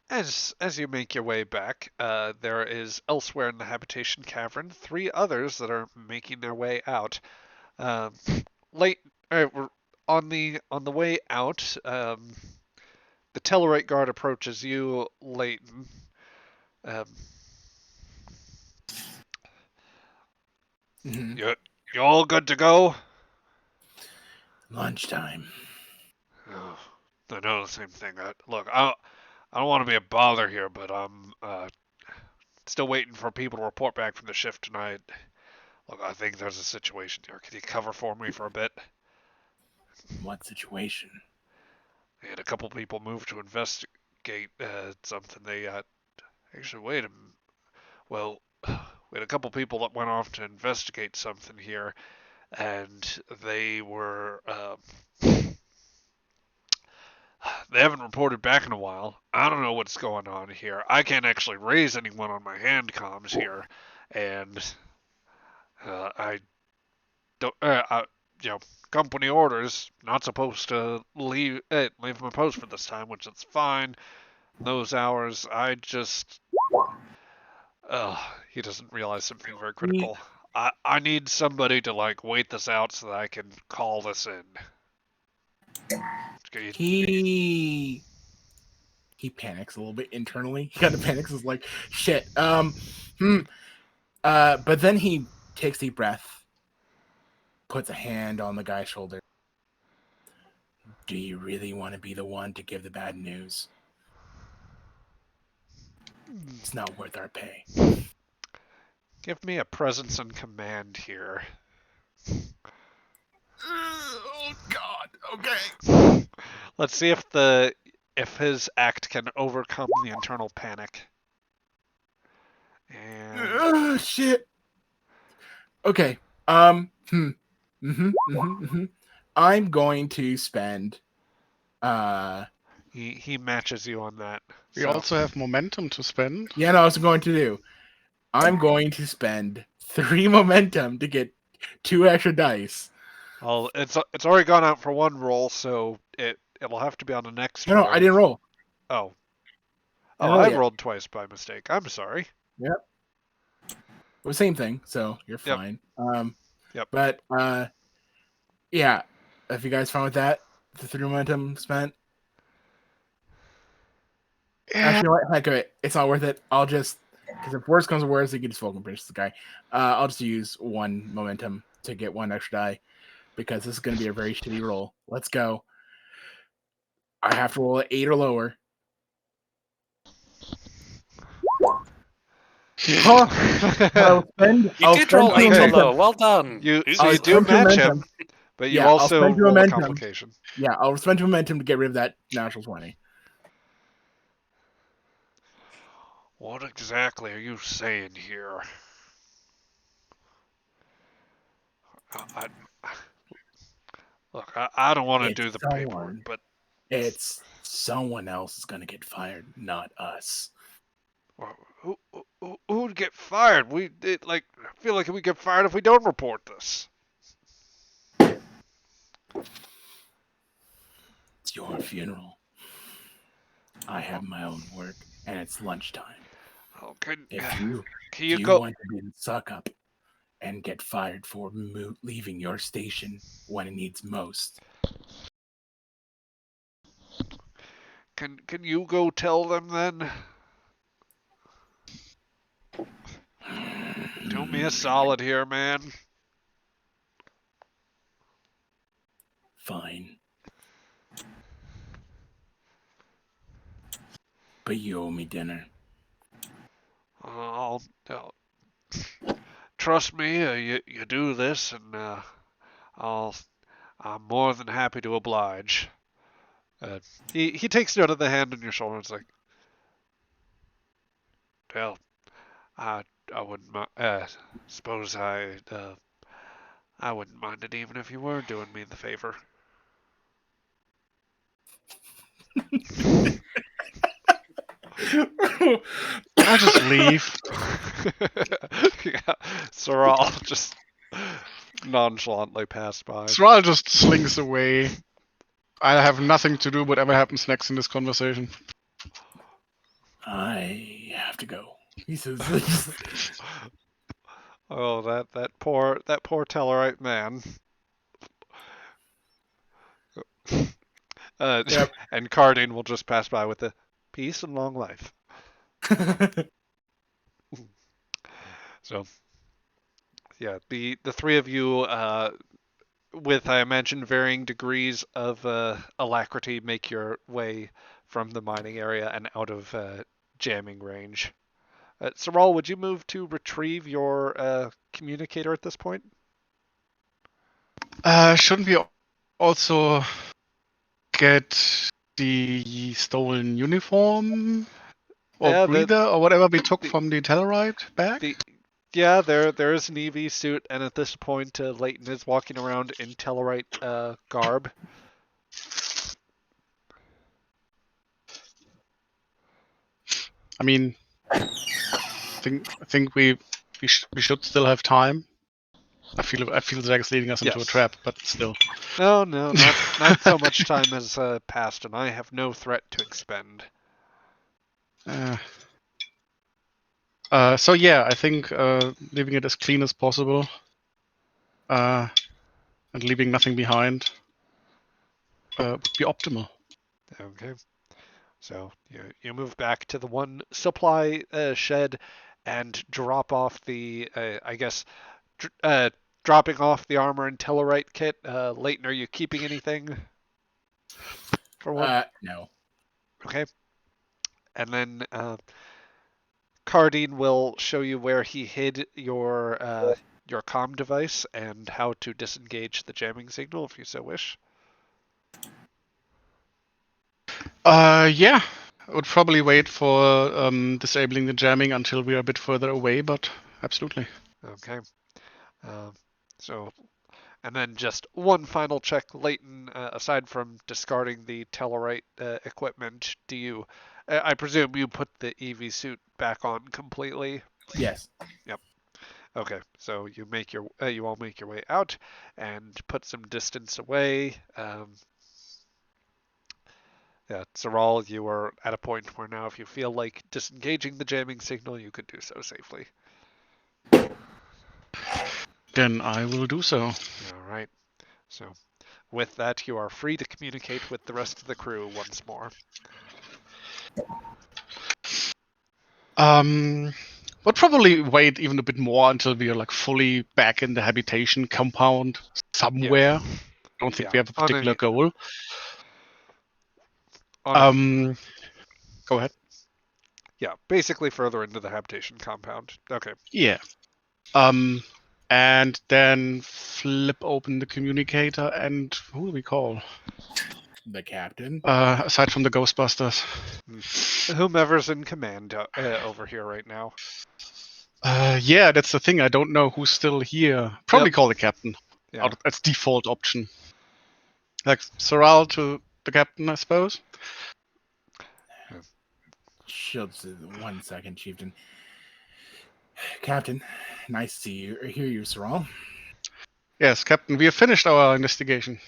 As you make your way back, there is elsewhere in the habitation cavern 3 others that are making their way out. On the way out, the Tellarite guard approaches you, Leighton. You all good to go? Lunchtime. Oh, I know the same thing. Look, I don't want to be a bother here, but I'm still waiting for people to report back from the shift tonight. Look, I think there's a situation here. Can you cover for me for a bit? What situation? They had a couple people move to investigate something. They actually wait a minute. Well, we had a couple people that went off to investigate something here, and they were they haven't reported back in a while. I don't know what's going on here. I can't actually raise anyone on my hand comms here, and I don't. Company orders, not supposed to leave my post for this time, which is fine. Those hours, I just. He doesn't realize something very critical. I need somebody to wait this out so that I can call this in. He panics a little bit internally. He kind of panics. Is like, shit. But then he takes a deep breath, puts a hand on the guy's shoulder. Do you really want to be the one to give the bad news? It's not worth our pay. Give me a presence and command here. Oh God. Okay. Let's see if his act can overcome the internal panic. And Shit. Okay. I'm going to spend. He matches you on that. We also have momentum to spend. Yeah, no, I was going to do. I'm going to spend 3 momentum to get 2 extra dice. Well, it's already gone out for 1 roll, so it'll have to be on the next No, roll. I didn't roll. Oh. I I rolled twice by mistake. I'm sorry. Yep. Well, same thing, so you're Yep. fine. Yep. But yeah, if you guys fine with that, the 3 momentum spent. Actually, heck of it. It's not worth it. I'll just, because if worse comes to worse, you can just Vulcan Pinch the guy. I'll just use 1 momentum to get 1 extra die, because this is going to be a very shitty roll. Let's go. I have to roll at 8 or lower. I'll spend, You did roll 8 or lower. Well done. You I'll do spend match momentum. him, but you Yeah, I'll also spend your roll a momentum. complication. Yeah, I'll spend momentum to get rid of that natural 20. What exactly are you saying here? Look, I don't want to do the paperwork, but it's someone else is going to get fired, not us. who would get fired? I feel like we get fired if we don't report this. It's your funeral. I have my own work, and it's lunchtime. Oh, If you go? want to be the suck up and get fired for leaving your station when it needs most. Can you go tell them then? Do me a solid here, man. Fine. but you owe me dinner. I'll trust me. You do this, and I'm more than happy to oblige. He takes note of the hand on your shoulder and is like, well, I wouldn't suppose I wouldn't mind it even if you were doing me the favor. I'll just leave. Yeah, Sorrel just nonchalantly passed by. Thrall just slinks away. I have nothing to do whatever happens next in this conversation. I have to go. He says, Oh, that poor Tellarite man. Yep. And Cardine will just pass by with a peace and long life. So, yeah, the three of you, with I imagine varying degrees of alacrity, make your way from the mining area and out of jamming range. Sorrel, would you move to retrieve your communicator at this point? Shouldn't we also get the stolen uniform or Yeah, breather or whatever we took from the Tellarite back? Yeah, there is an EV suit, and at this point, Leighton is walking around in Tellarite garb. I mean, I think we should still have time. I feel Zach's leading us into a Yes. trap, but still. No, not so much time has passed, and I have no threat to expend. So yeah, I think leaving it as clean as possible, and leaving nothing behind, would be optimal. Okay. So you move back to the one supply shed and drop off the, I guess, dropping off the armor and Tellarite kit. Leighton, are you keeping anything for one? no. Okay. And then Cardine will show you where he hid your comm device and how to disengage the jamming signal if you so wish. Yeah, I would probably wait for disabling the jamming until we are a bit further away, but absolutely. Okay. So, and then just one final check, Leighton. Aside from discarding the Tellarite equipment, do you? I presume you put the EV suit back on completely. Yes. Yep. Okay, so you all make your way out and put some distance away. Yeah, Sorrel, you are at a point where now if you feel like disengaging the jamming signal, you could do so safely. Then I will do so. All right. So with that, you are free to communicate with the rest of the crew once more. We'll probably wait even a bit more until we are like fully back in the habitation compound somewhere. Yeah. I don't think Yeah, we have a particular goal. Go ahead. Yeah, basically further into the habitation compound. Okay. Yeah. And then flip open the communicator and who do we call? The captain. Aside from the Ghostbusters. Whomever's in command over here right now. Yeah, that's the thing. I don't know who's still here. Probably call the captain. Yeah. That's default option. Like Sorrel to the captain, I suppose. Shields 1 second, chieftain. Captain, nice to see you or hear you, Sorrel. Yes, Captain. We have finished our investigation.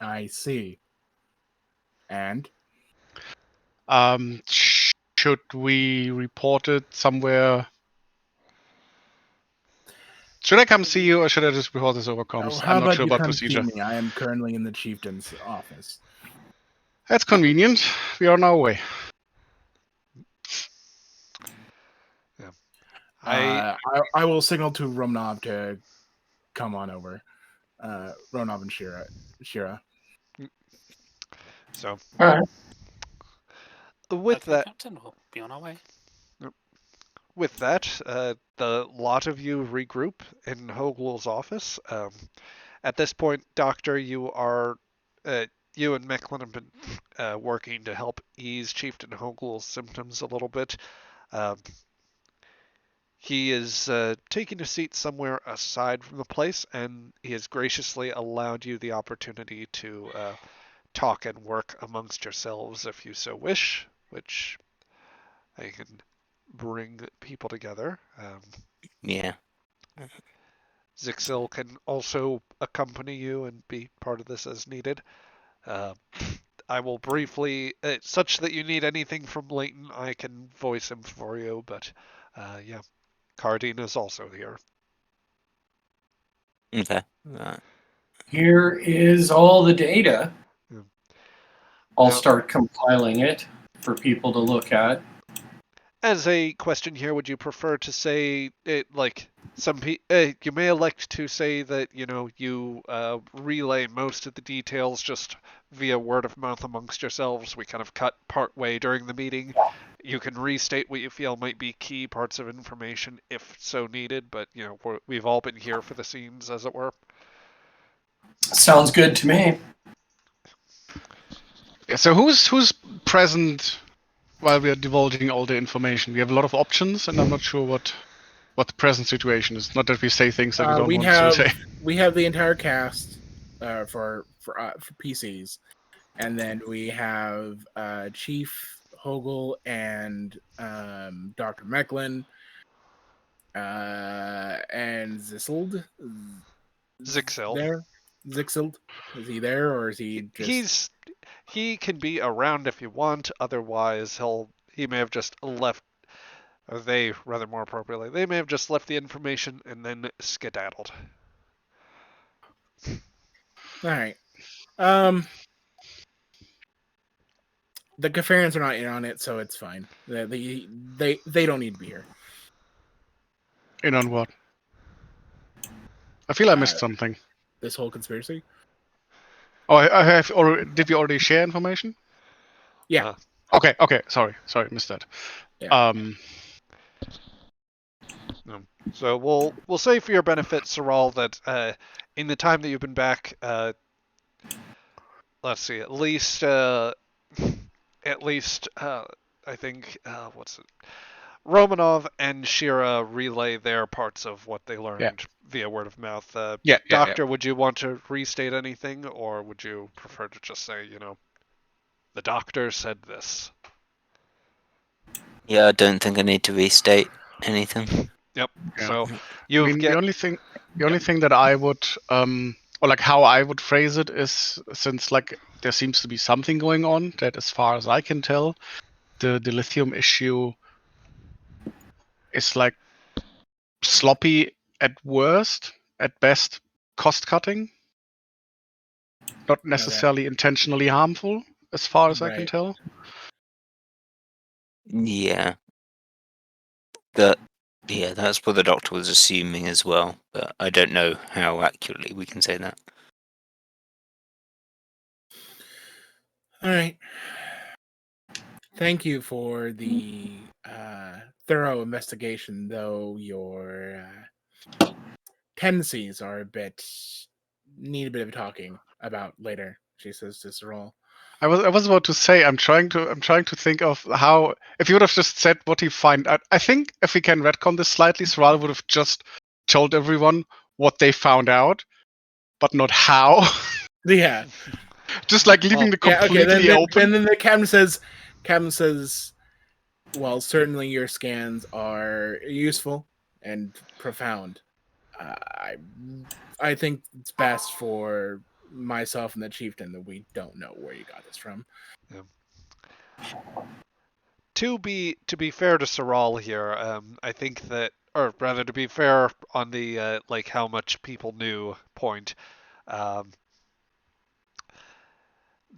I see. And? Should we report it somewhere? Should I come see you, or should I just report this over comms? How I'm not about sure you about come procedure. see me? I am currently in the chieftain's office. That's convenient. We are on our way. Yeah. I will signal to Romnov to come on over. Romnov and Shira. So, All right. With Okay, that, Captain, we'll be on our way. the lot of you regroup in Hogl's office. At this point, Doctor, you and Mecklin have been working to help ease Chieftain Hogl's symptoms a little bit. Um, he is taking a seat somewhere aside from the place, and he has graciously allowed you the opportunity to talk and work amongst yourselves if you so wish, which I can bring people together. Yeah. Zixil can also accompany you and be part of this as needed. Uh, I will briefly, such that you need anything from Leighton, I can voice him for you, but yeah, Cardine is also here. Okay. Right. Here is all the data. Yeah. I'll Now- start compiling it for people to look at. As a question here, would you prefer to say it like you may elect to say that you relay most of the details just via word of mouth amongst yourselves. We kind of cut part way during the meeting. You can restate what you feel might be key parts of information if so needed, but we've all been here for the scenes, as it were. Sounds good to me. Yeah, so who's present while we are divulging all the information? We have a lot of options, and I'm not sure what the present situation is. Not that we say things that we don't want to say. We have the entire cast for PCs, and then we have Chief Hogel and Dr. Mecklin and Zixil. there. Zixild, is he there or is he just? He can be around if you want. Otherwise, he may have just left. Or they, rather more appropriately, they may have just left the information and then skedaddled. All right. The Kafarians are not in on it, so it's fine. They don't need to be here. In on what? I feel I missed something. This whole conspiracy. Oh, I have. Or did we already share information? Yeah. Okay. Sorry, missed that. Yeah. So we'll say for your benefit, Saral, that in the time that you've been back, let's see, at least I think what's it? Romanov and Shira relay their parts of what they learned via word of mouth. Doctor, would you want to restate anything, or would you prefer to just say, the doctor said this? Yeah, I don't think I need to restate anything. Yep. Yeah. So the only thing that I would or like how I would phrase it is, since like there seems to be something going on that, as far as I can tell, the lithium issue is like sloppy at worst, at best cost cutting, not necessarily intentionally harmful, as far as I can tell. Yeah. That's what the doctor was assuming as well, but I don't know how accurately we can say that. All right. Thank you for the thorough investigation, though your tendencies are need a bit of talking about later. She says to Saral. I was about to say I'm trying to think of how, if you would have just said what he find out. I think if we can retcon this slightly, Saral would have just told everyone what they found out, but not how. Yeah. Just like leaving the completely open. Then the captain says, well, certainly your scans are useful and profound. I think it's best for myself and the chieftain that we don't know where you got this from. Yeah. To be fair to Saral here, I think that, or rather to be fair on the like how much people knew point,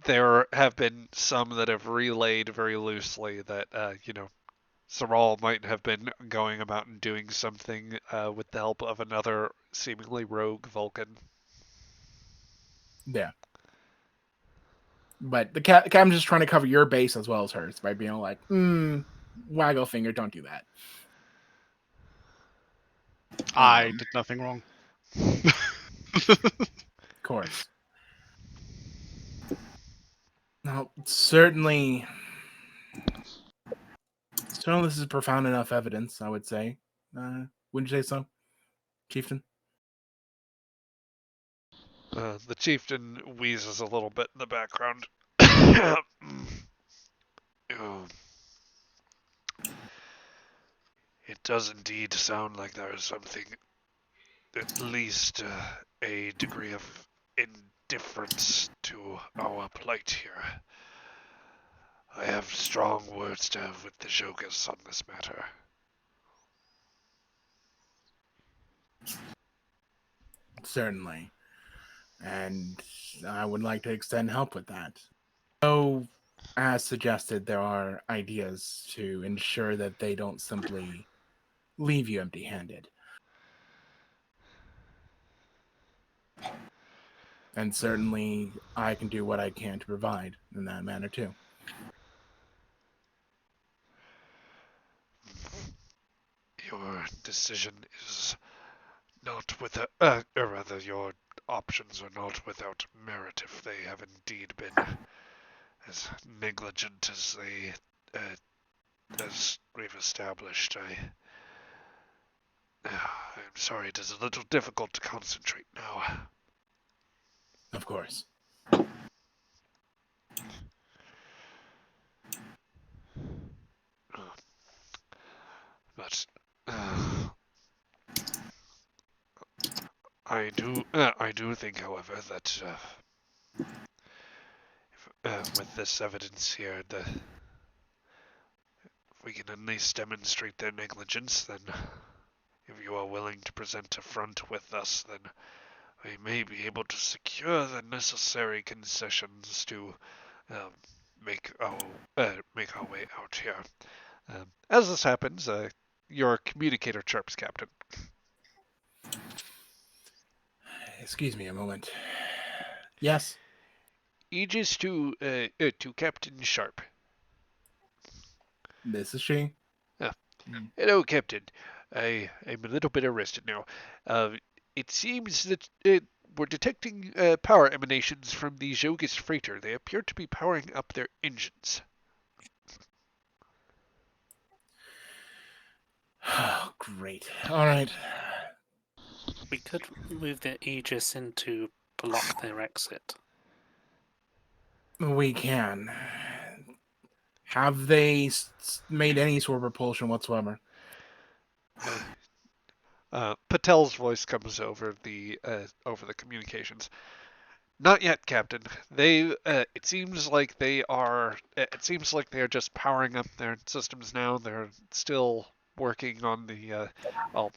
there have been some that have relayed very loosely that Saral might have been going about and doing something with the help of another seemingly rogue Vulcan. Yeah. But the captain's just trying to cover your base as well as hers by being like, waggle finger, don't do that. I did nothing wrong. Of course. Now, certainly, this is profound enough evidence, I would say. Wouldn't you say so, Chieftain? The chieftain wheezes a little bit in the background. Oh. It does indeed sound like there is something, at least a degree of indifference to our plight here. I have strong words to have with the Zhogas on this matter. Certainly. And I would like to extend help with that. So, as suggested, there are ideas to ensure that they don't simply leave you empty-handed. And certainly, I can do what I can to provide in that manner, too. Your decision is not without, or rather, your options are not without merit if they have indeed been as negligent as as we've established. I'm sorry, it is a little difficult to concentrate now. Of course. But I do think, however, that with this evidence here, if we can at least demonstrate their negligence, then if you are willing to present a front with us, then we may be able to secure the necessary concessions to make our way out here. As this happens, your communicator chirps, Captain. Excuse me a moment. Yes? Aegis to Captain Sharp. This is she. Hello, Captain. I'm a little bit arrested now. It seems that we're detecting power emanations from the Zhogas freighter. They appear to be powering up their engines. Oh, great. All right. We could move the Aegis in to block their exit. We can. Have they made any sort of propulsion whatsoever? Patel's voice comes over the communications. Not yet, Captain. It seems like they are just powering up their systems now. They're still working on the well,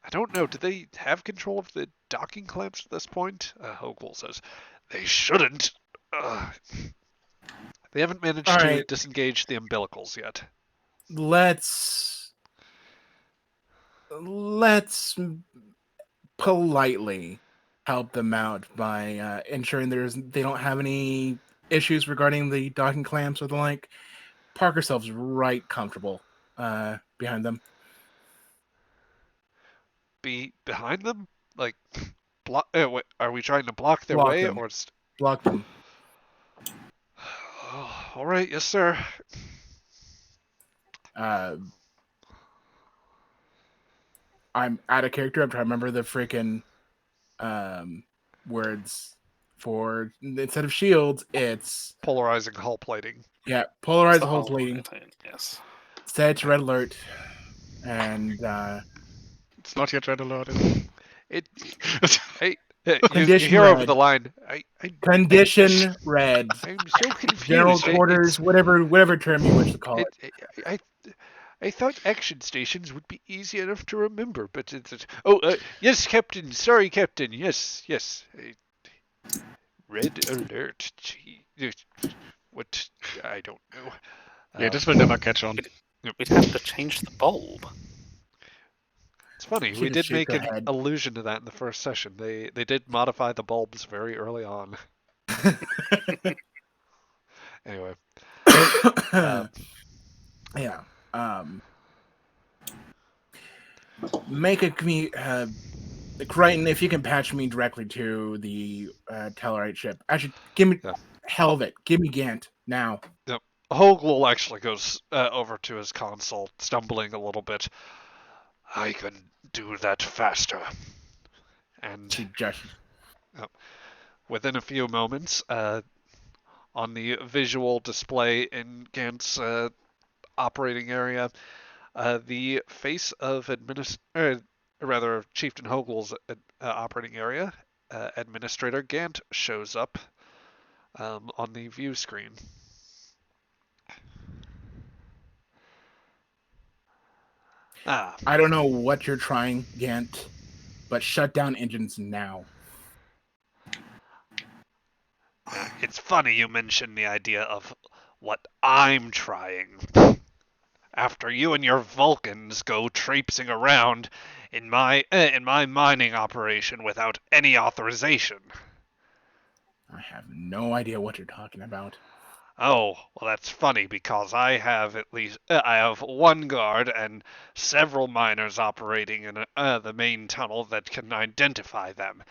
I don't know. Do they have control of the docking clamps at this point? Hogel says they shouldn't. They haven't managed to disengage the umbilicals yet. Let's politely help them out by ensuring they don't have any issues regarding the docking clamps or the like. Park ourselves right comfortable behind them. Behind them? Like, what, are we trying to block their Block way them. or? Block them. Oh, all right, yes, sir. I'm out of character. I'm trying to remember the freaking words for instead of shields, it's Polarizing hull plating. Yeah, polarize the It's whole plating. Yes. Set to red alert, and It's not yet red alert. Hey, you Condition hear over red. the line. condition red. I'm so confused. General quarters, whatever term you wish to call it. I thought action stations would be easy enough to remember, but yes, Captain. Sorry, Captain. Yes. Red alert. Gee, what? I don't know. Yeah, this will never catch on. We'd have to change the bulb. It's funny. We did make an allusion to that in the first session. They did modify the bulbs very early on. Anyway, Yeah. Make a Crichton, if you can patch me directly to the Tellarite ship. Actually, give me Yeah. hell of it. Give me Gant now. Hoglul actually goes over to his console, stumbling a little bit. I can do that faster. And She gestures. within a few moments, on the visual display in Gant's operating area, the face of Chieftain Hogl's operating area, Administrator Gant, shows up on the view screen. I don't know what you're trying, Gant, but shut down engines now. It's funny you mention the idea of what I'm trying. After you and your Vulcans go traipsing around in my mining operation without any authorization. I have no idea what you're talking about. Oh, well, that's funny because I have one guard and several miners operating in the main tunnel that can identify them.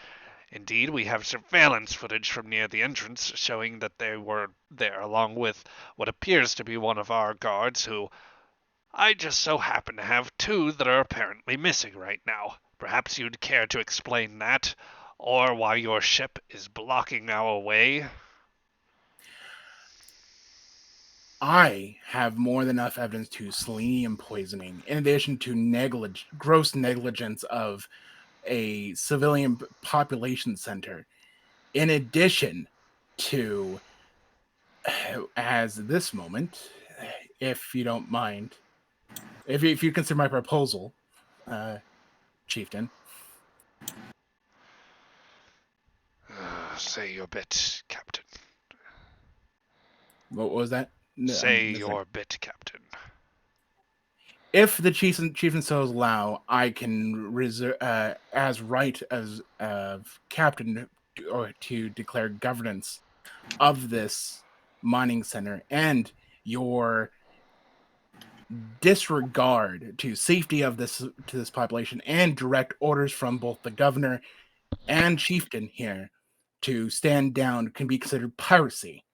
Indeed, we have surveillance footage from near the entrance showing that they were there along with what appears to be one of our guards who I just so happen to have two that are apparently missing right now. Perhaps you'd care to explain that, or why your ship is blocking our way? I have more than enough evidence to selenium poisoning, in addition to gross negligence of a civilian population center. In addition to, as this moment, if you don't mind, if you consider my proposal, Chieftain. Say your bit, Captain. What was that? Say your bit, Captain. If the chieftain so allow, I can reserve, as right as captain, or to declare governance of this mining center, and your disregard to safety of this population, and direct orders from both the governor and chieftain here to stand down can be considered piracy.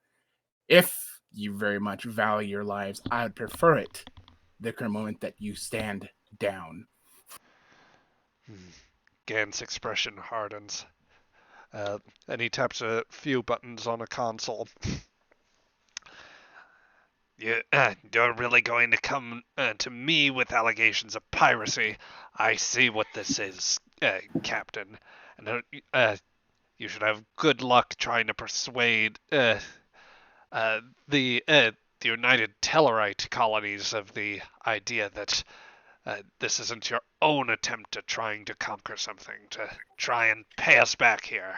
If you very much value your lives, I would prefer it the current moment that you stand down. Gant's expression hardens. And he taps a few buttons on a console. You're really going to come to me with allegations of piracy? I see what this is, Captain. And you should have good luck trying to persuade the United Tellarite colonies of the idea that this isn't your own attempt at trying to conquer something, to try and pay us back here.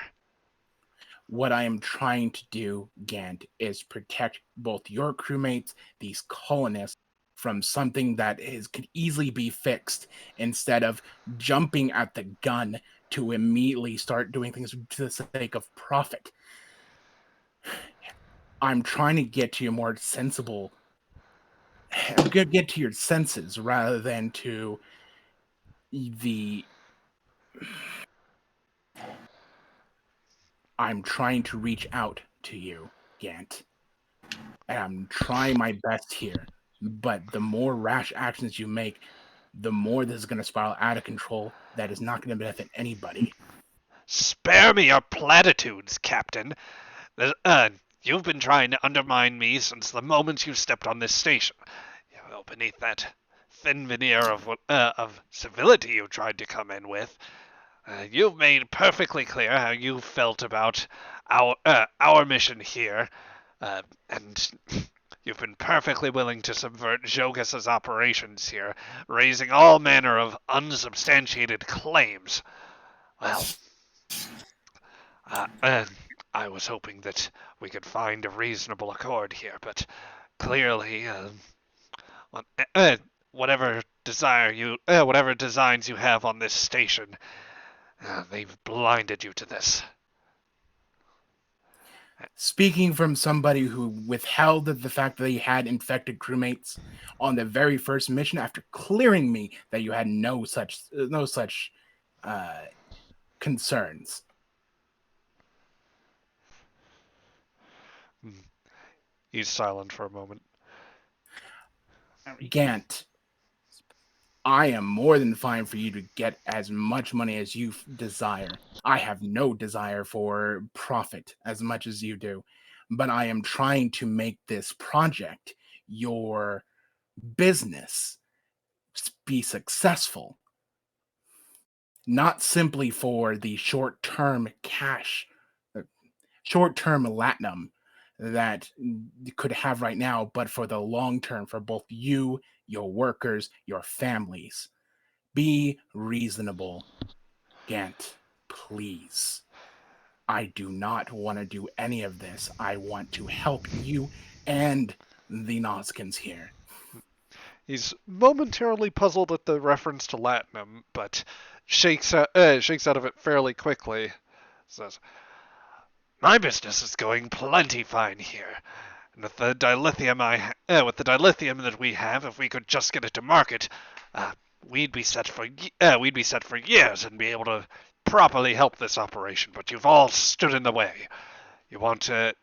What I am trying to do, Gant, is protect both your crewmates, these colonists, from something that could easily be fixed, instead of jumping at the gun to immediately start doing things to the sake of profit. I'm trying to get to a more sensible. I'm going to get to your senses rather than to the. I'm trying to reach out to you, Gant. And I'm trying my best here. But the more rash actions you make, the more this is going to spiral out of control. That is not going to benefit anybody. Spare me your platitudes, Captain. You've been trying to undermine me since the moment you stepped on this station. Beneath that thin veneer of civility you tried to come in with, you've made perfectly clear how you felt about our mission here, and you've been perfectly willing to subvert Zhogas' operations here, raising all manner of unsubstantiated claims. Well, I was hoping that we could find a reasonable accord here, but clearly, whatever designs you have on this station, they've blinded you to this. Speaking from somebody who withheld the fact that he had infected crewmates on the very first mission after clearing me that you had no such uh, concerns. He's silent for a moment. Gant, I am more than fine for you to get as much money as you desire. I have no desire for profit as much as you do, but I am trying to make this project, your business, be successful. Not simply for the short-term cash, short-term latinum that you could have right now, but for the long term, for both you, your workers, your families. Be reasonable, Gant, please. I do not want to do any of this. I want to help you and the Noskins here. He's momentarily puzzled at the reference to Latinum, but shakes out of it fairly quickly. Says, "My business is going plenty fine here. And with the dilithium that we have, if we could just get it to market, we'd be set for years and be able to properly help this operation. But you've all stood in the way. You want to.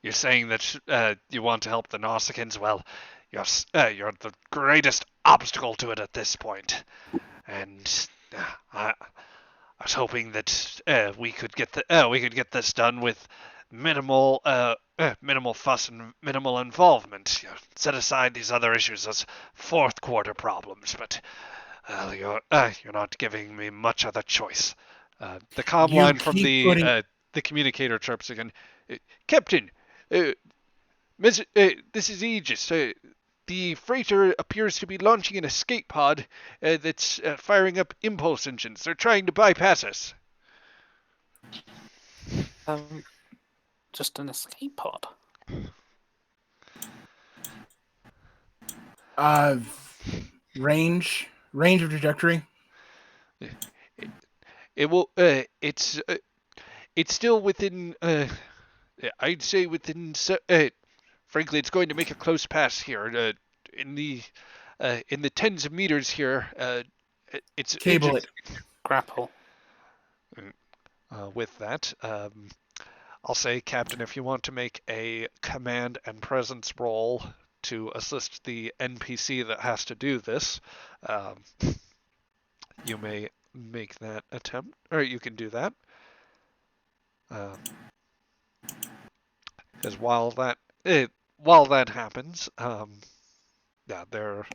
You're saying that you want to help the Nausicaans. Well, you're the greatest obstacle to it at this point. And I was hoping that we could get this done with minimal fuss and minimal involvement. You know, set aside these other issues as fourth quarter problems, but you're not giving me much other choice." The comm You line from keep putting- the communicator chirps again. "Captain, this is Aegis. The freighter appears to be launching an escape pod that's firing up impulse engines. They're trying to bypass us." Just an escape pod. Range of trajectory. It will. It's still within. I'd say within. Frankly, it's going to make a close pass here. In the tens of meters here. It's Cable it. Grapple. With that, I'll say, Captain, if you want to make a command and presence roll to assist the NPC that has to do this, you may make that attempt, or you can do that. Because while that happens, yeah, they're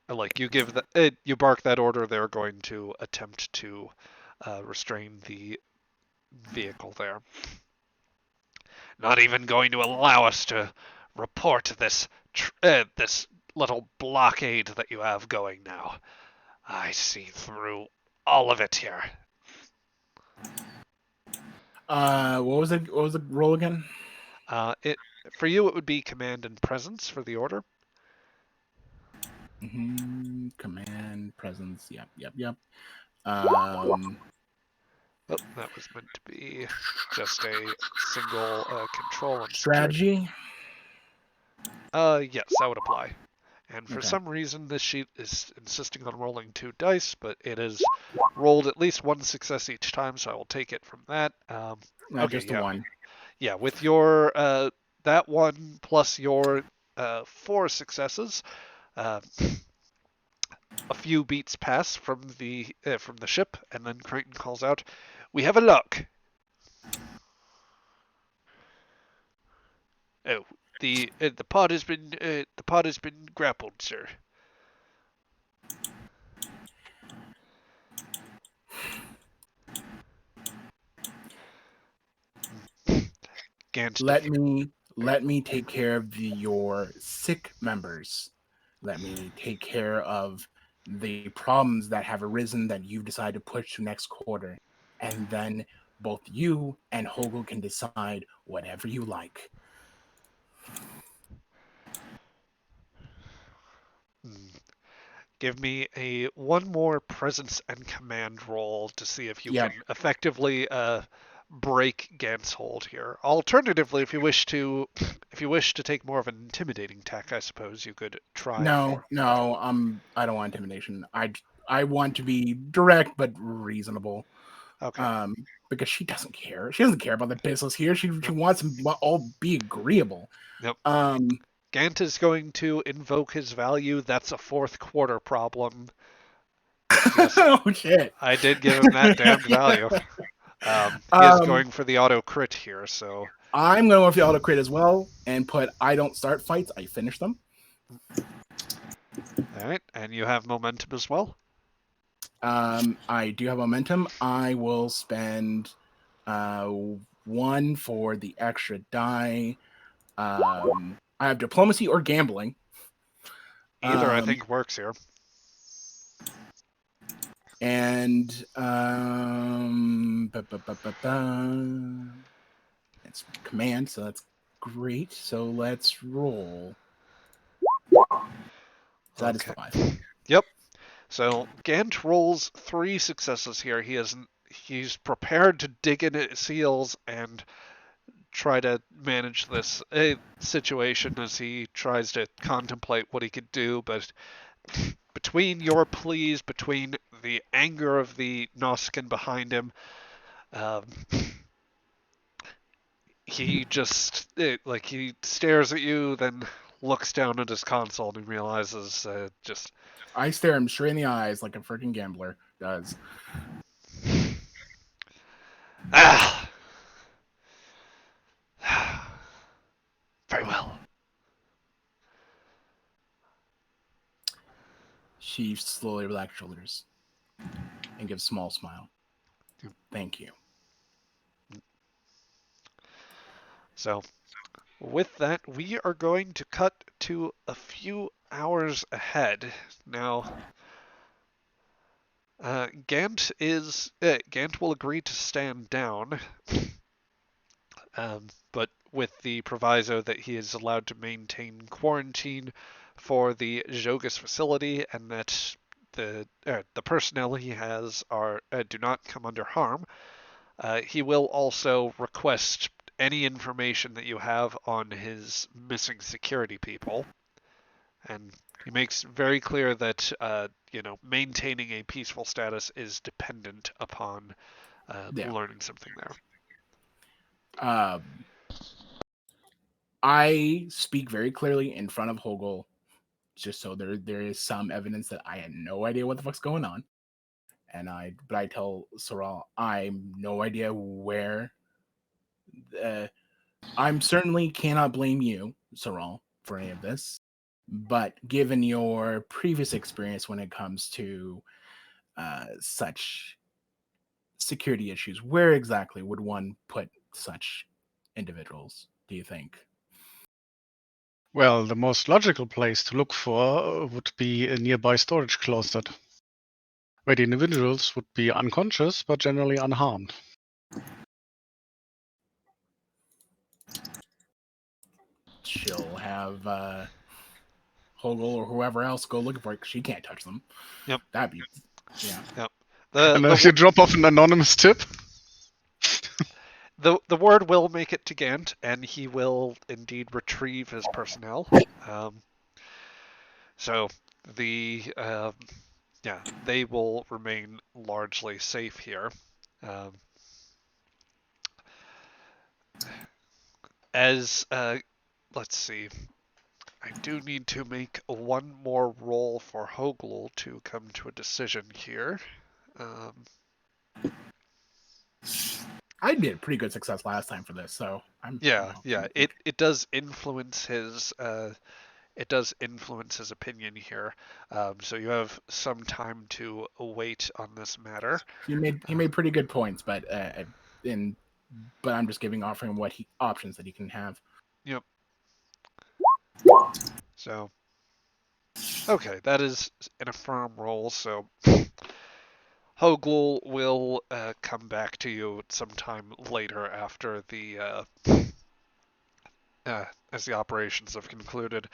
like you bark that order, they're going to attempt to restrain the vehicle there. Not even going to allow us to report this little blockade that you have going now. I see through all of it here. What was the roll again? For you, it would be command and presence for the order. Command, presence. Yep. Oh, that was meant to be just a single control and Strategy. Yes, that would apply. And for Okay. some reason, this sheet is insisting on rolling 2 dice, but it has rolled at least 1 success each time, so I will take it from that. Not just the one. Yeah, with your that one plus your 4 successes, a few beats pass from the ship, and then Creighton calls out, "We have a lock." Oh, the pod has been grappled, sir. Let me take care of your sick members. Let me take care of the problems that have arisen that you've decided to push to next quarter, and then both you and Hogel can decide whatever you like. Give me one more presence and command roll to see if you Yep. can effectively break Gant's hold here. Alternatively, if you wish to take more of an intimidating tack, I suppose you could try. No, I don't want intimidation. I want to be direct but reasonable. Okay. Because she doesn't care. She doesn't care about the business here. She wants them all be agreeable. Yep. Um, Gant is going to invoke his value. That's a fourth quarter problem. Yes, oh shit! I did give him that damned value. He is going for the auto crit here, so I'm going with the auto crit as well and put I don't start fights, I finish them. all right, and you have momentum as well. I do have momentum. I will spend 1 for the extra die. I have diplomacy or gambling. Either I think works here. And it's command, so that's great. So let's roll. So that is 5. Yep. So Gant rolls 3 successes here. He's prepared to dig in his heels and try to manage this situation as he tries to contemplate what he could do, but between your pleas, between the anger of the Nausicaan behind him, he just he stares at you, then looks down at his console and realizes I stare him straight in the eyes like a freaking gambler does. Very well. She slowly relaxes shoulders and gives a small smile. Thank you. So, with that, we are going to cut to a few hours ahead. Now, Gant will agree to stand down, but with the proviso that he is allowed to maintain quarantine for the Zhogas facility, and that the personnel he has do not come under harm. He will also request any information that you have on his missing security people, and he makes very clear that maintaining a peaceful status is dependent upon learning something there. I speak very clearly in front of Hogel, just so there is some evidence that I had no idea what the fuck's going on. But I tell Soral I have no idea where. I'm certainly cannot blame you, Soral, for any of this. But given your previous experience when it comes to such security issues, where exactly would one put such individuals, do you think? Well, the most logical place to look for would be a nearby storage closet, where the individuals would be unconscious but generally unharmed. She'll have Hogel or whoever else go looking for it, 'cause she can't touch them. Yep. That'd be, yeah. Yep. And if you drop off an anonymous tip. The word will make it to Gant, and he will indeed retrieve his personnel. So they will remain largely safe here. Let's see. I do need to make one more roll for Hogel to come to a decision here. I did pretty good success last time for this, so it does influence his opinion here. So you have some time to wait on this matter. He made pretty good points, but I'm just offering what options that he can have. Yep. So okay, that is an affirm roll. So Hogel will come back to you sometime later after as the operations have concluded.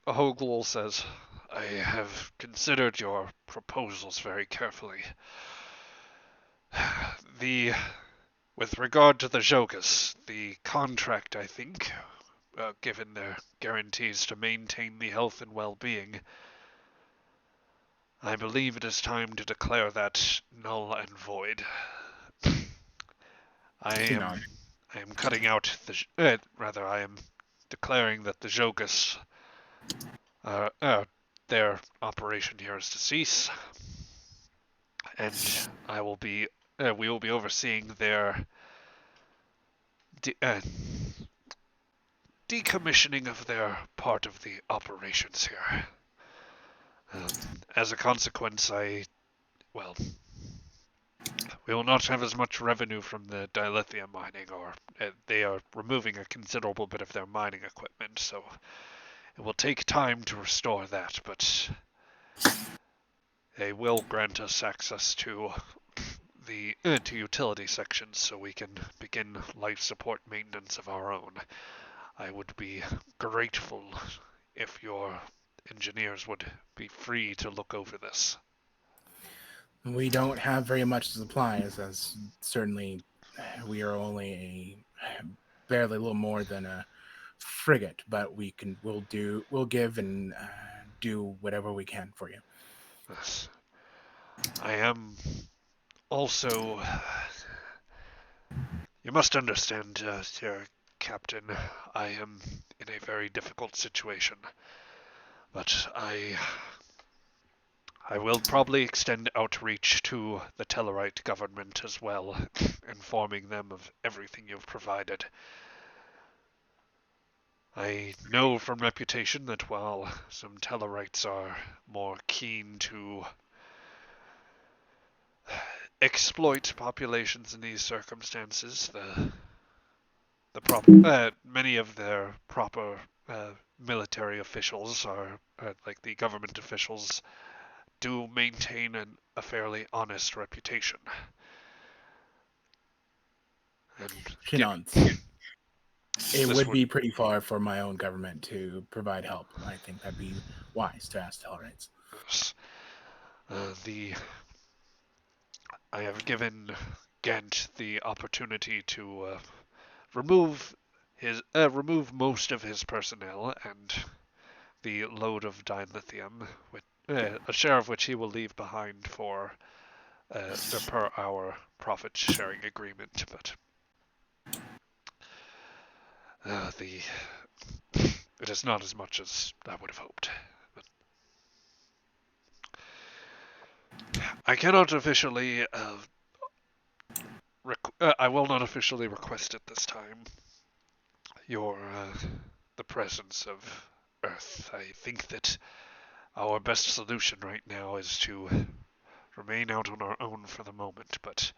Hogel says, "I have considered your proposals very carefully. The With regard to the Zhogas, the contract, I think, given their guarantees to maintain the health and well-being, I believe it is time to declare that null and void. I am cutting out the. I am declaring that the Zhogas, their operation here is to cease, and we will be overseeing their decommissioning of their part of the operations here. As a consequence, we will not have as much revenue from the dilithium mining, or they are removing a considerable bit of their mining equipment, so it will take time to restore that, but they will grant us access to the to utility sections so we can begin life support maintenance of our own. I would be grateful if your engineers would be free to look over this. We don't have very much supplies, as certainly we are only barely a little more than a frigate, but we'll give and do whatever we can for you. Yes. I am also. You must understand, dear Captain, I am in a very difficult situation, but I will probably extend outreach to the Tellarite government as well, informing them of everything you've provided. I know from reputation that while some Tellarites are more keen to exploit populations in these circumstances, many of their proper military officials are like the government officials do maintain a fairly honest reputation. And Shinons. It would be pretty far for my own government to provide help. I think that'd be wise to ask Tellarites. I have given Ghent the opportunity to remove most of his personnel and the load of dilithium, a share of which he will leave behind for the per hour profit sharing agreement. But it is not as much as I would have hoped. But I cannot officially. I will not officially request at this time the presence of Earth. I think that our best solution right now is to remain out on our own for the moment, but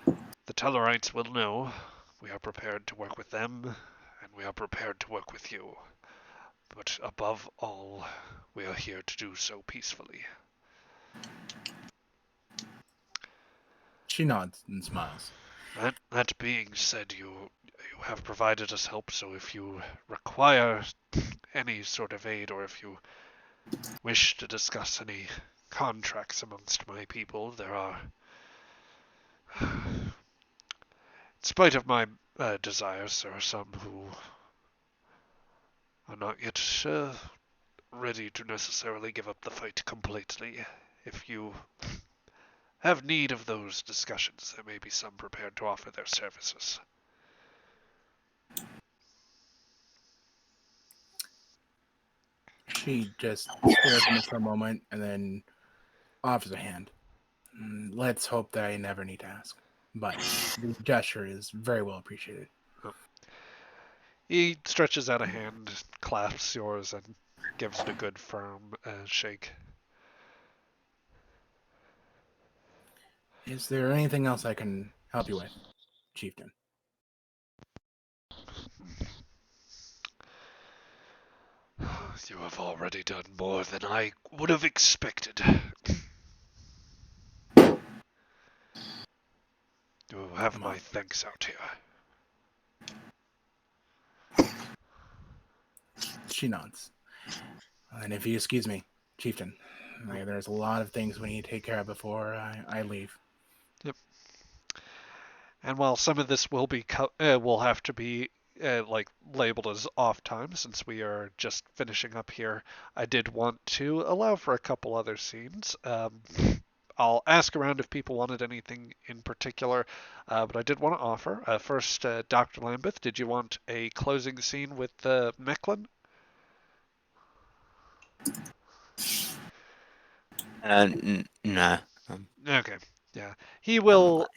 the Tellarites will know we are prepared to work with them, and we are prepared to work with you. But above all, we are here to do so peacefully. She nods and smiles. That being said, you have provided us help, so if you require any sort of aid, or if you wish to discuss any contracts amongst my people, there are, in spite of my desires, there are some who are not yet ready to necessarily give up the fight completely. If you have need of those discussions, there may be some prepared to offer their services. She just stares at me for a moment and then offers a hand. Let's hope that I never need to ask. But the gesture is very well appreciated. He stretches out a hand, clasps yours, and gives it a good firm shake. Is there anything else I can help you with, Chieftain? You have already done more than I would have expected. You have my thanks out here. She nods. And if you excuse me, Chieftain, there's a lot of things we need to take care of before I leave. Yep. And while some of this will have to be like labeled as off time since we are just finishing up here, I did want to allow for a couple other scenes. I'll ask around if people wanted anything in particular, but I did want to offer. First, Dr. Lambeth, did you want a closing scene with Mecklin? No. Okay, yeah. He'll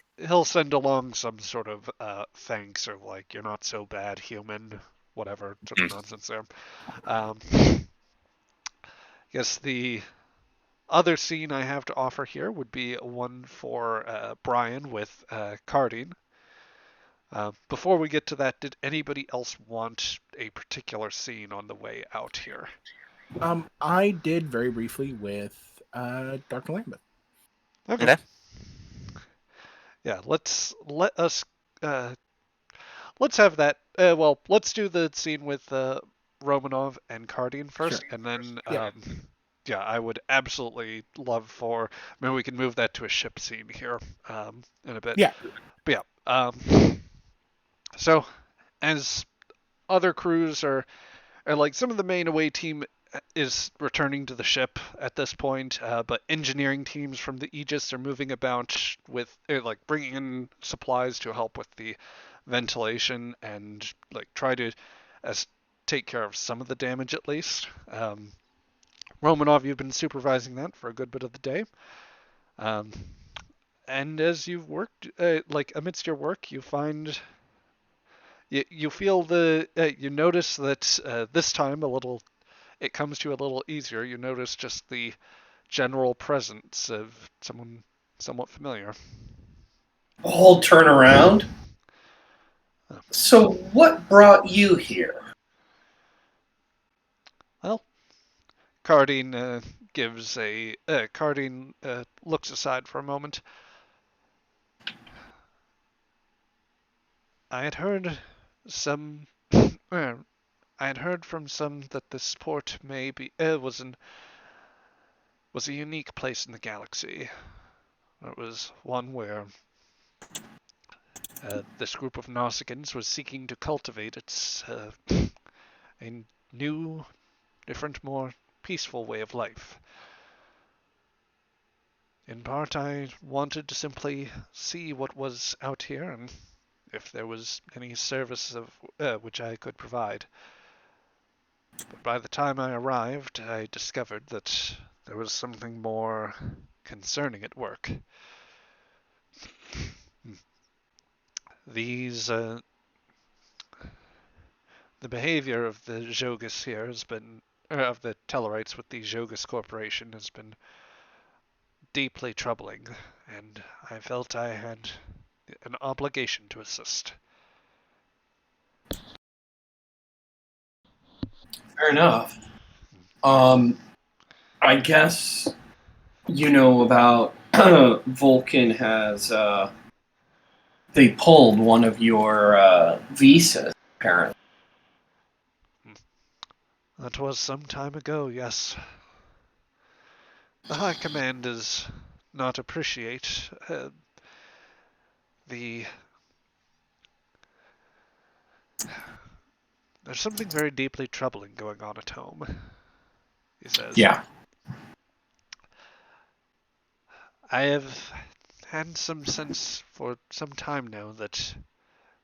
send along some sort of thanks or like, you're not so bad, human, whatever sort of nonsense there. I guess the other scene I have to offer here would be one for Brian with Cardine. Before we get to that, did anybody else want a particular scene on the way out here? I did very briefly with Dr. Lambeth. Okay. Okay. Yeah, let's have that. Well, let's do the scene with Romanov and Cardine first, Sure. and then Yeah. yeah, I would absolutely love for. Maybe we can move that to a ship scene here in a bit. Yeah. But yeah. So as other crews are like some of the main away team is returning to the ship at this point, but engineering teams from the Aegis are moving about with like bringing in supplies to help with the ventilation and like try to as take care of some of the damage at least. Romanov, you've been supervising that for a good bit of the day. Um, and as you've worked, like amidst your work, you find you feel you notice that this time it comes to you a little easier. You notice just the general presence of someone somewhat familiar. All turn around. Oh. So, what brought you here? Well, Cardine Cardine looks aside for a moment. I had heard some. I had heard from some that this port may be was a unique place in the galaxy. It was one where this group of Nausicaans was seeking to cultivate a new, different, more peaceful way of life. In part, I wanted to simply see what was out here and if there was any service of which I could provide. But by the time I arrived, I discovered that there was something more concerning at work. These the behavior of the Zhogas here has been, of the Tellarites with the Zhogas Corporation has been deeply troubling, and I felt I had an obligation to assist. Fair enough. I guess you know about Vulcan has they pulled one of your visas apparently. That was some time ago, yes. The High Command does not appreciate the. There's something very deeply troubling going on at home, he says. Yeah. I have had some sense for some time now that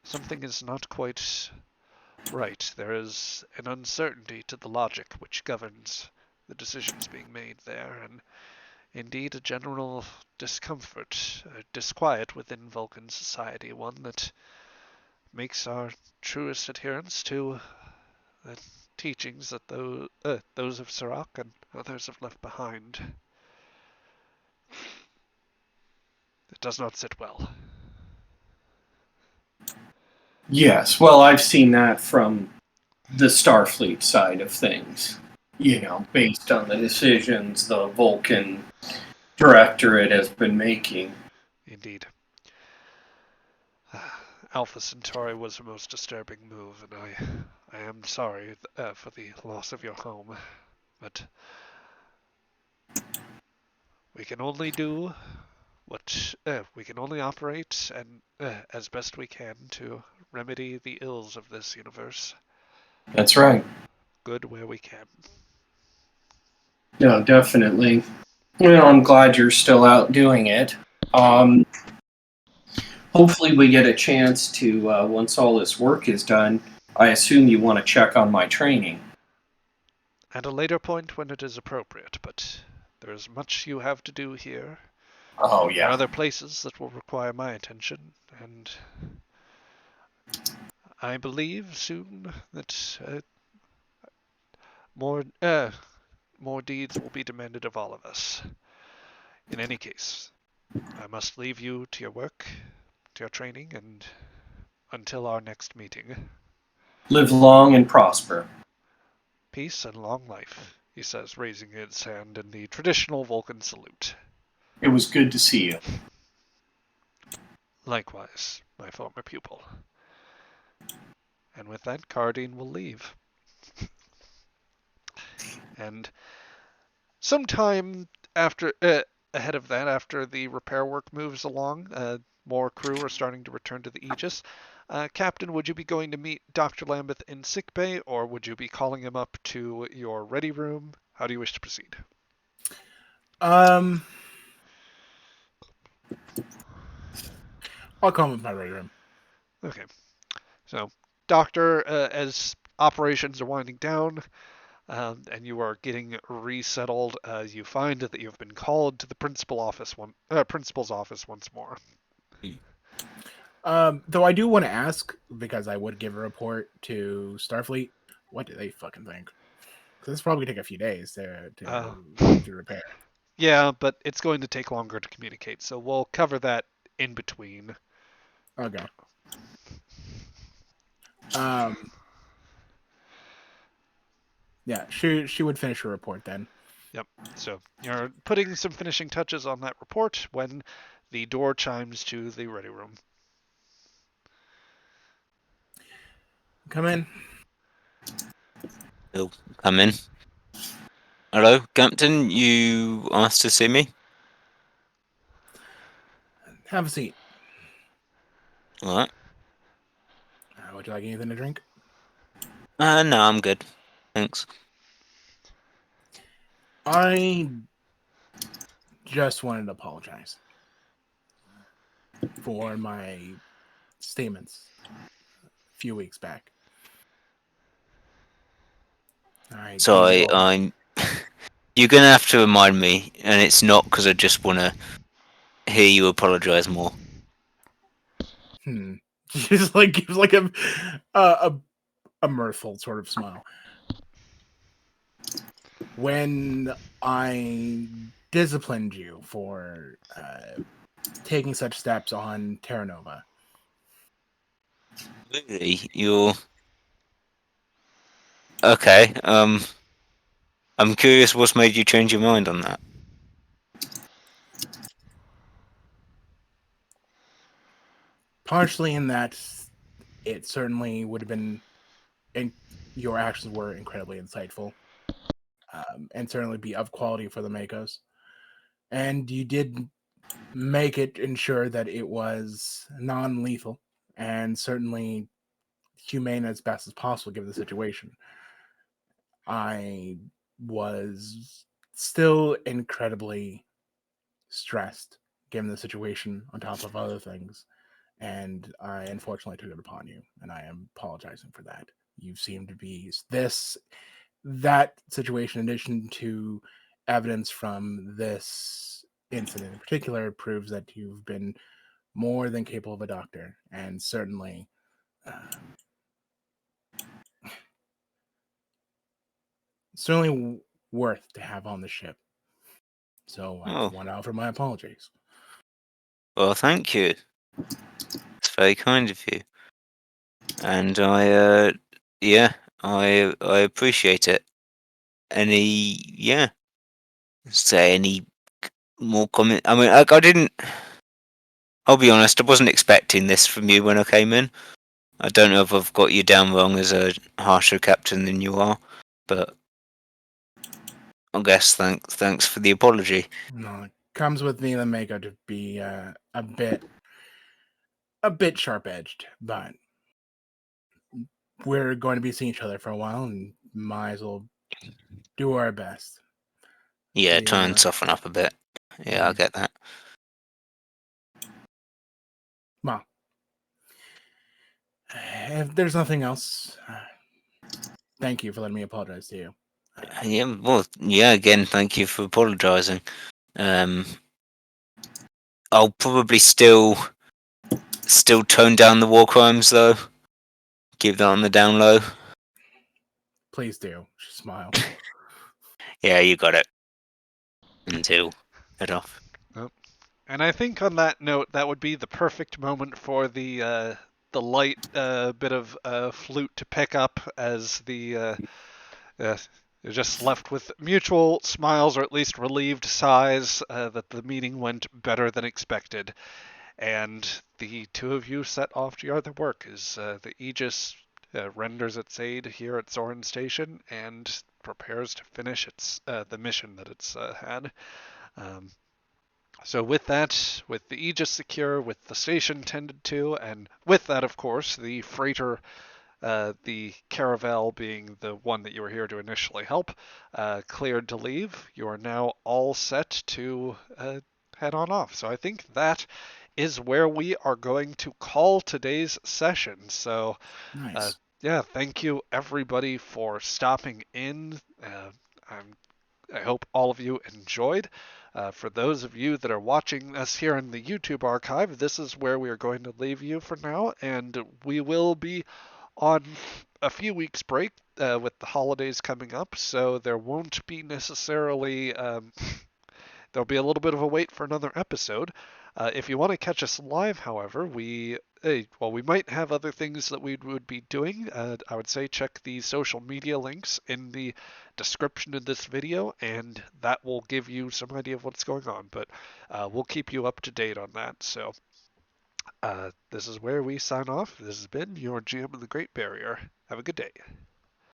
something is not quite right. There is an uncertainty to the logic which governs the decisions being made there, and indeed a general discomfort, disquiet within Vulcan society, one that makes our truest adherence to the teachings that those of Sirach and others have left behind. It does not sit well. Yes. Well, I've seen that from the Starfleet side of things. You know, based on the decisions the Vulcan Directorate has been making. Indeed. Alpha Centauri was a most disturbing move, and I am sorry for the loss of your home, but we can only do what we can only operate and as best we can to remedy the ills of this universe. That's right. Good where we can. No, definitely. Well, I'm glad you're still out doing it. Hopefully we get a chance to, once all this work is done, I assume you want to check on my training. At a later point when it is appropriate, but there is much you have to do here. Oh, There are yeah. other places that will require my attention, and I believe soon that more deeds will be demanded of all of us. In any case, I must leave you to your work, to your training, and until our next meeting. Live long and prosper. Peace and long life, he says, raising his hand in the traditional Vulcan salute. It was good to see you. Likewise, my former pupil. And with that, Cardine will leave. And sometime after, ahead of that, after the repair work moves along, more crew are starting to return to the Aegis. Captain, would you be going to meet Dr. Lambeth in sickbay, or would you be calling him up to your ready room? How do you wish to proceed? I'll come with my ready room. Okay. So, Doctor, as operations are winding down, and you are getting resettled, you find that you have been called to the principal's office once more. Though I do want to ask, because I would give a report to Starfleet, what do they fucking think? Because it's probably gonna take a few days to repair. Yeah, but it's going to take longer to communicate, so we'll cover that in between. Okay. Yeah, she would finish her report then. Yep. So you're putting some finishing touches on that report when the door chimes to the ready room. Come in. He'll come in. Hello, Captain. You asked to see me? Have a seat. All right. Would you like anything to drink? No, I'm good. Thanks. I just wanted to apologize for my statements a few weeks back. Sorry, I'm. You're gonna have to remind me, and it's not because I just want to hear you apologize more. Just like gives like a mirthful sort of smile. When I disciplined you for taking such steps on Terra Nova. Really, you're okay. I'm curious what's made you change your mind on that. Partially in that it certainly would have been, and your actions were incredibly insightful, and certainly be of quality for the Makos. And you did make it ensure that it was non-lethal and certainly humane as best as possible given the situation. I was still incredibly stressed given the situation on top of other things, and I unfortunately took it upon you, and I am apologizing for that. You seem to be that situation, in addition to evidence from this incident in particular, proves that you've been more than capable of a doctor, and certainly worth to have on the ship. So I want to offer my apologies. Well, thank you. It's very kind of you, and I appreciate it. Say any more comment? I mean, I didn't. I'll be honest, I wasn't expecting this from you when I came in. I don't know if I've got you down wrong as a harsher captain than you are, but I guess thanks for the apology. No, comes with me and Mako to be a bit sharp edged, but we're going to be seeing each other for a while, and might as well do our best. Yeah, See, try and soften up a bit. Yeah, I get that. Well, if there's nothing else, thank you for letting me apologize to you. Yeah, well, yeah. Again, thank you for apologising. I'll probably still tone down the war crimes though. Keep that on the down low. Please do. She smiled. Yeah, you got it. Until head off. And I think on that note, that would be the perfect moment for the light bit of flute to pick up as the you're just left with mutual smiles, or at least relieved sighs that the meeting went better than expected. And the two of you set off to your other work as the Aegis renders its aid here at Zoran Station and prepares to finish the mission that it's had. So with that, with the Aegis secure, with the station tended to, and with that, of course, the freighter, the Caravel being the one that you were here to initially help, cleared to leave, you are now all set to head on off. So I think that is where we are going to call today's session. So Nice. yeah, thank you everybody for stopping in. I hope all of you enjoyed. For those of you that are watching us here in the YouTube archive, this is where we are going to leave you for now, and we will be on a few weeks break with the holidays coming up, so there won't be necessarily there'll be a little bit of a wait for another episode. If you want to catch us live, however, we might have other things that we would be doing. I would say check the social media links in the description of this video, and that will give you some idea of what's going on. But we'll keep you up to date on that. So this is where we sign off. This has been your GM of the Great Barrier. Have a good day.